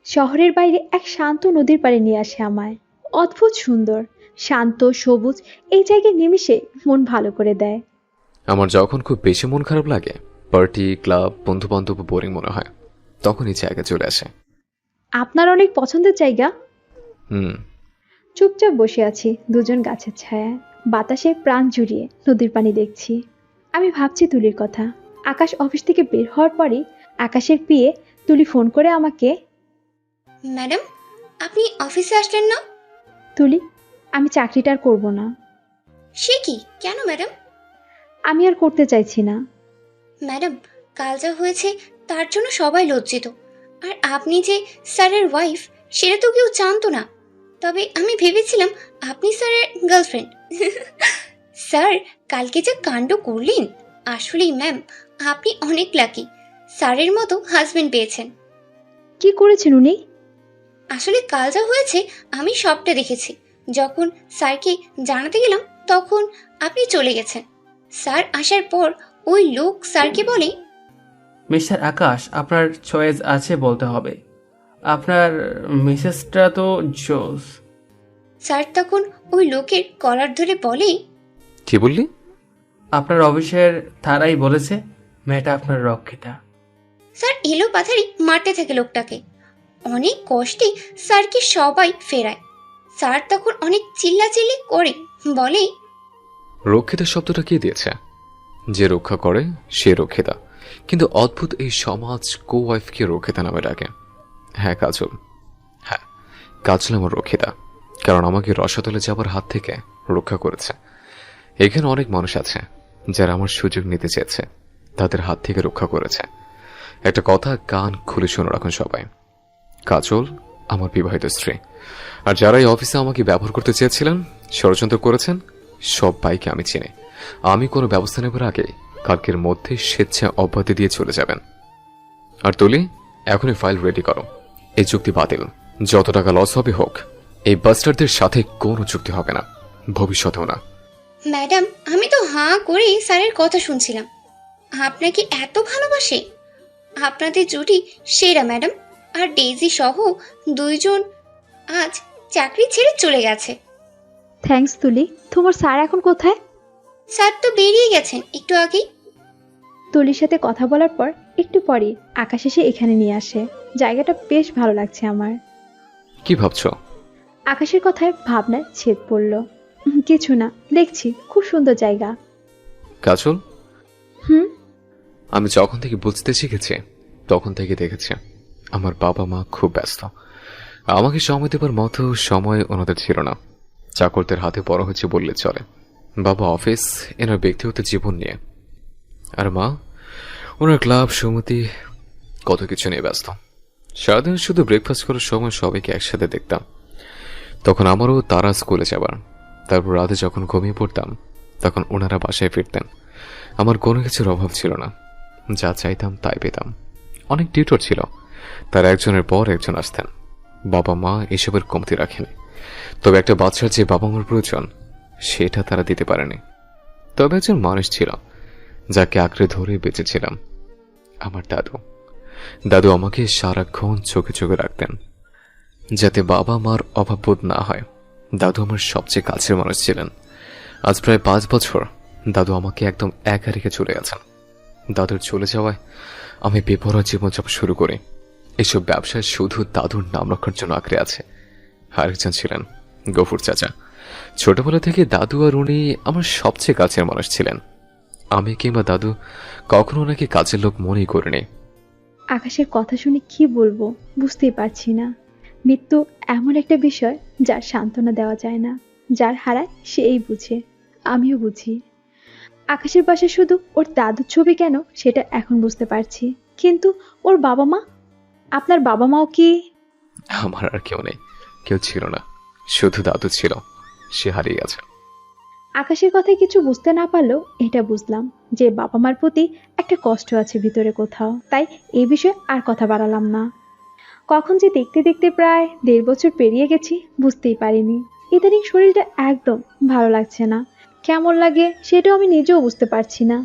শহরের বাইরে এক শান্ত নদীর পাড়ে নিয়ে আসে আমায়। অদ্ভুত সুন্দর, শান্ত, সবুজ। এই জায়গায় নিমিশে মন ভালো করে দেয়। আমার যখন খুব বেশি মন খারাপ লাগে, পার্টি, ক্লাব, বন্ধু বান্ধব বোরিং মনে হয়, তখন এই জায়গা চলে আসে। আপনার অনেক পছন্দের জায়গা। হুম। চুপচাপ বসে আছি দুজন গাছের ছায়ায়, বাতাসে প্রাণ জুড়িয়ে নদীর পানি দেখছি। আমি ভাবছি তুলির কথা। আকাশ অফিস থেকে বের হওয়ার পরই আকাশের পিয়ে তুলি ফোন করে আমাকে, ম্যাডাম, আপনি অফিসে আসলেন না? তুলি, আমি চাকরিটা আর করবো না। সে কি, কেন ম্যাডাম? আমি আর করতে চাইছি না। ম্যাডাম, কাল যা হয়েছে তার জন্য সবাই লজ্জিত। আর আপনি যে স্যারের ওয়াইফ সেটা তো কেউ জানতো না। তবে আমি ভেবেছিলাম আপনি স্যারের গার্লফ্রেন্ড। স্যার কালকে যা কাণ্ড করলেন, আসলেই ম্যাম আপনি অনেক লাকি, স্যারের মতো হাজবেন্ড পেয়েছেন। কি করেছেন উনি? আসলে কাল যা হয়েছে আমি সবটা দেখেছি। যখন স্যারকে জানাতে গেলাম তখন আপনি চলে গেছেন। স্যার আসার পর ওই লোক স্যারকে বলে, মিস্টার আকাশ, আপনার চয়েস আছে বলতে হবে। আপনার মিসেসটা তো জোস। স্যার তখন ওই লোকের কলার ধরে বলে, কি বললি? আপনার অফিসের তারাই বলেছে মেয়েটা আপনার রক্ষিতা। স্যার এলো পাথারি মারতে থাকে লোকটাকে। অনেক কষ্টে স্যারকে সবাই ফেরায়। স্যার তখন অনেক চিল্লাচিল্লি করে বলে, রক্ষিতা শব্দটা কে দিয়েছে? যে রক্ষা করে সে রক্ষিতা, কিন্তু অদ্ভুত এই সমাজ কো ওয়াইফকে রক্ষিতা নামে ডাকে। হ্যাঁ কাজল, হ্যাঁ কাজল আমার রক্ষিতা, কারণ আমাকে রসাতলে যাবার হাত থেকে রক্ষা করেছে। এখানে অনেক মানুষ আছে যারা আমার সুযোগ নিতে চেয়েছে, তাদের হাত থেকে রক্ষা করেছে। একটা কথা কান খুলে শুনে রাখুন সবাই, কাজল আমার বিবাহিত স্ত্রী। আর যারা এই অফিসে আমাকে ব্যবহার করতে চেয়েছিলেন, ষড়যন্ত্র করেছেন, সবাইকে আমি চিনি। আমি কোনো ব্যবস্থা নেবার আগে কালকের মধ্যে স্বেচ্ছায় অব্যাহতি দিয়ে চলে যাবেন। আর তুলি, এখনই ফাইল রেডি করো। এই চুক্তি বাতিল। যত টাকা লস হবে হোক, এই বাস্টারদের সাথে কোনো চুক্তি হবে না, ভবিষ্যতেও না। ম্যাডাম, আমি তো হাঁ করেই স্যারের কথা শুনছিলাম। আপনাকে এত ভালোবাসে। আপনাদের জুটি সেরা ম্যাডাম। আর ডেইজি সহ 2 জন আজ চাকরি ছেড়ে চলে গেছে। থ্যাঙ্কস তুলি। তোমার স্যার এখন কোথায়? স্যার তো বেরিয়ে গেছেন একটু আগেই। তুলির সাথে কথা বলার পর একটু পরে আকাশ এসে এখানে নিয়ে আসে। জায়গাটা বেশ ভালো লাগছে আমার। কি ভাবছো? আকাশের কথায় ভাবনায় ছেদ পড়ল। কিছু না, দেখছি খুব সুন্দর জায়গা। কাজল, হুম। আমি যখন থেকে বুঝতে শিখেছি তখন থেকে দেখেছি আমার বাবা মা খুব ব্যস্ত। আমাকে সময় দেবার মতো সময় ওনাদের ছিল না। চাকরদের হাতে বড় হচ্ছে বললে চলে। বাবা অফিস, এনার ব্যক্তিগত জীবন নিয়ে, আর মা ওনার ক্লাব সমিতি কত কিছু নিয়ে ব্যস্ত। সারাদিন শুধু ব্রেকফাস্ট করার সময় সবাইকে একসাথে দেখতাম। তখন আমারও তারা স্কুলে যাবার, তারপর রাতে যখন ঘুমিয়ে পড়তাম তখন ওনারা বাসায় ফিরতেন। আমার কোনো কিছুর অভাব ছিল না, যা চাইতাম তাই পেতাম। অনেক টিউটর ছিল, তার একজনের পর একজন আসতেন। বাবা মা এসবের কমতি রাখেনি, তবে একটা বাচ্চার যে বাবা মার প্রয়োজন সেটা তারা দিতে পারেনি। তবে একজন মানুষ ছিল যাকে আঁকড়ে ধরে বেঁচেছিলাম, আমার দাদু। দাদু আমাকে সারাক্ষণ চোখে চোখে রাখতেন যাতে বাবা মার অভাববোধ না হয়। দাদু আমার সবচেয়ে কাছের মানুষ ছিলেন। আজ প্রায় 5 বছর দাদু আমাকে একদম একা রেখে চলে গেছেন। দাদুর চলে যাওয়ায় আমি বেপরোয়া জীবনযাপন শুরু করি। এসব ব্যবসায় শুধু দাদুর নাম রক্ষার জন্য আঁকড়ে আছে। আরেকজন ছিলেন গফুর চাচা। ছোটবেলা থেকে দাদু আর উনি আমার সবচেয়ে কাছের মানুষ ছিলেন। আমি কিংবা দাদু কখনো ওনাকে কাজের লোক মনেই করিনি। আকাশের কথা শুনে কি বলবো বুঝতেই পারছি না। মৃত্যু এমন একটা বিষয় যার সান্ত্বনা দেওয়া যায় না। যার হারায় সেই বুঝে, আমিও বুঝি। আকাশের পাশে শুধু ওর দাদুর ছবি কেন সেটা এখন বুঝতে পারছি, কিন্তু ওর বাবা মা, আপনার বাবা মাও কি? আমার আর কেউ নেই, কেউ ছিল না, শুধু দাদু ছিল, সে হারিয়ে গেছে। আকাশের কথায় কিছু বুঝতে না পারলেও এটা বুঝলাম যে বাবা মার প্রতি একটা কষ্ট আছে ভিতরে কোথাও। তাই এই বিষয়ে আর কথা বাড়ালাম না। কখন যে দেখতে দেখতে প্রায় 1.5 বছর পেরিয়ে গেছি বুঝতেই পারিনি। ইদানিং শরীরটা একদম ভালো লাগছে না। কেমন লাগে সেটাও আমি নিজেও বুঝতে পারছি না।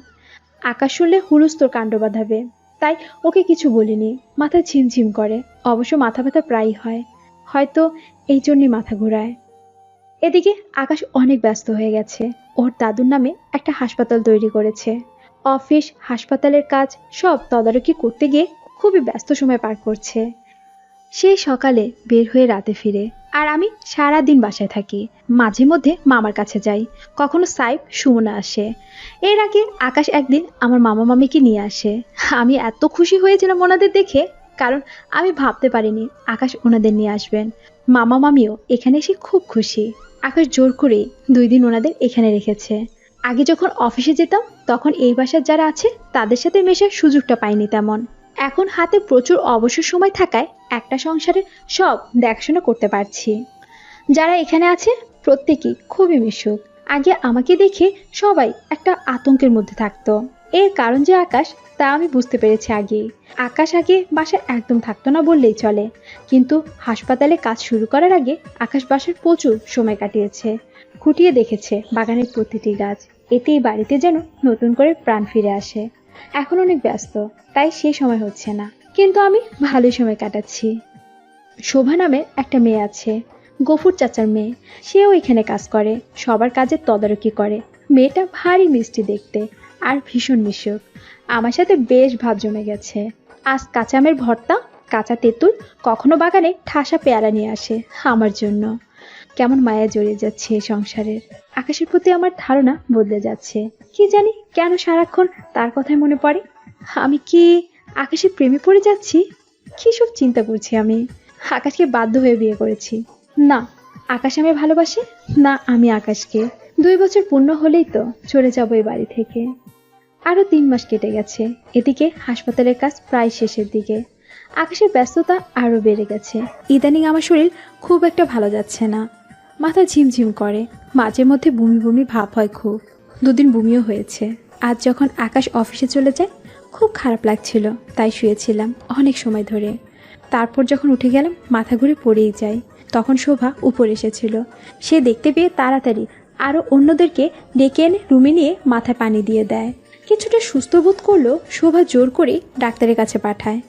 আকাশ শুনলে হুলস্থুল কাণ্ড বাঁধাবে, তাই ওকে কিছু বলিনি। মাথা ঝিমঝিম করে, অবশ্য মাথা ব্যথা প্রায়ই হয়, হয়তো এই জন্যই মাথা ঘোরায়। এদিকে আকাশ অনেক ব্যস্ত হয়ে গেছে। ওর দাদুর নামে একটা হাসপাতাল তৈরি করেছে। অফিস, হাসপাতালের কাজ সব তদারকি করতে গিয়ে খুবই ব্যস্ত সময় পার করছে। সেই সকালে বের হয়ে রাতে ফিরে, আর আমি সারাদিন বাসায় থাকি। মাঝে মধ্যে মামার কাছে যাই, কখনো সাইব, সুমনা আসে। এর আগে আকাশ একদিন আমার মামা মামিকে নিয়ে আসে। আমি এত খুশি হয়েছিলাম ওনাদের দেখে, কারণ আমি ভাবতে পারিনি আকাশ ওনাদের নিয়ে আসবেন। মামা মামিও এখানে এসে খুব খুশি। আকাশ জোর করে 2 দিন ওনাদের এখানে রেখেছে। আগে যখন অফিসে যেতাম তখন এই বাসার যারা আছে তাদের সাথে মেশার সুযোগটা পাইনি তেমন। এখন হাতে প্রচুর অবসর সময় থাকায় একটা সংসারের সব দেখাশোনা করতে পারছি। যারা এখানে আছে প্রত্যেকেই খুবই মিশুক। আগে আমাকে দেখে সবাই একটা আতঙ্কের মধ্যে থাকতো। এর কারণ যে আকাশ তা আমি বুঝতে পেরেছি আগেই। আকাশ আগে বাসায় একদম থাকতো না বললেই চলে, কিন্তু হাসপাতালে কাজ শুরু করার আগে আকাশ বাসায় প্রচুর সময় কাটিয়েছে। খুঁটিয়ে দেখেছে বাগানের প্রতিটি গাছ। এতেই বাড়িতে যেন নতুন করে প্রাণ ফিরে আসে। এখন অনেক ব্যস্ত, তাই সেই সময় হচ্ছে না, কিন্তু আমি ভালোই সময় কাটাচ্ছি। শোভা নামের একটা মেয়ে আছে, গফুর চাচার মেয়ে। সেও এখানে কাজ করে, সবার কাজের তদারকি করে। মেয়েটা ভারী মিষ্টি দেখতে আর ভীষণ মিশুক। আমার সাথে বেশ ভাব জমে গেছে। আজ কাঁচা আমের ভর্তা, কাঁচা তেঁতুল, কখনো বাগানে ঠাসা পেয়ারা নিয়ে আসে আমার জন্য। কেমন মায়া জড়িয়ে যাচ্ছে এই সংসারের। আকাশের প্রতি আমার ধারণা বদলে যাচ্ছে। কি জানি কেন সারাক্ষণ তার কথাই মনে পড়ে। আমি কি আকাশের প্রেমে পড়ে যাচ্ছি? কি সব চিন্তা করছি আমি। আকাশকে বাধ্য হয়ে বিয়ে করেছি। না, আকাশ আমায় ভালোবাসে, না আমি আকাশকে। 2 বছর পূর্ণ হলেই তো চলে যাব এই বাড়ি থেকে। আরো 3 মাস কেটে গেছে। এদিকে হাসপাতালের কাজ প্রায় শেষের দিকে। আকাশের ব্যস্ততা আরো বেড়ে গেছে। ইদানিং আমার শরীর খুব একটা ভালো যাচ্ছে না। মাথা ঝিমঝিম করে, মাঝে মধ্যে বমি বমি ভাব হয় খুব। 2 দিন বমিও হয়েছে। আজ যখন আকাশ অফিসে চলে যায় খুব খারাপ লাগছিল, তাই শুয়েছিলাম অনেক সময় ধরে। তারপর যখন উঠে গেলাম মাথা ঘুরে পড়েই যায়। তখন শোভা উপরে এসেছিল। সে দেখতে পেয়ে তাড়াতাড়ি আরও অন্যদেরকে ডেকে এনে রুমে নিয়ে মাথায় পানি দিয়ে দেয়। কিছুটা সুস্থ বোধ করলো শোভা জোর করে ডাক্তারের কাছে পাঠায়।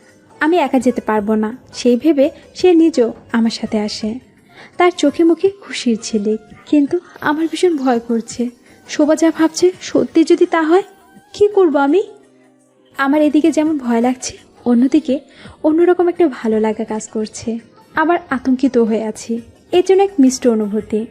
আমি একা যেতে পারবো না সেই ভেবে সে নিজেও আমার সাথে আসে। তার চোখে মুখে খুশির ঝিলিক, কিন্তু আমার ভীষণ ভয় করছে। শোভা যা ভাবছে সত্যি যদি তা হয় কি করব আমি? আমার এদিকে যেমন ভয় লাগছে, অন্যদিকে অন্যরকম একটা ভালো লাগা কাজ করছে। আবার আতঙ্কিত হয়ে আছি। এর জন্য এক মিষ্ট অনুভূতি।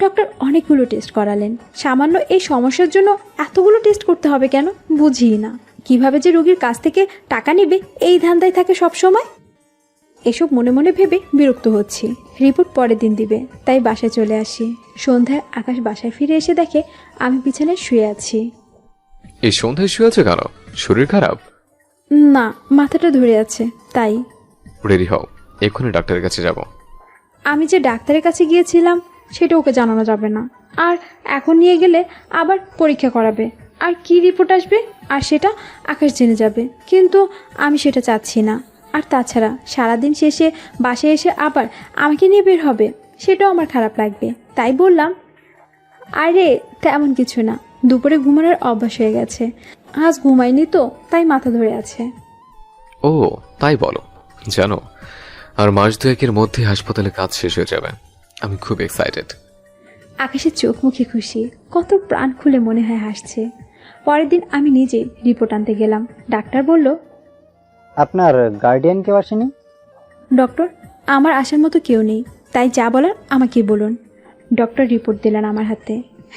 ডক্টর অনেকগুলো টেস্ট করালেন। সামান্য এই সমস্যার জন্য এতগুলো টেস্ট করতে হবে কেন বুঝিই না। কিভাবে যে রোগীর কাছ থেকে টাকা নেবে এই ধান্দায় থাকে সব সময়। এসব মনে মনে ভেবে বিরক্ত হচ্ছি। রিপোর্ট পরের দিন দিবে, তাই বাসায় চলে আসি। সন্ধ্যায় আকাশ বাসায় ফিরে এসে দেখে আমি বিছানায় শুয়ে আছি। এই সন্ধ্যায় শুয়ে আছে কেন? শরীর খারাপ? না, মাথাটা ধরে আছে তাই। রেডি হও, এক্ষুনি ডাক্তারের কাছে যাব। আমি যে ডাক্তারের কাছে গিয়েছিলাম সেটা ওকে জানানো যাবে না। আর এখন নিয়ে গেলে আবার পরীক্ষা করাবে, আর কি রিপোর্ট আসবে আর সেটা আকাশ জেনে যাবে। কিন্তু আমি সেটা চাচ্ছি না। আর তাছাড়া সারাদিন শেষে বাসায় এসে আবার আমাকে নিয়ে বের হবে, সেটাও আমার খারাপ লাগবে। তাই বললাম, আরে তেমন কিছু না, দুপুরে ঘুমানোর অভ্যাস হয়ে গেছে। আজ ঘুমাইনি তো তাই মাথা ধরে আছে। ও তাই বলো। জানো, আর মাস 2-এর মধ্যে হাসপাতালে কাজ শেষ হয়ে যাবে। আমি খুব এক্সাইটেড। আকাশের চোখ মুখে খুশি, কত প্রাণ খুলে মনে হয় হাসছে। পরের দিন আমি নিজে রিপোর্ট আনতে গেলাম। ডাক্তার বলল, আপনার গার্ডিয়ান কেউ আসেনি? ডক্টর, আমার আসার মতো কেউ নেই, তাই যা বলার আমাকে বলুন। ডক্টর রিপোর্ট দিলেন আমার হাতে।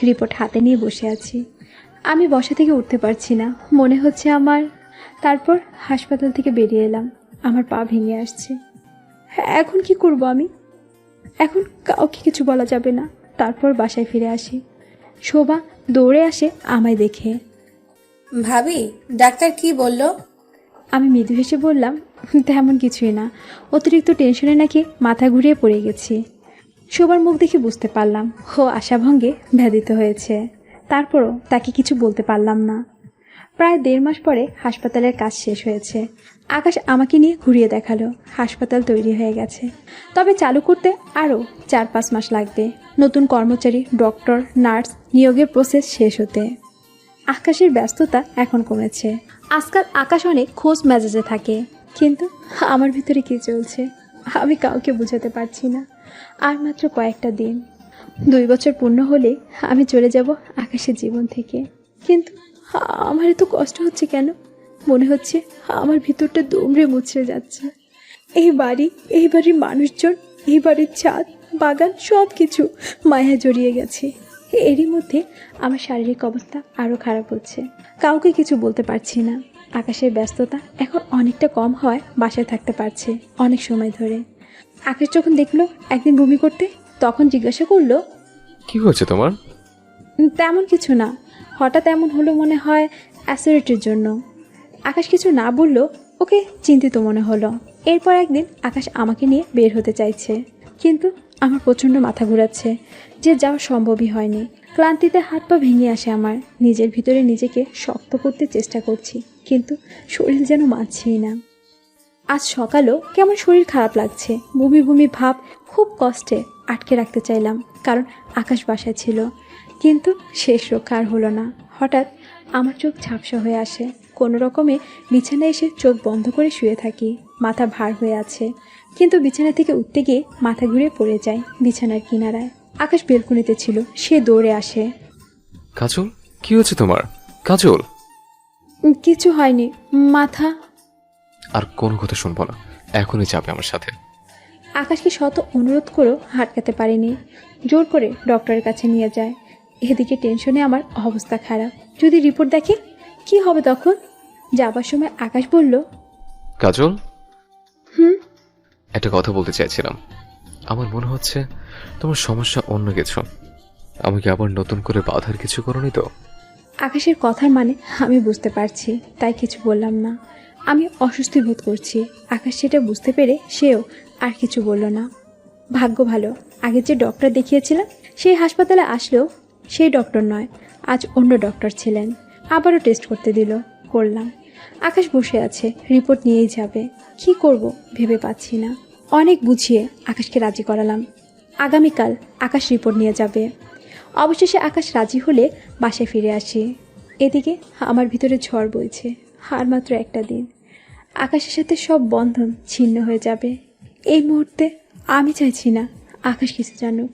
রিপোর্ট হাতে নিয়ে বসে আছি। আমি বসা থেকে উঠতে পারছি না, মনে হচ্ছে আমার। তারপর হাসপাতাল থেকে বেরিয়ে এলাম। আমার পা ভেঙে আসছে। এখন কি করব আমি? এখন কাউকে কিছু বলা যাবে না। তারপর বাসায় ফিরে আসি। শোভা দৌড়ে আসে আমায় দেখে। ভাবি, ডাক্তার কি বলল? আমি মৃদু হেসে বললাম, তেমন কিছুই না, অতিরিক্ত টেনশনে নাকি মাথা ঘুরিয়ে পড়ে গেছি। শোবার মুখ দেখে বুঝতে পারলাম ও আশাভঙ্গে ব্যথিত হয়েছে। তারপরও তাকে কিছু বলতে পারলাম না। প্রায় 1.5 মাস পরে হাসপাতালের কাজ শেষ হয়েছে। আকাশ আমাকে নিয়ে ঘুরিয়ে দেখালো। হাসপাতাল তৈরি হয়ে গেছে, তবে চালু করতে আরও 4-5 মাস লাগবে। নতুন কর্মচারী, ডক্টর, নার্স নিয়োগের প্রসেস শেষ হতে। আকাশের ব্যস্ততা এখন কমেছে। আজকাল আকাশ অনেক খোঁজ মেজাজে থাকে, কিন্তু আমার ভিতরে কি চলছে আমি কাউকে বোঝাতে পারছি না। আর মাত্র কয়েকটা দিন, 2 বছর পূর্ণ হলে আমি চলে যাব আকাশের জীবন থেকে। কিন্তু আমার এত কষ্ট হচ্ছে কেন? মনে হচ্ছে আমার ভিতরটা দুমড়ে মুচড়ে যাচ্ছে। এই বাড়ির মানুষজন, এই বাড়ির ছাদ, বাগান সব কিছু মায়া জড়িয়ে গেছে। এরই মধ্যে আমার শারীরিক অবস্থা আরও খারাপ হচ্ছে। কাউকে কিছু বলতে পারছি না। আকাশের ব্যস্ততা এখন অনেকটা কম হয়, বাসায় থাকতে পারছে অনেক সময় ধরে। আকাশ যখন দেখলো একদিন বমি করতে, তখন জিজ্ঞাসা করলো, কি হয়েছে তোমার? তেমন কিছু না, হঠাৎ এমন হলো মনে হয় অ্যাসিডিটির জন্য। আকাশ কিছু না বললো, ওকে চিন্তিত মনে হলো। এরপর একদিন আকাশ আমাকে নিয়ে বের হতে চাইছে, কিন্তু আমার প্রচণ্ড মাথা ঘোরাচ্ছে, যে যাওয়া সম্ভবই হয়নি। ক্লান্তিতে হাত পা ভেঙে আসে আমার। নিজের ভিতরে নিজেকে শক্ত করতে চেষ্টা করছি, কিন্তু শরীর যেন মানছেই না। আজ সকালেও কেমন শরীর খারাপ লাগছে, বমি বমি ভাব। খুব কষ্টে আটকে রাখতে চাইলাম, কারণ আকাশ বাসায় ছিল। কিন্তু শেষ রক্ষা আর হলো না। হঠাৎ আমার চোখ ঝাপসা হয়ে আসে। কোনো রকমে বিছানায় এসে চোখ বন্ধ করে শুয়ে থাকি। মাথা ভার হয়ে আছে, কিন্তু বিছানা থেকে উঠতে গিয়ে মাথা ঘুরে পড়ে যায় বিছানার কিনারায়। আকাশ বেলকুনিতে ছিল, সে দৌড়ে আসে। কাজল, কি হয়েছে তোমার? কাজল। কিছু হয়নি, মাথা। আর কোনো কথা শুনবো না, এখনই যাবে আমার সাথে। আকাশকে শত অনুরোধ করেও হাটকাতে পারিনি। জোর করে ডক্টরের কাছে নিয়ে যায়। এদিকে টেনশনে আমার অবস্থা খারাপ। যদি রিপোর্ট দেখে কি হবে তখন? যাবার সময় আকাশ বলল, কাজল, একটা কথা বলতে চাইছিলাম। আমার মনে হচ্ছে তোমার সমস্যা অন্য কিছু। আমাকে আবার নতুন করে বাধার কিছু করনি তো? আকাশের কথার মানে আমি বুঝতে পারছি, তাই কিছু বললাম না। আমি অস্বস্তি বোধ করছি। আকাশ সেটা বুঝতে পেরে সেও আর কিছু বলল না। ভাগ্য ভালো, আগে যে ডক্টর দেখিয়েছিলাম সেই হাসপাতালে আসলেও সেই ডক্টর নয়, আজ অন্য ডক্টর ছিলেন। আবারও টেস্ট করতে দিল, করলাম। আকাশ বসে আছে, রিপোর্ট নিয়েই যাবে। কি করব ভেবে পাচ্ছি না। অনেক বুঝিয়ে আকাশকে রাজি করালাম। আগামীকাল আকাশ রিপোর্ট নিয়ে যাবে। অবশেষে আকাশ রাজি হলে বাসায় ফিরে আসি। এদিকে আমার ভিতরে ঝড় বইছে। আর মাত্র একটা দিন, আকাশের সাথে সব বন্ধন ছিন্ন হয়ে যাবে। এই মুহূর্তে আমি চাইছি না আকাশ কিছু জানুক।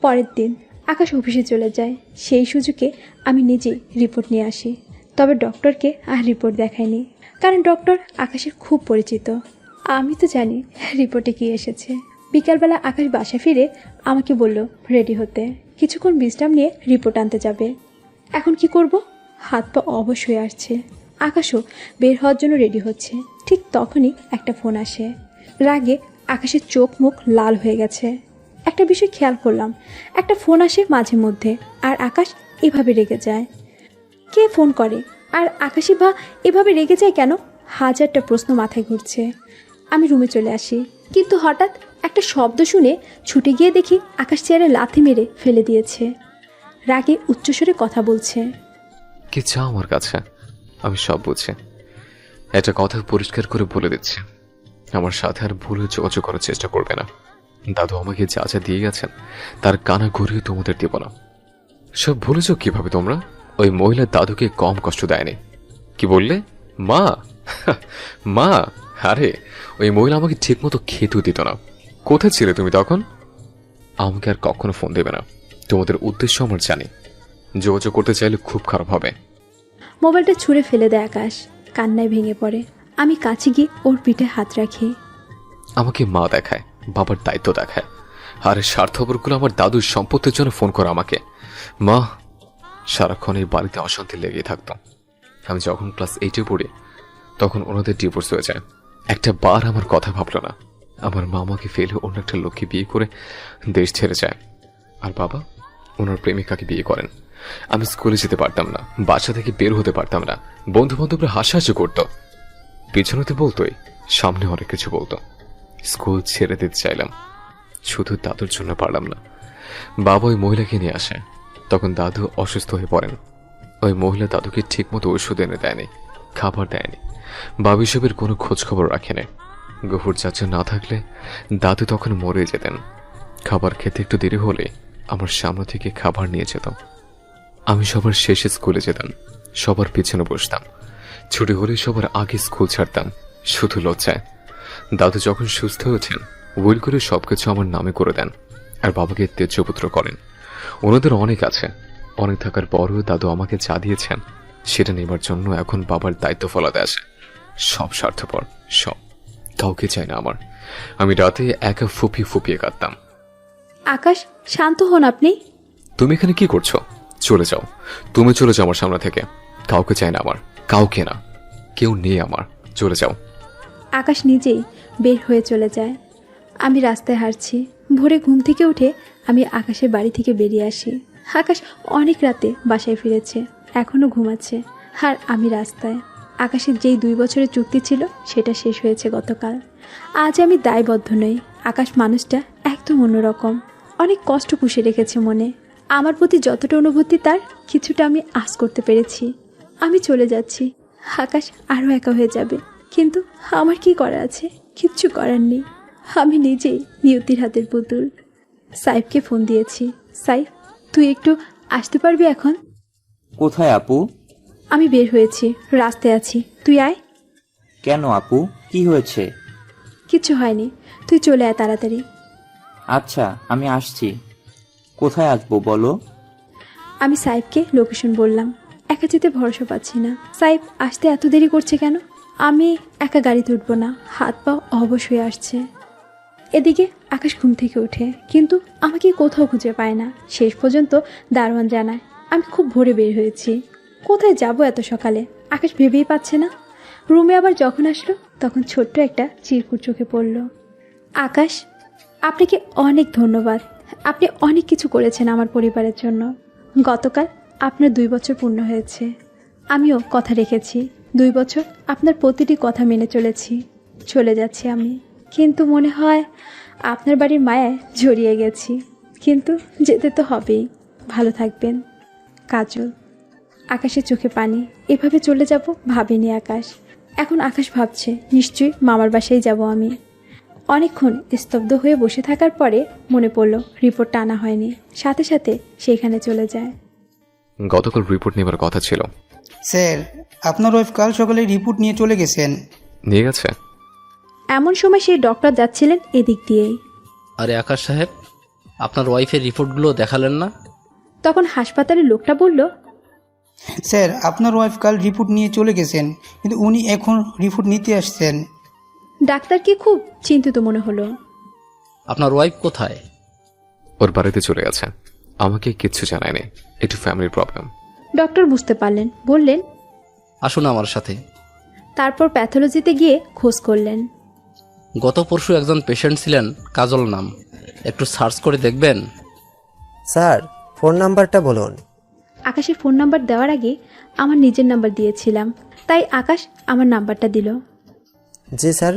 পরের দিন আকাশ অফিসে চলে যায়। সেই সুযোগে আমি নিজেই রিপোর্ট নিয়ে আসি। তবে ডক্টরকে আর রিপোর্ট দেখায়নি, কারণ ডক্টর আকাশের খুব পরিচিত। আমি তো জানি রিপোর্টে কী এসেছে। বিকালবেলা আকাশ বাসা ফিরে আমাকে বলল রেডি হতে, কিছুক্ষণ বিশ্রাম নিয়ে রিপোর্ট আনতে যাবে। এখন কি করব? হাত পা অবশ হয়ে আসছে। আকাশও বের হওয়ার জন্য রেডি হচ্ছে। ঠিক তখনই একটা ফোন আসে। রাগে আকাশের চোখ মুখ লাল হয়ে গেছে। একটা বিষয় খেয়াল করলাম, একটা ফোন আসে মাঝে মধ্যে আর আকাশ এভাবে রেগে যায়। কে ফোন করে আর আকাশই বা এভাবে রেগে যায় কেন? হাজারটা প্রশ্ন মাথায় ঘুরছে। আমি রুমে চলে আসি, কিন্তু হঠাৎ একটা শব্দ শুনে ছুটে গিয়ে দেখি আকাশ চেয়ারে লাথি মেরে ফেলে দিয়েছে। রাগে উচ্চস্বরে কথা বলছে। কি চাও আমার কাছে? আমি সব বুঝছি। একটা কথা পরিষ্কার করে বলে দিচ্ছি, আমার সাথে আর ভুলে যোগাযোগ করার চেষ্টা করবে না। দাদু আমাকে যা যা দিয়ে গেছেন তার কানা ঘুরিয়ে তোমাদের দেব না। সব ভুলেছ কিভাবে তোমরা? ওই মহিলা দাদুকে কম কষ্ট দেয়নি। কি বললে? মা? মা? আরে ওই মহিলা আমাকে ঠিক মতো খেতেও দিত না। কোথায় ছিলে তুমি তখন? আমাকে আর কখনো ফোন দেবে না। তোমাদের উদ্দেশ্য আমার জানি। যোগাযোগ করতে চাইলে খুব খারাপ হবে। মোবাইলটা ছুঁড়ে ফেলে দেয় আকাশ। কান্নায় ভেঙে পড়ে। আমি কাছে গিয়ে ওর পিঠে হাত রাখি। আমাকে মা দেখায়, বাবার দায়িত্ব দেখায়, আর স্বার্থপরগুলো আমার দাদুর সম্পত্তির জন্য ফোন করে আমাকে। মা, সারাক্ষণ এই বাড়িতে অশান্তি লেগেই থাকতো। আমি যখন ক্লাস 8-এ পড়ি তখন ওনাদের ডিভোর্স হয়ে যায়। একটা বার আমার কথা ভাবলো না। আমার মা আমাকে ফেলে অন্য একটা লোককে বিয়ে করে দেশ ছেড়ে যায়, আর বাবা ওনার প্রেমিকাকে বিয়ে করেন। আমি স্কুলে যেতে পারতাম না, বাসা থেকে বের হতে পারতাম না। বন্ধু বান্ধবরা হাসাহাসি করতো, পিছনেতে বলতোই, সামনে অনেক কিছু বলতো। স্কুল ছেড়ে দিতে চাইলাম, শুধু দাদুর জন্য পারলাম না। বাবা ওই মহিলাকে নিয়ে আসে, তখন দাদু অসুস্থ হয়ে পড়েন। ওই মহিলা দাদুকে ঠিকমতো ওষুধ এনে দেয়নি, খাবার দেয়নি, বাবু সবের কোনো খোঁজ খবর রাখেনি। গফুর চাচা না থাকলে দাদু তখন মরে যেতেন। খাবার খেতে একটু দেরি হলে আমার সামনে থেকে খাবার নিয়ে যেত। আমি সবার শেষে স্কুলে যেতাম, সবার পিছনে বসতাম। ছুটি হলে সবার আগে স্কুল ছাড়তাম, শুধু লজ্জায়। দাদু যখন সুস্থ হয়েছেন উইল করে সবকিছু আমার নামে করে দেন, আর বাবাকে তেজপুত্র করেন। ওনাদের অনেক আছে, অনেক থাকার পরও দাদু আমাকে যা দিয়েছেন সেটা নেবার জন্য এখন বাবার দায়িত্ব ফলাতে আসে। সব স্বার্থপর, সব। কাউকে চাই না আমার। আমি রাতে একা ফুপিয়ে ফুপিয়ে কাঁদতাম। আকাশ, শান্ত হন আপনি। তুমি এখানে কি করছো? চলে যাও, তুমি চলে যাও আমার সামনে থেকে। কাউকে চাই না আমার, কাউকে না, কেউ নেই আমার, চলে যাও। আকাশ নিজেই বের হয়ে চলে যায়। আমি রাস্তায় হাঁটছি। ভোরে ঘুম থেকে উঠে আমি আকাশের বাড়ি থেকে বেরিয়ে আসি। আকাশ অনেক রাতে বাসায় ফিরেছে, এখনও ঘুমাচ্ছে, আর আমি রাস্তায়। আকাশের যেই 2 বছরের চুক্তি ছিল সেটা শেষ হয়েছে গতকাল। আজ আমি দায়বদ্ধ নই। আকাশ মানুষটা একদম অন্যরকম, অনেক কষ্ট পুষে রেখেছে মনে। আমার প্রতি যতটা অনুভূতি তার, কিছুটা আমি আশ করতে পেরেছি। আমি চলে যাচ্ছি, আকাশ আরও একা হয়ে যাবে, কিন্তু আমার কি করার আছে? কিচ্ছু করার নেই। আমি নিজেই নিয়তির হাতের পুতুল। সাইফকে ফোন দিয়েছি। সাইফ, তুই একটু আসতে পারবি এখন? কোথায় আপু? আমি বের হয়েছি, রাস্তায় আছি, তুই আয়। কেন আপু, কি হয়েছে? কিচ্ছু হয়নি, তুই চলে আয় তাড়াতাড়ি। আচ্ছা, আমি আসছি। কোথায় আসবো বলো? আমি সাইফকে লোকেশন বললাম। একা যেতে ভরসা পাচ্ছি না। সাইফ আসতে এত দেরি করছে কেন? আমি একা গাড়িতে উঠবো না, হাত পা অবশ হয়ে আসছে। এদিকে আকাশ ঘুম থেকে ওঠে, কিন্তু আমাকে কোথাও খুঁজে পায় না। শেষ পর্যন্ত দারোয়ান জানায় আমি খুব ভোরে বের হয়েছি। কোথায় যাব এত সকালে? আকাশ ভেবেই পাচ্ছে না। রুমে আবার যখন আসলো তখন ছোট্ট একটা চিরকুট চোখে পড়ল। আকাশ, আপনাকে অনেক ধন্যবাদ। আপনি অনেক কিছু করেছেন আমার পরিবারের জন্য। গতকাল আপনার 2 বছর পূর্ণ হয়েছে। আমিও কথা রেখেছি। 2 বছর আপনার প্রতিটি কথা মেনে চলেছি। চলে যাচ্ছি আমি, কিন্তু মনে হয় আপনার বাড়ির মায়ায় জড়িয়ে গেছি। কিন্তু যেতে তো হবেই। ভালো থাকবেন, কাজল। আকাশের চোখে পানি। এভাবে চলে যাব ভাবিনি আকাশ। এখন আকাশ ভাবছে নিশ্চয়ই মামার বাসায় যাব আমি। অনেকক্ষণ স্তব্ধ হয়ে বসে থাকার পরে মনে পড়ল রিপোর্টটা আনা হয়নি। সাথে সাথে সেইখানে চলে যায়। গতকাল রিপোর্ট নেবার কথা ছিল। স্যার, আপনার ওয়াইফ কাল সকালে রিপোর্ট নিয়ে চলে গেছেন। নিয়ে গেছে? এমন সময় সেই ডক্টর যাচ্ছিলেন এদিক দিয়েই। আরে আকাশ সাহেব, আপনার ওয়াইফের রিপোর্টগুলো দেখালেন না? তখন হাসপাতালের লোকটা বলল, স্যার, আপনার ওয়াইফ কাল রিপোর্ট নিয়ে চলে গেছেন, কিন্তু উনি এখন রিপোর্ট নিতে আসছেন। ডাক্তারকে খুব চিন্তিত মনে হলো। আপনার ওয়াইফ কোথায়? ওর বাড়িতে চলে গেছে, আমাকে কিচ্ছু জানায়নি। একটু ফ্যামিলি প্রবলেম। ডক্টর বুঝতে পারলেন, বললেন, আসুন আমার সাথে। তারপর প্যাথোলজিতে গিয়ে খোঁজ করলেন। গত পরশু একজন পেশেন্ট ছিলেন কাজল নাম, একটু সার্চ করে দেখবেন। স্যার, ফোন নাম্বারটা বলুন। আকাশের ফোন নাম্বার দেওয়ার আগে আমার নিজের নাম্বার দিয়েছিলাম, তাই আকাশ আমার নাম্বারটা দিল। জি স্যার,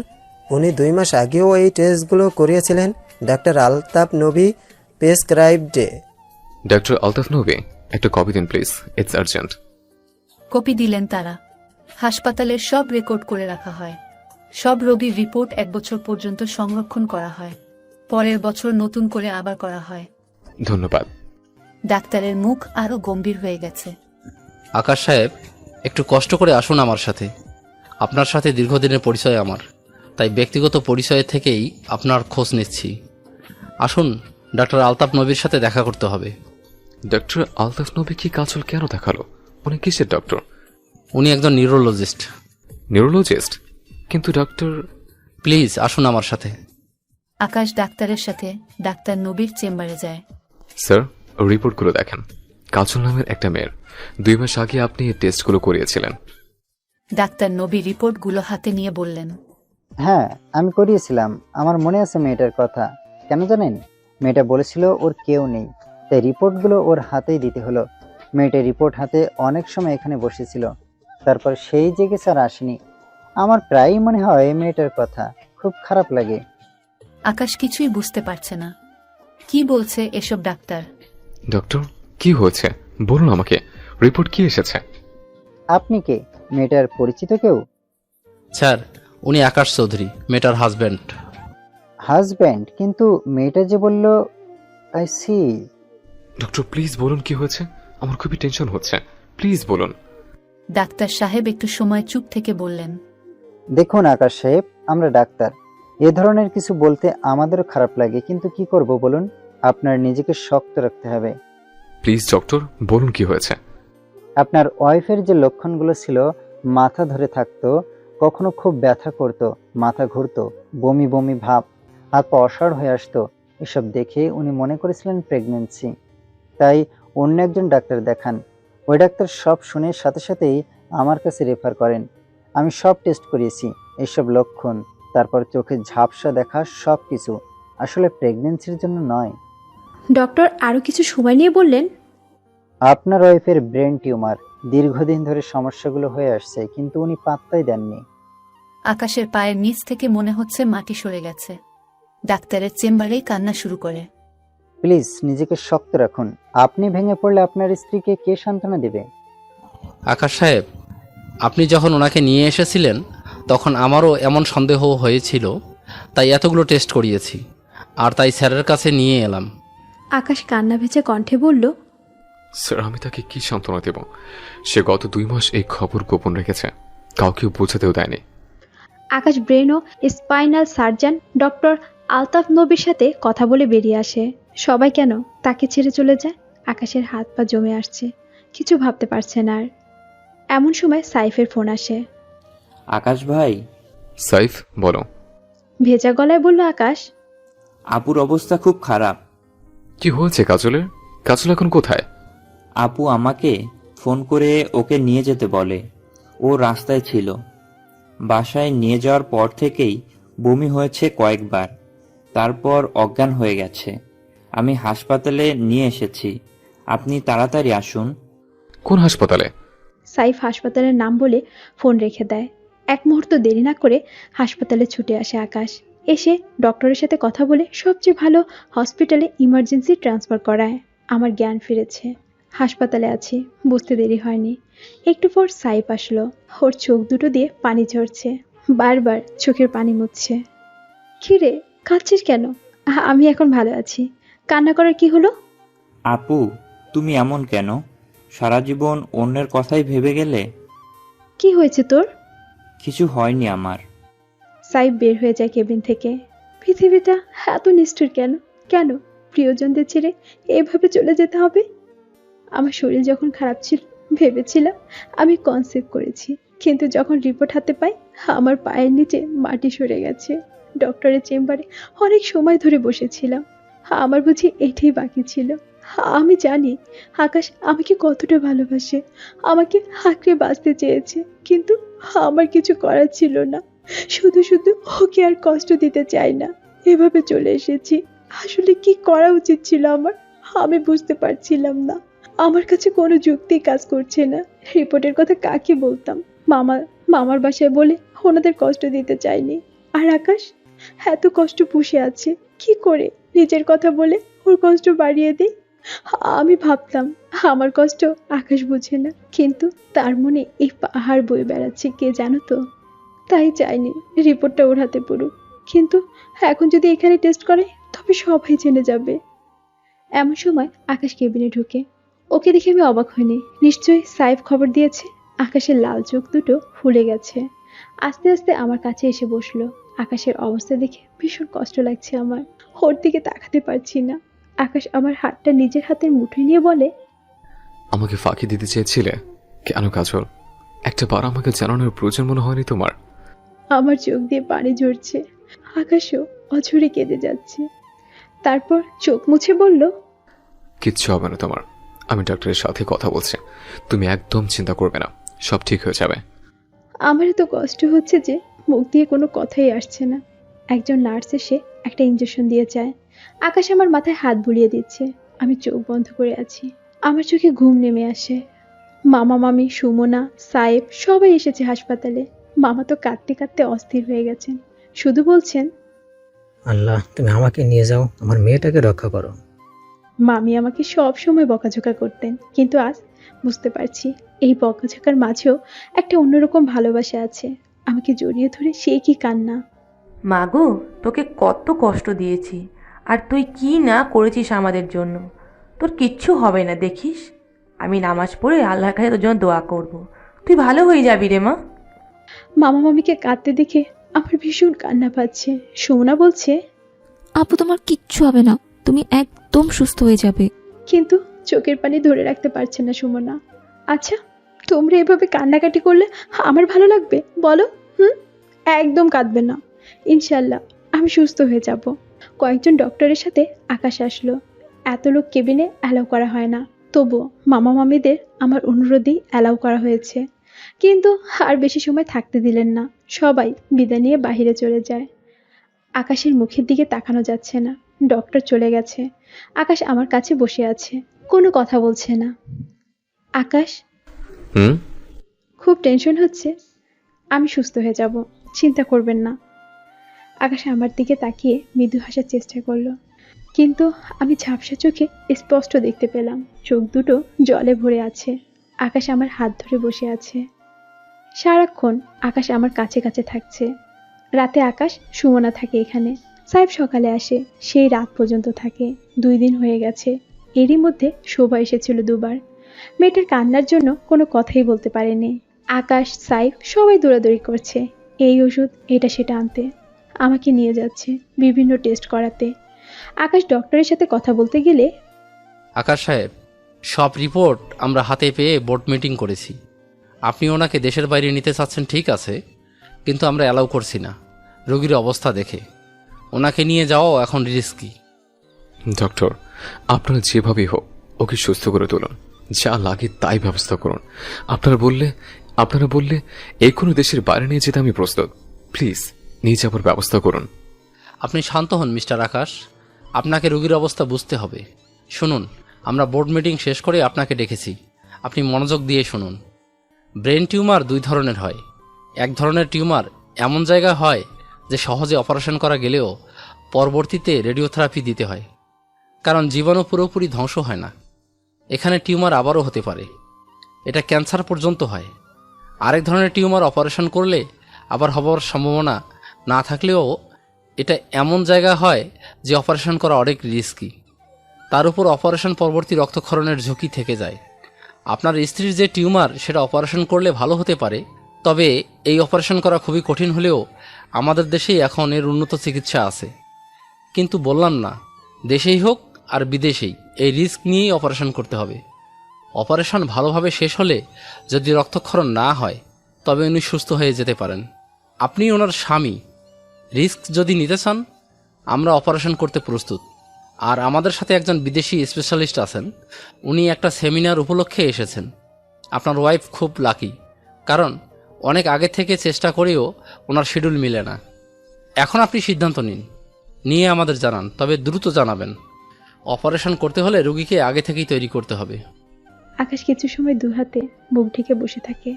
উনি 2 মাস আগেও এই টেস্টগুলো করিয়েছিলেন। ডাক্তার আলতাফ নবী প্রেসক্রাইবডে। ডক্টর আলতাফ নবী, একটা কপি দিন প্লিজ, ইটস আর্জেন্ট। কপি দিলেন তারা। হাসপাতালের সব রেকর্ড করে রাখা হয়। সব রোগীর রিপোর্ট 1 বছর পর্যন্ত সংরক্ষণ করা হয়। পরের বছর নতুন করে আবার করা হয়। ধন্যবাদ। ডাক্তারের মুখ আরো গম্ভীর হয়ে গেছে। আকাশ সাহেব, একটু কষ্ট করে আসুন আমার সাথে। আপনার সাথে দীর্ঘদিনের পরিচয় আমার, তাই ব্যক্তিগত পরিচয় থেকেই আপনার খোঁজ নিচ্ছি। আসুন, ডাক্তার আলতাফ নবীর সাথে দেখা করতে হবে। ডক্টর আলতাফ নবী কি কাজল কেন দেখালো? উনি কিসের ডক্টর? উনি একজন নিউরোলজিস্ট। নিউরোলজিস্ট? কিন্তু ডক্টর... প্লিজ আসুন আমার সাথে। আকাশ ডাক্তারের সাথে ডাক্তার নবীর চেম্বারে যায়। স্যার, রিপোর্টগুলো দেখেন। কাজল নামের একটা মেয়ের 2 মাস আগে আপনি এই টেস্টগুলো করিয়েছিলেন। ডাক্তার নবী রিপোর্টগুলো হাতে নিয়ে বললেন, হ্যাঁ, আমি করিয়েছিলাম। আমার মনে আছে মেয়েটার কথা। কেন জানেন? মেয়েটা বলেছিল ওর কেউ নেই, তাই রিপোর্টগুলো ওর হাতেই দিতে হলো। মেয়েটা রিপোর্ট হাতে অনেক সময় এখানে বসেছিল, তারপর সেই জেগে স্যার আসেনি। আমার প্রায়ই মনে হয় মেয়েটার কথা, খুব খারাপ লাগে। আকাশ কিছুই বুঝতে পারছে না। কি বলছে এসব ডাক্তার? ডক্টর, কি হয়েছে বলুন আমাকে। রিপোর্ট কি এসেছে? আপনি কে? মেয়েটার পরিচিত কেউ? স্যার, উনি আকাশ চৌধুরী, মেয়েটার হাজব্যান্ড। হাজব্যান্ড? কিন্তু মেয়েটা যে বলল... আই সি। ডক্টর প্লিজ বলুন কি হয়েছে, আমার খুবই টেনশন হচ্ছে, প্লিজ বলুন। ডাক্তার সাহেব একটু সময় চুপ থেকে বললেন, দেখুন আকাশ সাহেব, আমরা ডাক্তার, এ ধরনের কিছু বলতে আমাদেরও খারাপ লাগে, কিন্তু কি করব বলুন? আপনার নিজেকে শক্ত রাখতে হবে। প্লিজ ডক্টর বলুন কি হয়েছে। আপনার ওয়াইফের যে লক্ষণগুলো ছিল, মাথা ধরে থাকতো, কখনো খুব ব্যথা করতো, মাথা ঘুরতো, বমি বমি ভাব, হাত পা অসাড় হয়ে আসতো, এসব দেখে উনি মনে করেছিলেন প্রেগন্যান্সি। তাই অন্য একজন ডাক্তার দেখান। ওই ডাক্তার সব শুনে সাথে সাথেই আমার কাছে রেফার করেন। আমি সব টেস্ট করিয়েছি, এইসব লক্ষণ, তারপর চোখে ঝাপসা দেখা, সব কিছু আসলে প্রেগন্যান্সির জন্য নয়। ডক্টর আরো কিছু সময় নিয়ে বললেন, আপনার ওয়াইফের ব্রেন টিউমার, দীর্ঘদিন ধরে সমস্যাগুলো হয়ে আসছে, কিন্তু উনি পাত্তাই দেননি। আকাশের পায়ের নিচ থেকে মনে হচ্ছে মাটি সরে গেছে। ডাক্তারের চেম্বারেই কান্না শুরু করে। প্লিজ নিজেকে শক্ত রাখুন। আপনি ভেঙে পড়লে আপনার স্ত্রীকে কে সান্ত্বনা দেবে? আকাশ সাহেব, আপনি যখন ওনাকে নিয়ে এসেছিলেন তখন আমারও এমন সন্দেহ হয়েছিল, তাই এতগুলো টেস্ট করিয়েছি, আর তাই স্যারের কাছে নিয়ে এলাম। আকাশ কান্না ভেজে কণ্ঠে বলল, স্যার আমি তাকে কি সান্ত্বনা দেব? সে গত 2 মাস এই খবর গোপন রেখেছে, কাউকেও বোঝাতেও দেয়নি। আকাশ ব্রেন ও স্পাইনাল সার্জন ডক্টর আলতাফ নবীর সাথে কথা বলে বেরিয়ে আসে। সবাই কেন তাকে ছেড়ে চলে যায়? আকাশের হাত পা জমে আসছে, কিছু ভাবতে পারছে না আর। এমন সময় সাইফের ফোন আসে। আকাশ ভাই। সাইফ বলো। ভেজা গলায় বলল আকাশ, আপুর অবস্থা খুব খারাপ। কি হয়েছে কাজলের? কাজল এখন কোথায়? আপু আমাকে ফোন করে ওকে নিয়ে যেতে বলে। ও রাস্তায় ছিল। বাসায় নিয়ে যাওয়ার পর থেকেই বমি হয়েছে কয়েকবার, তারপর অজ্ঞান হয়ে গেছে। আমি হাসপাতালে নিয়ে এসেছি, আপনি তাড়াতাড়ি আসুন। কোন হাসপাতালে? সাইফ হাসপাতালের নাম বলে ফোন রেখে দেয়। এক মুহূর্ত দেরি না করে হাসপাতালে ছুটে আসে আকাশ। এসে ডক্টরের সাথে কথা বলে সবচেয়ে ভালো হসপিটালে ইমার্জেন্সি ট্রান্সফার করায়। আমার জ্ঞান ফিরেছে, হাসপাতালে আছি, বুঝতে দেরি হয়নি। একটু পর সাইফ আসলো। ওর চোখ দুটো দিয়ে পানি ঝরছে, বারবার চোখের পানি মুছছে। কিরে, কাঁদছিস কেন? আমি এখন ভালো আছি, কান্না করার কি হলো? আপু, তুমি এমন কেন? সারা জীবন অন্যের কথাই ভেবে গেলে। কি হয়েছে তোর? কিছু হয়নি আমার। সাইফ বের হয়ে যায় কেবিন থেকে। পৃথিবীটা এত নিষ্ঠুর কেন? কেন প্রিয়জনদের ছেড়ে এভাবে চলে যেতে হবে? আমার শরীর যখন খারাপ ছিল ভেবেছিলাম আমি কনসেপ্ট করেছি, কিন্তু যখন রিপোর্ট হাতে পাই আমার পায়ের নিচে মাটি সরে গেছে। ডক্টরের চেম্বারে অনেক সময় ধরে বসেছিলাম। আমার বুঝি এটাই বাকি ছিল। আমি জানি আকাশ আমাকে কতটা ভালোবাসে, আমাকে আঁকড়ে বাঁচতে চেয়েছে, কিন্তু আমার কিছু করার ছিল না। শুধু শুধু ওকে আর কষ্ট দিতে চাই না, এভাবে চলে এসেছি। আসলে কি করা উচিত ছিল আমার, আমি বুঝতে পারছিলাম না। আমার কাছে কোনো যুক্তি কাজ করছে না। রিপোর্টের কথা কাকে বলতাম? মামার বাসায় বলে ওনাদের কষ্ট দিতে চাইনি। আর আকাশ এত কষ্ট পুষে আছে, কি করে নিজের কথা বলে ওর কষ্ট বাড়িয়ে দিই? আমি ভাবতাম আমার কষ্ট আকাশ বুঝে না, কিন্তু তার মনে এই পাহাড় বয়ে বেড়াচ্ছে কে জানো তো। তাই চাইনি রিপোর্টটা ওর হাতে পড়ুক, কিন্তু এখন যদি এখানে টেস্ট করে তবে সবাই জেনে যাবে। এমন সময় আকাশ কেবিনে ঢুকে। ওকে দেখে আমি অবাক হইনি। নিশ্চয়ই সাইফ খবর দিয়েছে। আকাশের লাল চোখ দুটো ফুলে গেছে। আস্তে আস্তে আমার কাছে এসে বসলো। আকাশের অবস্থা দেখে ভীষণ কষ্ট লাগছে আমার। ওর দিকে তাকাতে পারছি না। আকাশ আমার হাতটা নিজের হাতের মুঠোয় নিয়ে বলে, আমাকে ফাঁকি দিতে চেয়েছিলে কেন কাজল? একটা বার আমাকে জানানোর প্রয়োজন মনে হয়নি তোমার? আমার চোখ দিয়ে পানি ঝরছে। আকাশও অঝরে কেঁদে যাচ্ছে। তারপর চোখ মুছে বলল, কিচ্ছু হবে না তোমার, আমি ডাক্তারের সাথে কথা বলছি, তুমি একদম চিন্তা করবে না, সব ঠিক হয়ে যাবে। আমার এত কষ্ট হচ্ছে যে মুখ দিয়ে কোনো কথাই আসছে না। একজন নার্স এসে একটা ইঞ্জেকশন দিয়ে যায়। আকাশ আমার মাথায় হাত বুলিয়ে দিচ্ছে। আমি চোখ বন্ধ করে আছি। আমার চোখে ঘুম নেমে আসে। মামা মামি, সুমনা, সাহেব সবাই এসেছে হাসপাতালে। মামা তো কাঁদতে কাঁদতে অস্থির হয়ে গেছেন, শুধু বলছেন, আল্লাহ তুমি আমাকে নিয়ে যাও, আমার মেয়েটাকে রক্ষা করো। মামি আমাকে সব সময় বকাঝকা করতেন, কিন্তু আজ বুঝতে পারছি এই বকাঝকার মাঝেও একটা অন্যরকম ভালোবাসা আছে। আমাকে জড়িয়ে ধরে সে কি কান্না। মাগো, তোকে কত কষ্ট দিয়েছি, আর তুই কি না করেছিস আমাদের জন্য। তোর কিচ্ছু হবে না, দেখিস। আমি নামাজ পড়ে আল্লাহর কাছে তোর জন্য দোয়া করব। তুই ভালো হয়ে যাবি রে মা। মামা মামিকে কাঁদতে দেখে আমার ভীষণ কান্না পাচ্ছে। সুমনা বলছে, আপু তোমার কিচ্ছু হবে না, তুমি একদম সুস্থ হয়ে যাবে। কিন্তু চোখের পানি ধরে রাখতে পারছে না সুমনা। আচ্ছা, তোমরা এভাবে কান্নাকাটি করলে আমার ভালো লাগবে বলো? একদম কাঁদবে না, ইনশাল্লাহ আমি সুস্থ হয়ে যাব। কয়েকজন ডক্টরের সাথে আকাশ আসলো। এত লোক কেবিনে অ্যালাউ করা হয় না, তবুও মামা মামিদের আমার অনুরোধেই অ্যালাউ করা হয়েছে। কিন্তু আর বেশি সময় থাকতে দিলেন না। সবাই বিদায় নিয়ে বাহিরে চলে যায়। আকাশের মুখের দিকে তাকানো যাচ্ছে না। ডক্টর চলে গেছে। আকাশ আমার কাছে বসে আছে, কোনো কথা বলছে না। আকাশ, খুব টেনশন হচ্ছে। আমি সুস্থ হয়ে যাব, চিন্তা করবেন না। আকাশ আমার দিকে তাকিয়ে মৃদু হাসার চেষ্টা করলো, কিন্তু আমি ঝাপসা চোখে স্পষ্ট দেখতে পেলাম চোখ দুটো জলে ভরে আছে। আকাশ আমার হাত ধরে বসে আছে। সারাক্ষণ আকাশ আমার কাছে কাছে থাকছে। রাতে আকাশ সুমনা থাকে এখানে। সাহেব সকালে আসে, সেই রাত পর্যন্ত থাকে। 2 দিন হয়ে গেছে। এরই মধ্যে শোভা এসেছিল 2 বার। মেয়েটার কান্নার জন্য কোনো কথাই বলতে পারেনি। আকাশ, সাইফ সবাই দৌড়াদৌড়ি করছে এই ওষুধ এটা সেটা আনতে। আমাকে নিয়ে যাচ্ছে বিভিন্ন টেস্ট করাতে। আকাশ ডক্টরের সাথে কথা বলতে গেলে, আকাশ সাহেব, সব রিপোর্ট আমরা হাতে পেয়ে বোর্ড মিটিং করেছি। আপনি ওনাকে দেশের বাইরে নিতে চাচ্ছেন, ঠিক আছে, কিন্তু আমরা অ্যালাউ করছি না রোগীর অবস্থা দেখে। ওনাকে নিয়ে যাওয়াও এখন রিস্কি। ডক্টর, আপনারা যেভাবেই হোক ওকে সুস্থ করে তুলুন, যা লাগে তাই ব্যবস্থা করুন। আপনারা বললে এই কোনো দেশের বাইরে নিয়ে যেতে আমি প্রস্তুত। প্লিজ নিয়ে যাবার ব্যবস্থা করুন। আপনি শান্ত হন মিস্টার আকাশ। আপনাকে রোগীর অবস্থা বুঝতে হবে। শুনুন, আমরা বোর্ড মিটিং শেষ করে আপনাকে ডেকেছি, আপনি মনোযোগ দিয়ে শুনুন। ব্রেন টিউমার দুই ধরনের হয়। এক ধরনের টিউমার এমন জায়গায় হয় যে সহজে অপারেশন করা গেলেও পরবর্তীতে রেডিওথেরাপি দিতে হয়, কারণ জীবাণু পুরোপুরি ধ্বংস হয় না। এখানে টিউমার আবারও হতে পারে, এটা ক্যান্সার পর্যন্ত হয়। আরেক ধরনের টিউমার অপারেশন করলে আবার হবার সম্ভাবনা না থাকলেও এটা এমন জায়গা হয় যে অপারেশন করা অনেক রিস্কি। তার উপর অপারেশন পরবর্তী রক্তক্ষরণের ঝুঁকি থেকে যায়। আপনার স্ত্রীর যে টিউমার সেটা অপারেশন করলে ভালো হতে পারে, তবে এই অপারেশন করা খুবই কঠিন হলেও আমাদের দেশেই এখন এর উন্নত চিকিৎসা আছে। কিন্তু বললাম না, দেশেই হোক আর বিদেশেই এই রিস্ক নিয়েই অপারেশন করতে হবে। অপারেশন ভালোভাবে শেষ হলে যদি রক্তক্ষরণ না হয় তবে উনি সুস্থ হয়ে যেতে পারেন। আপনি ওনার স্বামী, রিস্ক যদি নিতে চান আমরা অপারেশন করতে প্রস্তুত। আর আমাদের সাথে একজন বিদেশি স্পেশালিস্ট আছেন, উনি একটা সেমিনার উপলক্ষে এসেছেন। আপনার ওয়াইফ খুব লাকি, কারণ অনেক আগে থেকে চেষ্টা করেও ওনার শিডিউল মিলে না। এখন আপনি সিদ্ধান্ত নিয়ে আমাদের জানান, তবে দ্রুত জানাবেন। অপারেশন করতে হলে রোগীকে আগে থেকেই তৈরি করতে হবে। আকাশ কিছু সময় দুহাতে মুখ ঢেকে বসে থাকে।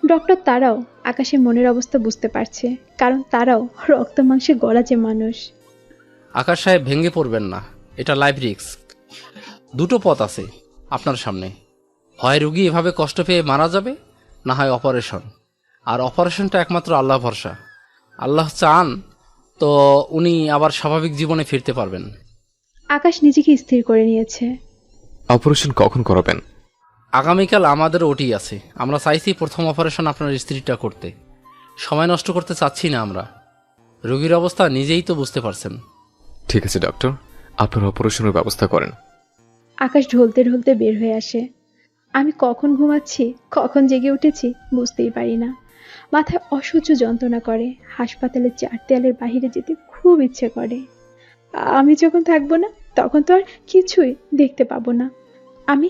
ডক্টর তারাও আকাশের মনের অবস্থা বুঝতে পারছে, কারণ তারাও রক্ত মাংসে গড়া যে মানুষ। আকাশ সাহেব, ভেঙে পড়বেন না, এটা লাইফ রিস্ক। দুটো পথ আছে আপনার সামনে, হয় রোগী এভাবে কষ্ট পেয়ে মারা যাবে, না হয় অপারেশন। আর অপারেশনটা একমাত্র আল্লাহ ভরসা। আল্লাহ চান তো উনি আবার স্বাভাবিক জীবনে ফিরতে পারবেন। আকাশ নিজেকে স্থির করে নিয়েছে। অপারেশন কখন করাবেন? আগামীকাল আমাদের ওটি আছে। আমরা চাইছি প্রথম অপারেশন আপনার স্ত্রীটা করতে। সময় নষ্ট করতে চাচ্ছি না আমরা। রোগীর অবস্থা নিজেই তো বুঝতে পারছেন। ঠিক আছে ডক্টর, আপনার অপারেশনের ব্যবস্থা করেন। আকাশ ঢলতে ঢলতে বের হয়ে আসে। আমি কখন ঘুমাচ্ছি, কখন জেগে উঠেছি বুঝতেই পারি না। মাথায় অসহ্য যন্ত্রণা করে। হাসপাতালের চার দেয়ালের বাইরে যেতে খুব ইচ্ছে করে। আমি যখন থাকবো না তখন তো আর কিছুই দেখতে পাবো না। আমি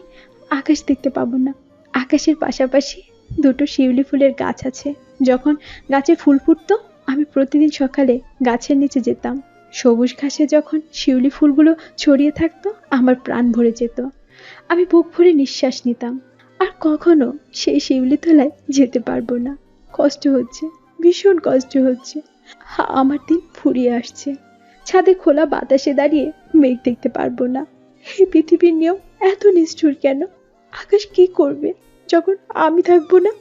আকাশ দেখতে পাবো না। আকাশের পাশাপাশি দুটো শিউলি ফুলের গাছ আছে। যখন গাছে ফুল ফুটতো আমি প্রতিদিন সকালে গাছের নিচে যেতাম। সবুজ ঘাসে যখন শিউলি ফুলগুলো ছড়িয়ে থাকতো আমার প্রাণ ভরে যেত। আমি বুক ভরে নিঃশ্বাস নিতাম। আর কখনো সেই শিউলি তলায় যেতে পারবো না। কষ্ট হচ্ছে, ভীষণ কষ্ট হচ্ছে। আমার দিন ফুরিয়ে আসছে। ছাদে খোলা বাতাসে দাঁড়িয়ে মেঘ দেখতে পারবো না। এই পৃথিবীর নিয়ম এত নিষ্ঠুর কেন? আকাশ কি করবে যখন আমি থাকবো না?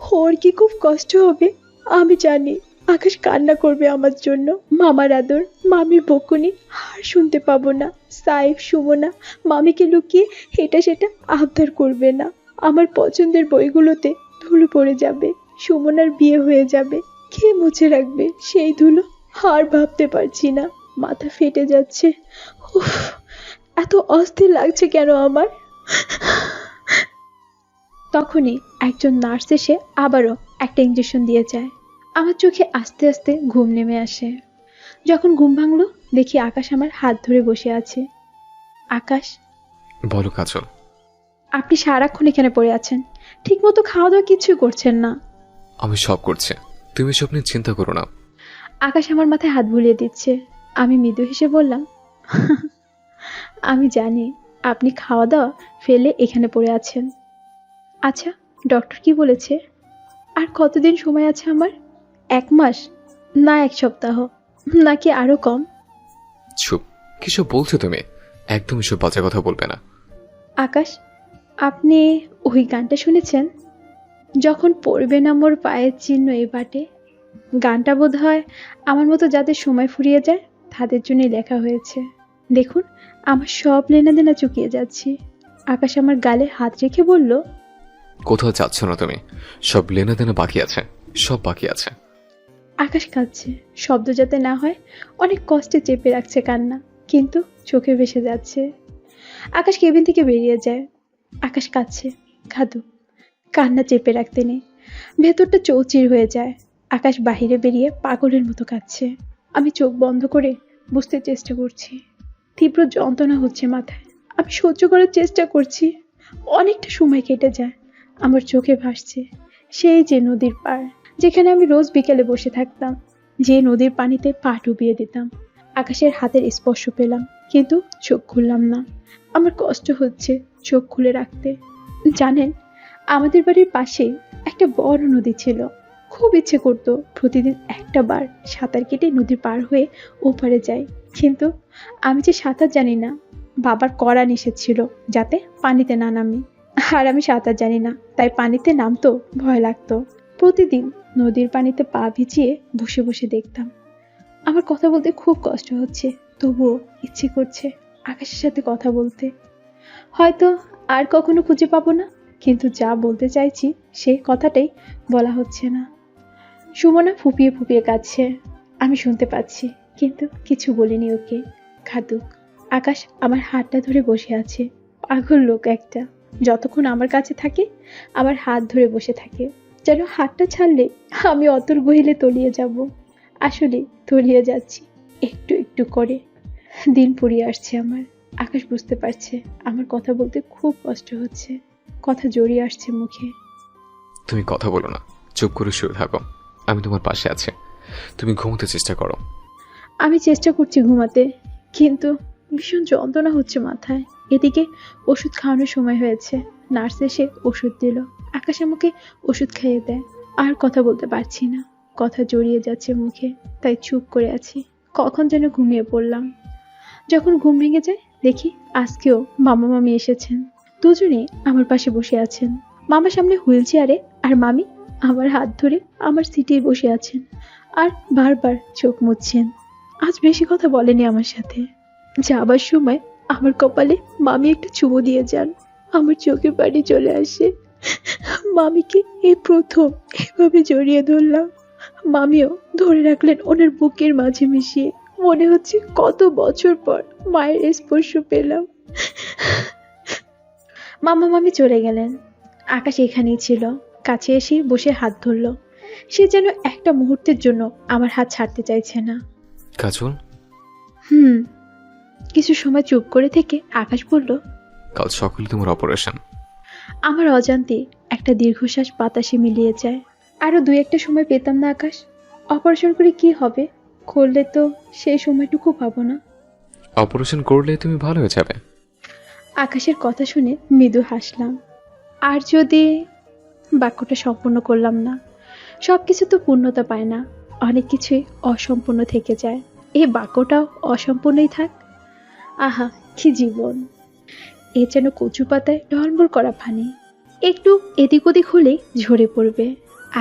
ওর কি খুব কষ্ট হবে আমি জানি। আকাশ কান্না করবে আমার জন্য। মামার আদর, মামির বকুনি আর শুনতে পাবো না। সাইফ, সুমনা মামিকে লুকিয়ে এটা সেটা আবদার করবে না। আমার পছন্দের বইগুলোতে ধুলো পড়ে যাবে। সুমনার বিয়ে হয়ে যাবে। কে মুছে রাখবে সেই ধুলো? আর ভাবতে পারছি না, মাথা ফেটে যাচ্ছে। উফ, এত অস্থির লাগছে কেন আমার? তখনই একজন নার্স এসে আবারও একটা ইঞ্জেকশন দিয়ে যায়। আমার চোখে আস্তে আস্তে ঘুম নেমে আসে। যখন ঘুম ভাঙলো দেখি আকাশ আমার হাত ধরে বসে আছে। আকাশ, বলো কাজল। আপনি সারাক্ষণ এখানে পড়ে আছেন, ঠিক মতো খাওয়া দাওয়া কিছুই করছেন না। আমি সব করছি, তুমি সব নিয়ে চিন্তা করো না। আকাশ আমার মাথায় হাত বুলিয়ে দিচ্ছে। আমি মৃদু হেসে বললাম, আমি জানি আপনি খাওয়া দাওয়া ফেলে এখানে পড়ে আছেন। আচ্ছা, ডক্টর কি বলেছে? আর কতদিন সময় আছে আমার? 1 মাস, না 1 সপ্তাহ, নাকি আরো কম? চুপ, কিসব বলছো তুমি? একদম এসব বাজে কথা বলবে না। আকাশ, আপনি ওই গানটা শুনেছেন? যখন পড়বে না মোর পায়ের চিহ্ন এ বাটে। গানটা বোধ হয় আমার মতো যাদের সময় ফুরিয়ে যায় তাদের জন্যই লেখা হয়েছে। দেখুন, আমার সব লেনাদেনা চুকিয়ে যাচ্ছি। আকাশ আমার গালে হাত রেখে বলল, কোথাও যাচ্ছ না তুমি, সব লেনাদেনা বাকি আছে, সব বাকি আছে। আকাশ কাঁদছে, শব্দ যাতে না হয় অনেক কষ্টে চেপে রাখছে কান্না, কিন্তু চোখে ভেসে যাচ্ছে। আকাশ কেবিন থেকে বেরিয়ে যায়। আকাশ কাঁদছে, কাঁদুক, কান্না চেপে রাখতে নেই। ভেতরটা চৌচির হয়ে যায়। আকাশ বাহিরে বেরিয়ে পাগলের মতো কাঁদছে। আমি চোখ বন্ধ করে বুঝতে চেষ্টা করছি। তীব্র যন্ত্রণা হচ্ছে মাথায়। আমি সহ্য করার চেষ্টা করছি। অনেকটা সময় কেটে যায়। আমার চোখে ভাসছে সেই যে নদীর পাড়, যেখানে আমি রোজ বিকেলে বসে থাকতাম, যে নদীর পানিতে পা ডুবিয়ে দিতাম। আকাশের হাতের স্পর্শ পেলাম, কিন্তু চোখ খুললাম না। আমার কষ্ট হচ্ছে চোখ খুলে রাখতে। জানেন, আমাদের বাড়ির পাশে একটা বড় নদী ছিল। খুব ইচ্ছে করতো প্রতিদিন একটা বার সাঁতার কেটে নদীর পার হয়ে ওপারে যাই, কিন্তু আমি যে সাঁতার জানি না। বাবার কড়া নিষেধ ছিল যাতে পানিতে না নামি, আর আমি সাঁতার জানি না, তাই পানিতে নামতো ভয় লাগতো। প্রতিদিন নদীর পানিতে পা ভিজিয়ে বসে বসে দেখতাম। আমার কথা বলতে খুব কষ্ট হচ্ছে, তবুও ইচ্ছে করছে আকাশের সাথে কথা বলতে। হয়তো আর কখনো খুঁজে পাবো না, কিন্তু যা বলতে চাইছি সেই কথাটাই বলা হচ্ছে না। সুমনা ফুপিয়ে ফুপিয়ে কাঁদছে, আমি শুনতে পাচ্ছি, কিন্তু কিছু বলিনি ওকে। ঘাতুক। আকাশ আমার হাতটা ধরে বসে আছে, পাগল লোক একটা। যতক্ষণ আমার কাছে থাকে আমার হাত ধরে বসে থাকে, যেন হাতটা ছাড়লে আমি অতর গহিলে তলিয়ে যাব। আসলে তলিয়ে যাচ্ছি একটু একটু করে। দিন ফুরিয়ে আসছে আমার। আকাশ বুঝতে পারছে আমার কথা বলতে খুব কষ্ট হচ্ছে, কথা জড়িয়ে আসছে মুখে। তুমি কথা বলো না, চুপ করে শুয়ে থাকো, আমি তোমার পাশে আছি। তুমি ঘুমোতে চেষ্টা করো। আমি চেষ্টা করছি ঘুমাতে, কিন্তু ভীষণ যন্ত্রণা হচ্ছে মাথায়। এদিকে ওষুধ খাওয়ানোর সময় হয়েছে, নার্স এসে ওষুধ দিল। আকাশ আমাকে ওষুধ খাইয়ে দেয়। আর কথা বলতে পারছি না, কথা জড়িয়ে যাচ্ছে মুখে, তাই চুপ করে আছি। কখন যেন ঘুমিয়ে পড়লাম। যখন ঘুম ভেঙে যায় দেখি আজকেও মামা মামি এসেছেন। দুজনে আমার পাশে বসে আছেন। মামা সামনে হুইল চেয়ারে, আর মামি আমার হাত ধরে আমার সিটে বসে আছেন আর বারবার চোখ মুছছেন। আজ বেশি কথা বলেনি আমার সাথে। যাবার সময় আমার কপালে মামি একটা চুমু দিয়ে যান, আমার চোখে পানি চলে আসে। মামিকে এই প্রথম এভাবে জড়িয়ে ধরলাম। মামিও ধরে রাখলেন ওনার বুকের মাঝে মিশিয়ে। মনে হচ্ছে কত বছর পর মায়ের স্পর্শ পেলাম। মামা মামি চলে গেলেন। আকাশ এখানেই ছিল, কাছে এসে বসে হাত ধরল। সে যেন একটা মুহূর্তের জন্য আমার হাত ছাড়তে চাইছে না। কাজল, কিছু সময় চুপ করে থেকে আকাশ বলল, কাল সকালে তোমার অপারেশন। আমার অজান্তে একটা দীর্ঘশ্বাস বাতাসে মিলিয়ে যায়। আরো 2-1 সময় পেতাম না আকাশ? অপারেশন করে কি হবে? করলে তো সেই সময়টুকু পাবো না। অপারেশন করলে তুমি ভালো হয়ে যাবে। আকাশের কথা শুনে মৃদু হাসলাম। আর যদি বাক্যটা সম্পূর্ণ করলাম না। সবকিছু তো পূর্ণতা পায় না, অনেক কিছুই অসম্পূর্ণ থেকে যায়। এই বাক্যটাও অসম্পূর্ণই থাক। আহা, কি জীবন! এ যেন কচু পাতায় ঢলমল করা পানি, একটু এদিক ওদিক হলেই ঝরে পড়বে।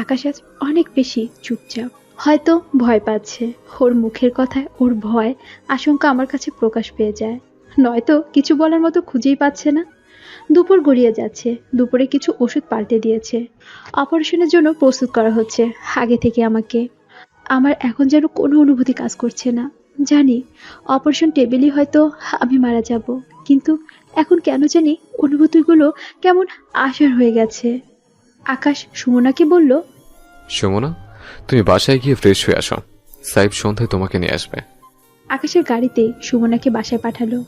আকাশ আজ অনেক বেশি চুপচাপ, হয়তো ভয় পাচ্ছে। ওর মুখের কথায় ওর ভয় আশঙ্কা আমার কাছে প্রকাশ পেয়ে যায়। নয়তো কিছু বলার মতো খুঁজেই পাচ্ছে না। দুপুর গড়িয়ে যাচ্ছে, দুপুরে কিছু ওষুধ পাল্টে দিয়েছে। অপারেশনের জন্য প্রস্তুত করা হচ্ছে আগে থেকে আমাকে। আমার এখন যেন কোনো অনুভূতি কাজ করছে না। জানি অপারেশন টেবিলই হয়তো আমি মারা যাব, কিন্তু এখন কেন জানি অনুভূতিগুলো কেমন আশার হয়ে গেছে। আকাশ সুমনাকে বলল, সুমনা, তুমি বাসায় গিয়ে ফ্রেশ হয়ে আসো, সাইব সন্ধ্যায় তোমাকে নিয়ে আসবে। আকাশের গাড়িতে সুমনাকে বাসায় পাঠালো।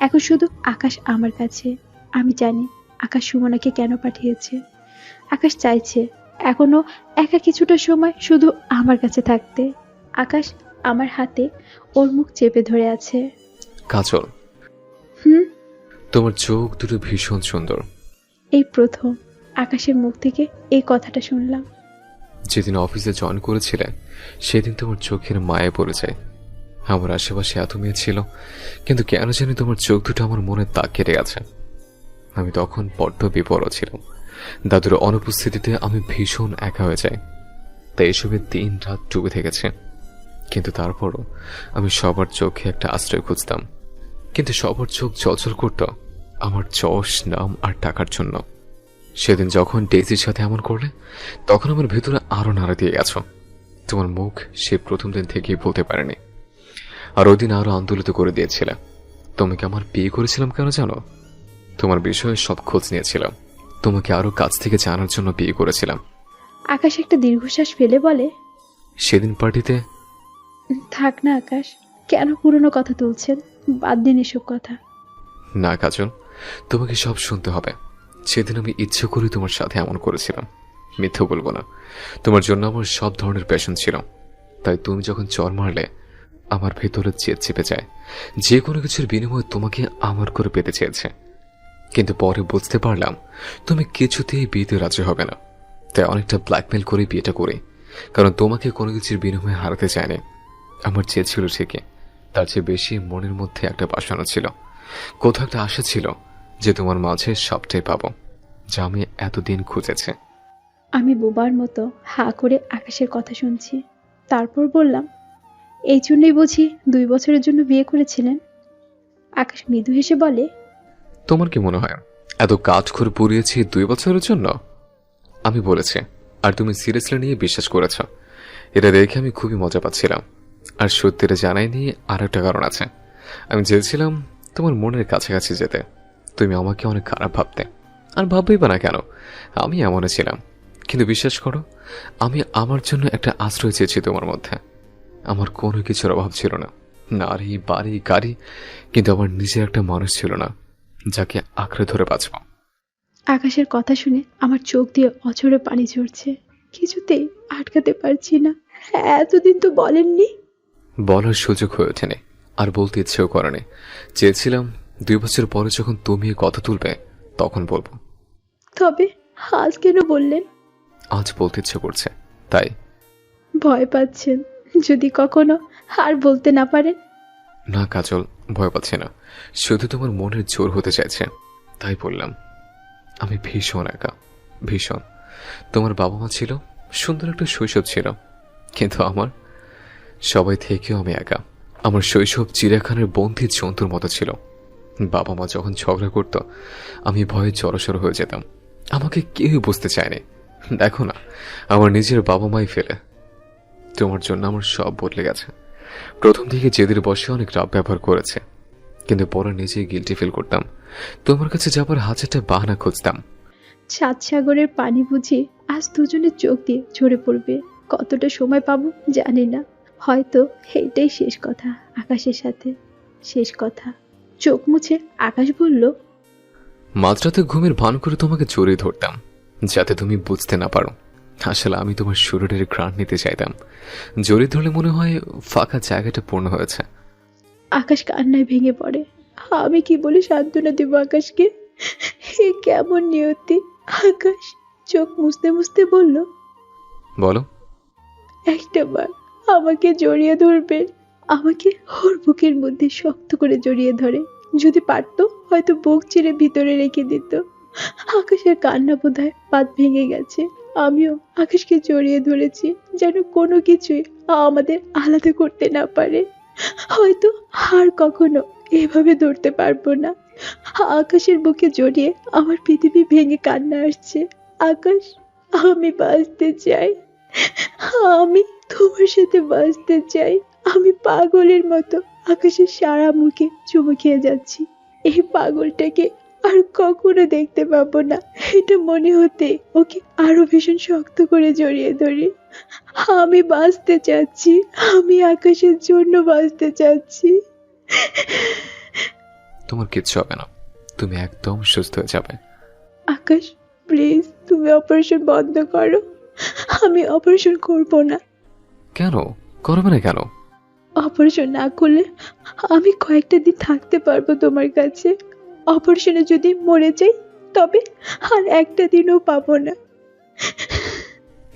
এখন শুধু আকাশ আমার কাছে। আমি জানি আকাশ সুমনাকে কেন পাঠিয়েছে। আকাশ চাইছে এখনো একা কিছুটা সময় শুধু আমার কাছে থাকতে। আকাশ আমার হাতে ওর মুখ চেপে ধরে আছে। কাজল, তোমার চোখ দুটো ভীষণ সুন্দর। এই প্রথম আকাশের মুখ থেকে এই কথাটা শুনলাম। যেদিন অফিসে জয়েন করেছিলে সেদিন তোমার চোখের মায়ে পড়ে যায়। আমার আশেপাশে এত মেয়ে ছিল, কিন্তু কেন জানি তোমার চোখ দুটো আমার মনে দাগ কেটে আছে। আমি তখন বড্ড বিপরীত ছিলাম। দাদুর অনুপস্থিতিতে আমি ভীষণ একা হয়ে যাই, তাই এসবে দিন রাত ডুবে থেকেছে। কিন্তু তারপরও আমি সবার চোখে একটা আশ্রয় খুঁজতাম, কিন্তু সবার চোখ জলজল করত আমার যশ, নাম আর টাকার জন্য। সেদিন যখন ডেজির সাথে এমন করলে, তখন আমার ভেতরে আরো নাড়া দিয়ে গেছো। তোমার মুখ সে প্রথম দিন থেকেই বলতে পারেনি, আর ওই দিন আরো আন্দোলিত করে দিয়েছিল। তোমাকে আমার বিয়ে করেছিলাম কেন জানো? তোমার বিষয়ে সব খোঁজ নিয়েছিলাম, তোমাকে আরো কাছ থেকে জানার জন্য বিয়ে করেছিলাম। আকাশ একটা দীর্ঘশ্বাস ফেলে বলে, সেদিন পার্টিতে। থাক না আকাশ, কেন পুরনো কথা তুলছেন? বাদ দিন এসব কথা। না কাজল, তোমাকে সব শুনতে হবে। সেদিন আমি ইচ্ছে করে তোমার সাথে এমন করেছিলাম, মিথ্যে বলবো না। তোমার জন্য আমার সব ধরনের প্যাশন ছিল, তাই তুমি যখন চর মারলে আমার ভেতরে জেদ চেপে যায়। যে কোনো কিছুর বিনিময়ে তোমাকে আমার করে পেতে চেয়েছে, কিন্তু পরে বুঝতে পারলাম তুমি কিছুতেই বিয়েতে রাজি হবে না। তাই অনেকটা ব্ল্যাকমেল করে বিয়েটা করি, কারণ তোমাকে কোনো কিছুর বিনিময়ে হারাতে চায়নি। আমার জেদ ছিল ঠিকই, তার চেয়ে বেশি মনের মধ্যে একটা বাসনা ছিল, কোথাও একটা আশা ছিল যে তোমার মাঝে সবটাই পাবো, যা আমি এতদিন খুঁজেছি। আমি বোবার মতো হা করে আকাশের কথা শুনছি। তারপর বললাম, এই জন্যই বুঝি 2 বছরের জন্য বিয়ে করেছিলেন? আকাশ মৃদু হেসে বলে, তোমার কি মনে হয় এত কাজ করে পুড়িয়েছি 2 বছরের জন্য? আমি বলেছি, আর তুমি সিরিয়াসলি নিয়ে বিশ্বাস করেছ। এটা দেখে আমি খুবই মজা পাচ্ছিলাম। আর সত্যিটা জানাইনি আর একটা কারণ আছে। আমি চেয়েছিলাম তোমার মনের কাছাকাছি যেতে। তুমি আমাকে অনেক খারাপ ভাবতে, আর ভাববেই বা না কেন, আমি এমনই ছিলাম। কিন্তু বিশ্বাস করো, আমি আমার জন্য একটা আশ্রয় চেয়েছি তোমার মধ্যে। আমার কোনো কিছুর অভাব ছিল না, নারী, বাড়ি, গাড়ি, কিন্তু আমার নিজের একটা মানুষ ছিল না যাকে আঁকড়ে ধরে বাঁচব। আকাশের কথা শুনে আমার চোখ দিয়ে অঝরে পানি ঝরছে। কিছুতেই আটকাতে পারছি না। এতদিন তো বলেননি। বলার সুযোগ হয়ে ওঠেনি, আর বলতে ইচ্ছেও করেনি। চেয়েছিলাম 2 বছর পরে যখন তুমি কথা তুলবে তখন বলবো। তবে আজ কেন বললেন? আজ বলতে ইচ্ছে করছে, তাই। ভয় পাচ্ছেন যদি কখনো আর বলতে না পারেন? না কাজল, ভয় পাচ্ছি না, শুধু তোমার মনের জোর হতে চাইছে, তাই বললাম। আমি ভীষণ একা, ভীষণ। তোমার বাবা মা ছিল, সুন্দর একটা শৈশব ছিল, কিন্তু আমার সবাই থেকেও আমি একা। আমার শৈশব চিড়িয়াখানার বন্দি জন্তুর মতো ছিল। বাবা মা যখন ঝগড়া করত আমি ভয়ে জড়সড় হয়ে যেতাম। আমাকে কেউ বুঝতে চায়নি। দেখো না, আমার নিজের বাবা মাই ফেলে। তোমার জন্য আমার সব বদলে গেছে। প্রথম দিকে জেদের বসে অনেক রাব ব্যবহার করেছে, কিন্তু পরে নিজেই গিল্টি ফিল করতাম। তোমার কাছে যাবার হাজারটা বাহানা খুঁজতাম। 7 সাগরের পানি বুঝি আজ দুজনের চোখ দিয়ে ঝরে পড়বে। কতটা সময় পাবো জানি না, হয়তো এইটাই শেষ কথা আকাশের সাথে, শেষ কথা। চোখ মুছে আকাশ বলল, মাঝরাতে ঘুমের ভান করে তোমাকে জড়িয়ে ধরতাম যাতে তুমি বুঝতে না পারো। আসলে আমি তোমার শরীরের ঘ্রাণ নিতে চাইতাম। জড়িয়ে ধরলে মনে হয় ফাঁকা জায়গাটা পূর্ণ হয়েছে। আকাশ কান্নায় ভেঙে পড়ে। আমি কি বলে সান্ত্বনা দেব আকাশকে? এ কেমন নিয়তি! আকাশ চোখ মুছতে মুছতে বলল, বলো। একটা বার আমাকে জড়িয়ে ধরবেন? আমাকে ওর বুকের মধ্যে শক্ত করে জড়িয়ে ধরে। যদি পারতো হয়তো বুক চিরে ভিতরে রেখে দিত। আকাশের কান্না বোধহয় বাঁধ ভেঙে গেছে। আমিও আকাশকে জড়িয়ে ধরেছি, যেন কোনো কিছুই আমাদের আলাদা করতে না পারে। হয়তো আর কখনো এভাবে ধরতে পারবো না। আকাশের বুকে জড়িয়ে আমার পৃথিবী ভেঙে কান্না আসছে। আকাশ, আমি বাঁচতে চাই, আমি তোমার সাথে বাঁচতে চাই। আমি পাগলের মতো আকাশের সারা মুখে চুমু খেয়ে যাচ্ছি। এই পাগলটাকে আর কখনো দেখতে পাবো না, এটা মনে হতে ওকে আরো ভীষণ শক্ত করে জড়িয়ে ধরি। আমি বাঁচতে চাচ্ছি, আমি আকাশের জন্য বাঁচতে চাচ্ছি। তোমার কিচ্ছু হবে না, তুমি একদম সুস্থ হয়ে যাবে। আকাশ প্লিজ, তুমি অপারেশন বন্ধ করো। আমি অপারেশন করব না। কেন করবে না? কেন? অপারেশন না করলে আমি কয়েকটা দিন থাকতে পারবো তোমার কাছে। অপারেশনে যদি মরে যাই তবে আর একটা দিনও পাবো না।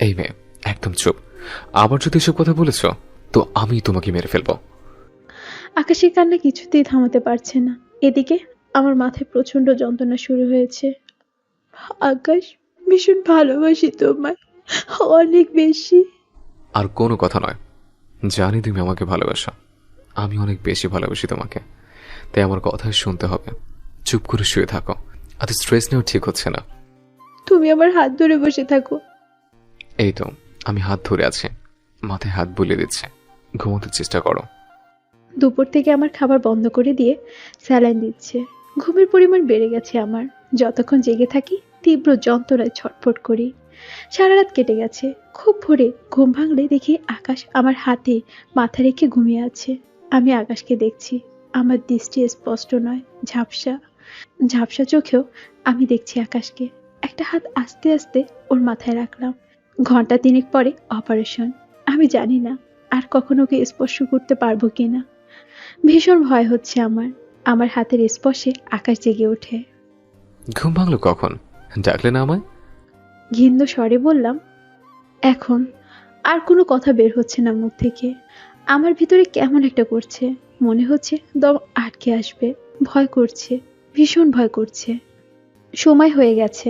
এই মেয়ে, একদম চুপ। আবার যদি এসব কথা বলেছ তো আমি তোমাকে মেরে ফেলবো। আকাশের কান্না কিছুতেই থামাতে পারছে না। এদিকে আমার মাথায় প্রচন্ড যন্ত্রণা শুরু হয়েছে। আকাশ, ভীষণ ভালোবাসি তোমায়, অনেক বেশি। আর কোনো কথা নয়, জানি তুমি আমাকে ভালোবাসো। আমি অনেক বেশি ভালোবাসি তোমাকে, তাই আমার কথা শুনতে হবে। চুপ করে শুয়ে থাকো, আর স্ট্রেস নেওয়া ঠিক হচ্ছে না। তুমি আমার হাত ধরে বসে থাকো। এই তো আমি হাত ধরে আছি, মাথায় হাত বুলিয়ে দিচ্ছে। ঘুমোতে চেষ্টা করো। দুপুর থেকে আমার খাবার বন্ধ করে দিয়ে স্যালাইন দিচ্ছে। ঘুমের পরিমাণ বেড়ে গেছে আমার। যতক্ষণ জেগে থাকি তীব্র যন্ত্রণায় ছটফট করি। সারা রাত কেটে গেছে। খুব ভোরে ঘুম ভাঙলে দেখি আকাশ আমার হাতে মাথা রেখে ঘুমিয়ে আছে। আমি আকাশকে দেখছি। আমার দৃষ্টি স্পষ্ট নয়, ঝাপসা ঝাপসা চোখেও আমি দেখছি আকাশকে। একটা হাত আস্তে আস্তে ওর মাথায় রাখলাম। ঘন্টা 3 পরে অপারেশন। আমি জানি না আর কখনো ওকে স্পর্শ করতে পারবো কিনা। ভীষণ ভয় হচ্ছে আমার। আমার হাতের স্পর্শে আকাশ জেগে ওঠে। ঘুম ভাঙলো কখন? ডাকলে না আমায়? ঘিন্ন স্বরে বললাম, এখন। আর কোনো কথা বের হচ্ছে না মুখ থেকে। আমার ভিতরে কেমন একটা করছে, মনে হচ্ছে দম আটকে আসবে। ভয় করছে, ভীষণ ভয় করছে। সময় হয়ে গেছে,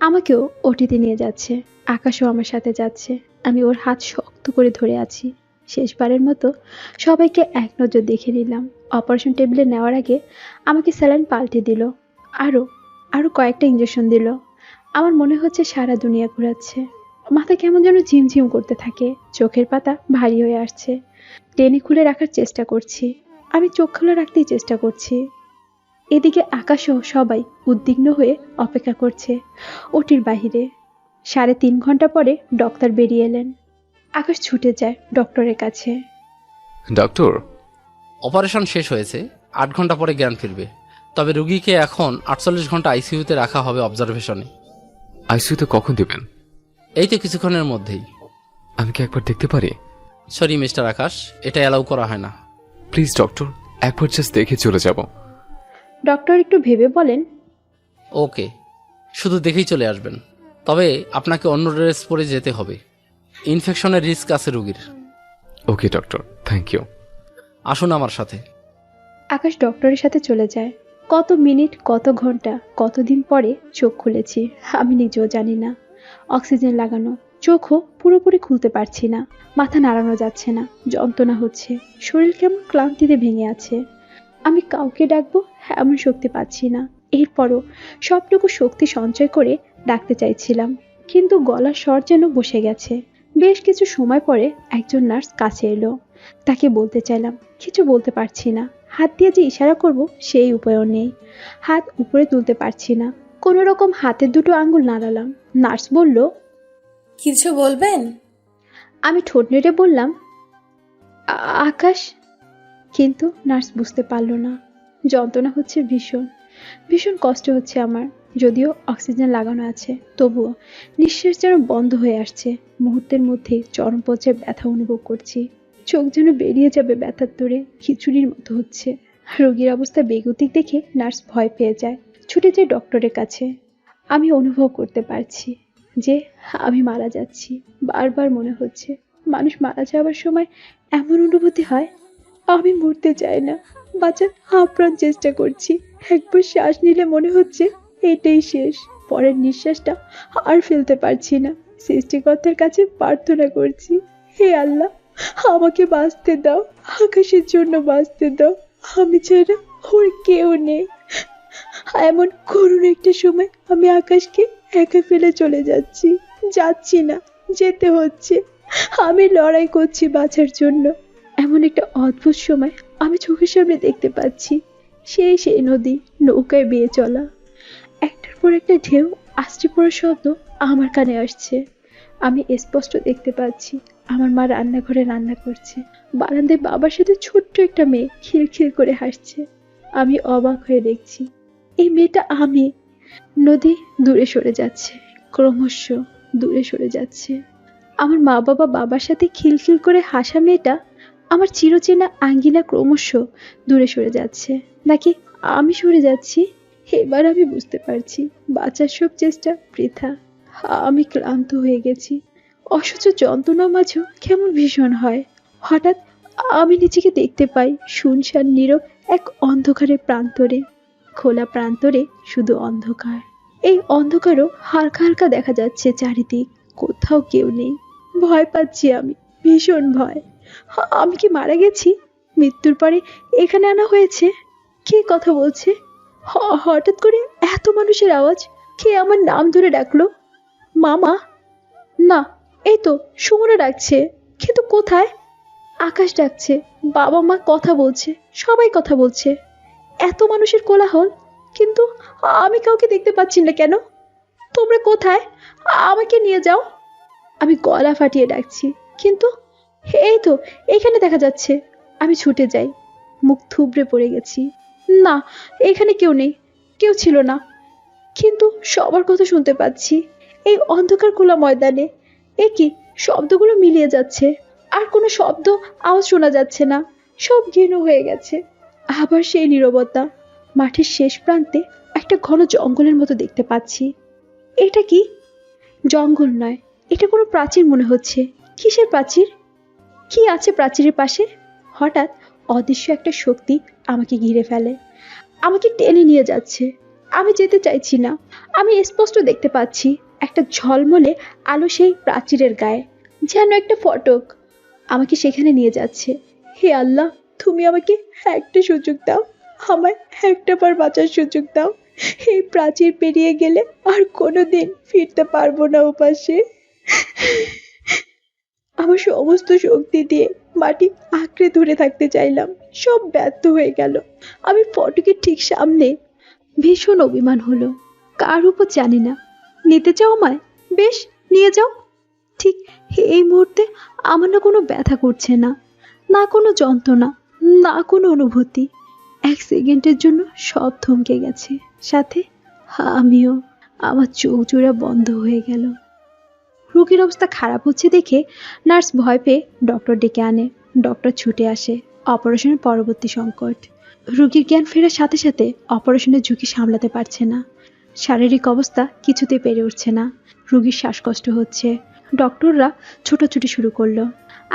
আমাকেও ওটিতে নিয়ে যাচ্ছে। আকাশও আমার সাথে যাচ্ছে। আমি ওর হাত শক্ত করে ধরে আছি। শেষবারের মতো সবাইকে এক নজর দেখে নিলাম। অপারেশন টেবিলে নেওয়ার আগে আমাকে স্যালাইন পাল্টে দিল, আরও আরও কয়েকটা ইঞ্জেকশন দিল। আমার মনে হচ্ছে সারা দুনিয়া ঘোরাচ্ছে। মাথা কেমন যেন ঝিমঝিম করতে থাকে, চোখের পাতা ভারী হয়ে আসছে। টেনে খুলে রাখার চেষ্টা করছি, আমি চোখ খোলা রাখতেই চেষ্টা করছি। এদিকে আকাশও সবাই উদ্বিগ্ন হয়ে অপেক্ষা করছে ওটির বাহিরে। 3.5 ঘন্টা পরে ডক্টর বেরিয়ে এলেন। আকাশ ছুটে যায় ডক্টরের কাছে। ডক্টর, অপারেশন শেষ হয়েছে, 8 ঘন্টা পরে জ্ঞান ফিরবে। তবে রুগীকে এখন 48 ঘন্টা আইসিইউতে রাখা হবে অবজারভেশনে। আইসিইউতে কখন দেবেন? এই তো কিছুক্ষণের মধ্যেই। আমি কি একবার দেখতে পারি? সরি মিস্টার আকাশ, এটা অ্যালাউ করা হয় না। প্লিজ ডক্টর, একবার জাস্ট দেখে চলে যাব। ডক্টর একটু ভেবে বলেন, ওকে, শুধু দেখেই চলে আসবেন। তবে আপনাকে অন্য ড্রেস পরে যেতে হবে, ইনফেকশনের রিস্ক আছে রুগীর। ওকে ডক্টর, থ্যাংক ইউ। আসুন আমার সাথে। আকাশ ডক্টরের সাথে চলে যায়। কত মিনিট, কত ঘন্টা, কতদিন পরে চোখ খুলেছি আমি নিজেও জানি না। অক্সিজেন লাগানো, চোখও পুরোপুরি খুলতে পারছি না। মাথা নাড়ানো যাচ্ছে না, যন্ত্রণা হচ্ছে। শরীর কেমন ক্লান্তিতে ভেঙে আছে। আমি কাউকে ডাকবো এমন শক্তি পাচ্ছি না। এরপরও সবটুকু শক্তি সঞ্চয় করে ডাকতে চাইছিলাম, কিন্তু গলার স্বর যেন বসে গেছে। বেশ কিছু সময় পরে একজন নার্স কাছে এলো। তাকে বলতে চাইলাম, কিছু বলতে পারছি না। হাত দিয়ে যে ইশারা করব সেই উপায়ও নেই। হাত উপরে তুলতে পারছি না। কোনো রকম হাতের দুটো আঙ্গুল নাড়ালাম। নার্স বলল, কিছু বলবেন? আমি ঠোঁট নেড়ে বললাম, আকাশ। কিন্তু নার্স বুঝতে পারল না। যন্ত্রণা হচ্ছে ভীষণ, ভীষণ কষ্ট হচ্ছে আমার। যদিও অক্সিজেন লাগানো আছে, তবুও নিঃশ্বাস যেন বন্ধ হয়ে আসছে। মুহূর্তের মধ্যে চরম পর্যায়ে ব্যথা অনুভব করছি। চোখ যেন বেরিয়ে যাবে ব্যথার তোড়ে, খিচুড়ির মতো হচ্ছে। রোগীর অবস্থা বেগতিক দেখে নার্স ভয় পেয়ে যায়, ছুটে যায় ডক্টরের কাছে। আমি অনুভব করতে পারছি যে আমি মারা যাচ্ছি। বারবার মনে হচ্ছে মানুষ মারা যাওয়ার সময় এমন অনুভূতি হয়। আমি মরতে চাই না, বাঁচার আপ্রাণ চেষ্টা করছি। একবার শ্বাস নিলে মনে হচ্ছে এটাই শেষ। পরের নিঃশ্বাসটা আর ফেলতে পারছি না। সৃষ্টিকর্তার কাছে প্রার্থনা করছি, হে আল্লাহ, আমাকে বাঁচতে দাও, আকাশের জন্য বাঁচতে দাও। আমি ছাড়া ওর কেউ নেই। এমন করুণ একটা সময় আমি আকাশকে একা ফেলে চলে যাচ্ছি না, যেতে হচ্ছে। আমি লড়াই করছি বাঁচার জন্য। এমন একটা অদ্ভুত সময় আমি চোখের সামনে দেখতে পাচ্ছি সেই নদী, নৌকায় বেয়ে চলা। একটার পর একটা ঢেউ, আছড়ে পড়ার শব্দ আমার কানে আসছে। আমি স্পষ্ট দেখতে পাচ্ছি আমার মা রান্নাঘরে রান্না করছে। বারান্দায় বাবার সাথে ছোট্ট একটা মেয়ে খিলখিল করে হাসছে। আমি অবাক হয়ে দেখছি এই মেয়েটা আমি। নদী দূরে সরে যাচ্ছে, ক্রমশ দূরে সরে যাচ্ছে। আমার মা বাবা বাবার সাথে খিলখিল করে হাসা মেয়েটা, আমার চিরচেনা আঙ্গিনা ক্রমশ দূরে সরে যাচ্ছে। নাকি আমি সরে যাচ্ছি? এবার আমি বুঝতে পারছি বাঁচার সব চেষ্টা বৃথা। আমি ক্লান্ত হয়ে গেছি। অসহ্য যন্ত্রণা মাঝেও কেমন ভীষণ হয়। হঠাৎ আমি নিজেকে দেখতে পাই শুনশান নীরব এক অন্ধকারের প্রান্তরে। খোলা প্রান্তরে শুধু অন্ধকার। এই অন্ধকারও হালকা হালকা দেখা যাচ্ছে চারিদিক, কোথাও কেউ নেই। ভয় পাচ্ছি আমি, ভীষণ ভয়। আমি কি মারা গেছি? মৃত্যুর পরে এখানে আনা হয়েছে? কে কথা বলছে? হঠাৎ করে এত মানুষের আওয়াজ। কে আমার নাম ধরে ডাকলো? মামা? না, এই তো সুমনা ডাকছে। কিন্তু কোথায়? আকাশ ডাকছে, বাবা মা কথা বলছে, সবাই কথা বলছে। এত মানুষের কোলাহল, কিন্তু আমি কাউকে দেখতে পাচ্ছি না কেন? তোমরা কোথায়? আমাকে নিয়ে যাও। আমি গলা ফাটিয়ে ডাকছি, কিন্তু এই তো এখানে দেখা যাচ্ছে। আমি ছুটে যাই, মুখ থুবড়ে পড়ে গেছি। না, এখানে কেউ নেই, কেউ ছিল না। কিন্তু সবার কথা শুনতে পাচ্ছি এই অন্ধকার খোলা ময়দানে। এ কি, শব্দগুলো মিলিয়ে যাচ্ছে। আর কোনো শব্দ আওয়াজ শোনা যাচ্ছে না, সব ঘন হয়ে গেছে। আবার সেই নীরবতা। মাঠের শেষ প্রান্তে একটা ঘন জঙ্গলের মতো দেখতে পাচ্ছি। এটা কি? জঙ্গল নয়, এটা কোনো প্রাচীর মনে হচ্ছে। কিসের প্রাচীর? কি আছে প্রাচীরের পাশে? হঠাৎ অদৃশ্য একটা শক্তি আমাকে ঘিরে ফেলে, আমাকে টেনে নিয়ে যাচ্ছে। আমি যেতে চাইছি না। আমি স্পষ্ট দেখতে পাচ্ছি একটা ঝলমলে আলো সেই প্রাচীরের গায়ে, যেন একটা ফটক আমাকে সেখানে নিয়ে যাচ্ছে। হে আল্লাহ, তুমি আমাকে একটা সুযোগ দাও, আমায় একটা বার বাঁচার সুযোগ দাও। এই প্রাচীর পেরিয়ে গেলে আর কোনোদিন ফিরতে পারবো না ওপাশে। আমার সমস্ত শক্তি দিয়ে মাটি আঁকড়ে ধরে থাকতে চাইলাম, সব ব্যর্থ হয়ে গেল। আমি ফটকের ঠিক সামনে। ভীষণ অভিমান হলো, কার উপর জানি না। নিতে চাও আমায়? বেশ, নিয়ে যাও। ঠিক এই মুহূর্তে আমার না কোনো ব্যথা করছে না, না কোনো যন্ত্রণা, না কোনো অনুভূতি। এক সেকেন্ডের জন্য সব থমকে গেছে, সাথে আমিও। আমার চোখ জোড়া বন্ধ হয়ে গেল। রোগীর অবস্থা খারাপ হচ্ছে দেখে নার্স ভয় পেয়ে ডক্টর ডেকে আনে। ডক্টর ছুটে আসে। অপারেশনের পরবর্তী সংকট। রোগীর জ্ঞান ফেরার সাথে সাথে অপারেশনের ঝুঁকি সামলাতে পারছে না। শারীরিক অবস্থা কিছুতেই পেরে উঠছে না। রোগীর শ্বাসকষ্ট হচ্ছে। ডক্টররা ছোটাছুটি শুরু করলো।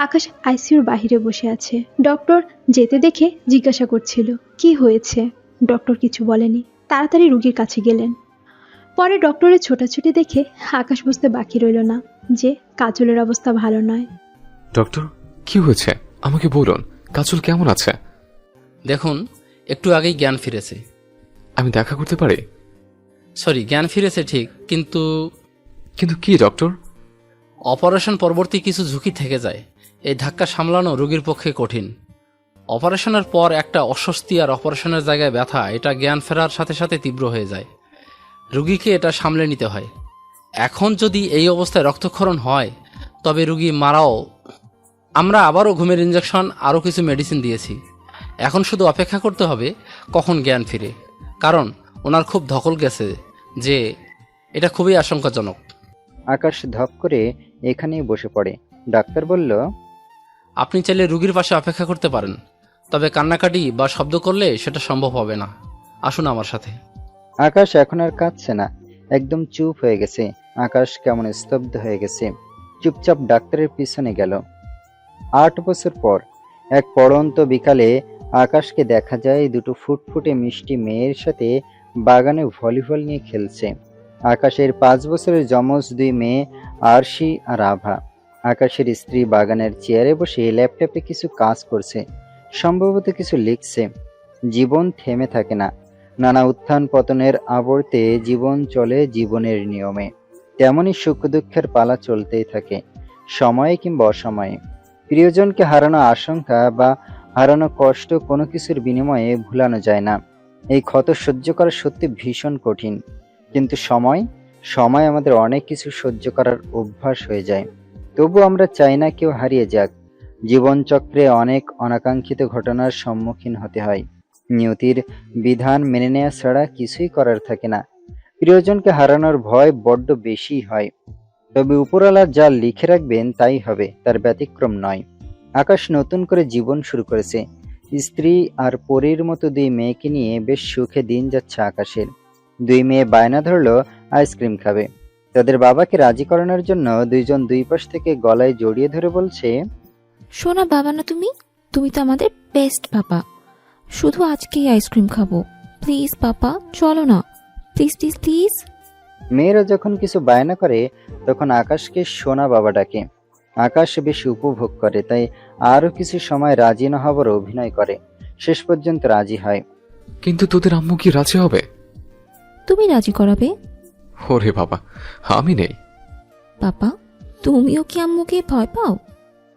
আকাশ আইসিইউর বাহিরে বসে আছে। ডক্টর যেতে দেখে জিজ্ঞাসা করছিল, কি হয়েছে? ডক্টর কিছু বলেনি, তাড়াতাড়ি রোগীর কাছে গেলেন। পরে ডক্টরের ছোটাছুটি দেখে আকাশ বুঝতে বাকি রইল না যে কাজলের অবস্থা ভালো নয়। ডক্টর, কি হয়েছে আমাকে বলুন। কাজল কেমন আছে? দেখুন, একটু আগেই জ্ঞান ফিরেছে। আমি দেখা করতে পারি? সরি, জ্ঞান ফিরেছে ঠিক, কিন্তু কিন্তু কি ডক্টর? অপারেশন পরবর্তী কিছু ঝুঁকি থেকে যায়। এই ধাক্কা সামলানো রোগীর পক্ষে কঠিন। অপারেশনের পর একটা অস্বস্তি আর অপারেশনের জায়গায় ব্যথা, এটা জ্ঞান ফেরার সাথে সাথে তীব্র হয়ে যায়। রোগীকে এটা সামলে নিতে হয়। এখন যদি এই অবস্থায় রক্তক্ষরণ হয় তবে রোগী মারাও। আমরা আবারও ঘুমের ইঞ্জেকশন, আরও কিছু মেডিসিন দিয়েছি। এখন শুধু অপেক্ষা করতে হবে কখন জ্ঞান ফিরে, কারণ ওনার খুব ধকল গেছে যে এটা খুবই আশঙ্কাজনক। আকাশ ধপ করে এখানেই বসে পড়ে। ডাক্তার বলল, আপনি চাইলে রোগীর পাশে অপেক্ষা করতে পারেন, তবে কান্নাকাটি বা শব্দ করলে সেটা সম্ভব হবে না। আসুন আমার সাথে। আকাশ এখন আর কাঁদছে না, একদম চুপ হয়ে গেছে। আকাশ কেমন স্তব্ধ হয়ে গেছে। চুপচাপ ডাক্তারের পিছনে গেল। 8 বছর পর এক পড়ন্ত বিকালে আকাশকে দেখা যায় দুটো ফুটফুটে মিষ্টি মেয়ের সাথে বাগানে ভলিবল নিয়ে খেলছে। আকাশের 5 বছরের যমজ 2 মেয়ে আরশি আর আভা। আকাশের স্ত্রী বাগানের চেয়ারে বসে ল্যাপটপে কিছু কাজ করছে, সম্ভবত কিছু লিখছে। জীবন থেমে থাকে না, নানা উত্থান পতনের আবর্তে জীবন চলে জীবনের নিয়মে। তেমনই সুখ দুঃখের পালা চলতেই থাকে, সময়ে কিংবা অসময়ে। প্রিয়জনকে হারানো আশঙ্কা বা হারানো কষ্ট কোনো কিছুর বিনিময়ে ভুলানো যায় না। এই ক্ষত সহ্য করা সত্যি ভীষণ কঠিন, কিন্তু সময় আমাদের অনেক কিছু সহ্য করার অভ্যাস হয়ে যায়। তবু আমরা চাই না কেউ হারিয়ে যাক। জীবনচক্রে অনেক অনাকাঙ্ক্ষিত ঘটনার সম্মুখীন হতে হয়। নিয়তির বিধান মেনে নেওয়া ছাড়া কিছুই করার থাকে না। প্রিয়জনকে হারানোর ভয় বড্ড বেশি হয়, তবে উপরওয়ালা যা লিখে রাখবেন তাই হবে, তার ব্যতিক্রম নয়। আকাশ নতুন করে জীবন শুরু করেছে। স্ত্রী আর পরীর মতো 2 মেয়েকে নিয়ে বেশ সুখে দিন যাচ্ছে আকাশের। 2 মেয়ে বায়না ধরলো আইসক্রিম খাবে। তাদের বাবাকে রাজি করানোর জন্য 2 জন 2 পাশ থেকে গলায় জড়িয়ে ধরে বলছে, শোনা বাবা না, তুমি তো আমাদের বেস্ট বাবা। শুধু আজকেই আইসক্রিম খাবো, প্লিজ পাপা, চলো না, প্লিজ প্লিজ প্লিজ। মেয়েরা যখন কিছু বায়না করে তখন আকাশকে সোনা বাবা ডাকে। আকাশ বেশ উপভোগ করে, তাই আরো কিছু সময় রাজি না হবার অভিনয় করে। শেষ পর্যন্ত রাজি হয়। কিন্তু তোদের আম্মু কি রাজি হবে? তুমি রাজি করাবে? ওরে বাবা, আমি নেই। পাপা, তুমিও কি আম্মুকে ভয় পাও?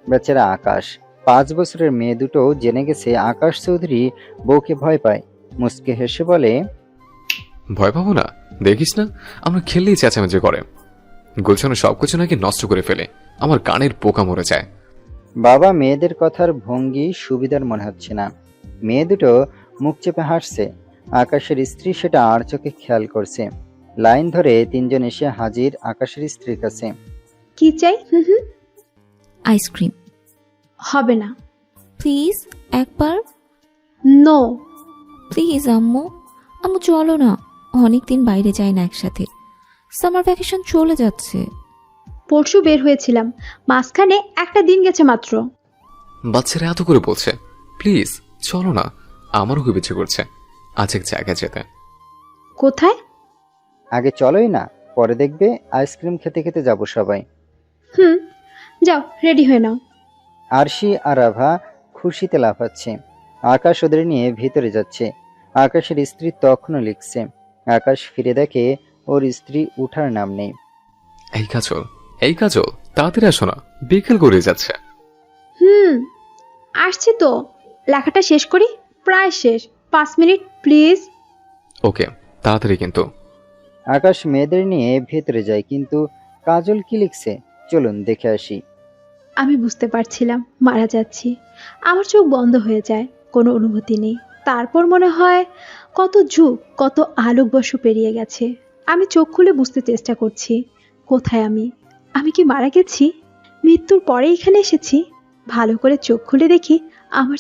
বেচারা আকাশ। 5 বছরের মেয়ে দুটো জেনে গেছে আকাশ চৌধুরী বউকে ভয় পায়। মুচকে হেসে বলে, ভয় পাবো না? দেখিস না, আমরা খেললেই চেঁচামেচি করে। গুলশানের সবকিছু নাকি নষ্ট করে ফেলে, আমার কানের পোকা মরে যায়। বাবা মেয়েদের কথার ভঙ্গি সুবিধার মনে হচ্ছে না। মেয়ে দুটো মুখ চেপে হাসছে। আকাশের স্ত্রী সেটা আর চোখে খেয়াল করছে। লাইন ধরে 3 জন এসে হাজির আকাশের স্ত্রীর কাছে। কি চাই? আইসক্রিম। হবে না। প্লিজ একবার। নো। প্লিজ আম্মু, আম্মু চলো না, অনেকদিন বাইরে যাই না একসাথে। সামার ভ্যাকেশন চলে যাচ্ছে। পরশু বের হয়েছিলাম, মাঝখানে একটা দিন গেছে মাত্র। বাচ্চারা এত করে বলছে, প্লিজ চলো না, আমারও খুব ইচ্ছে করছে আজ এক জায়গায় যেতে। কোথায়? আগে চলোই না, পরে দেখবে আইসক্রিম খেতে খেতে যাব সবাই। যাও, রেডি হয়ে নাও। আরশি আর আভা খুশিতে লাফাচ্ছে। আকাশ ওদের নিয়ে ভিতরে যাচ্ছে। আকাশের স্ত্রী তখনও লিখছে। আকাশ ফিরে দেখে ওর স্ত্রী উঠার নাম নেই। এই কাজল তাড়াতাড়ি আসো না, বিকেল করে যাচ্ছে। আসছি তো, লেখাটা শেষ করি, প্রায় শেষ, 5 মিনিট প্লিজ। ওকে, তাড়াতাড়ি কিন্তু। আকাশ মেয়েদের নিয়ে ভেতরে যায়, কিন্তু কাজল কি লিখছে চলুন দেখে আসি। আমি বুঝতে পারছিলাম মারা যাচ্ছি। আমার চোখ বন্ধ হয়ে যায়, কোনো অনুভূতি নেই। তারপর মনে হয় কত যুগ, কত আলোকবর্ষ পেরিয়ে গেছে। আমি চোখ খুলে বুঝতে চেষ্টা করছি, কোথায় আমি কি মারা গেছি? মৃত্যুর পরে এখানে এসেছি? ভালো করে চোখ খুলে দেখি আমার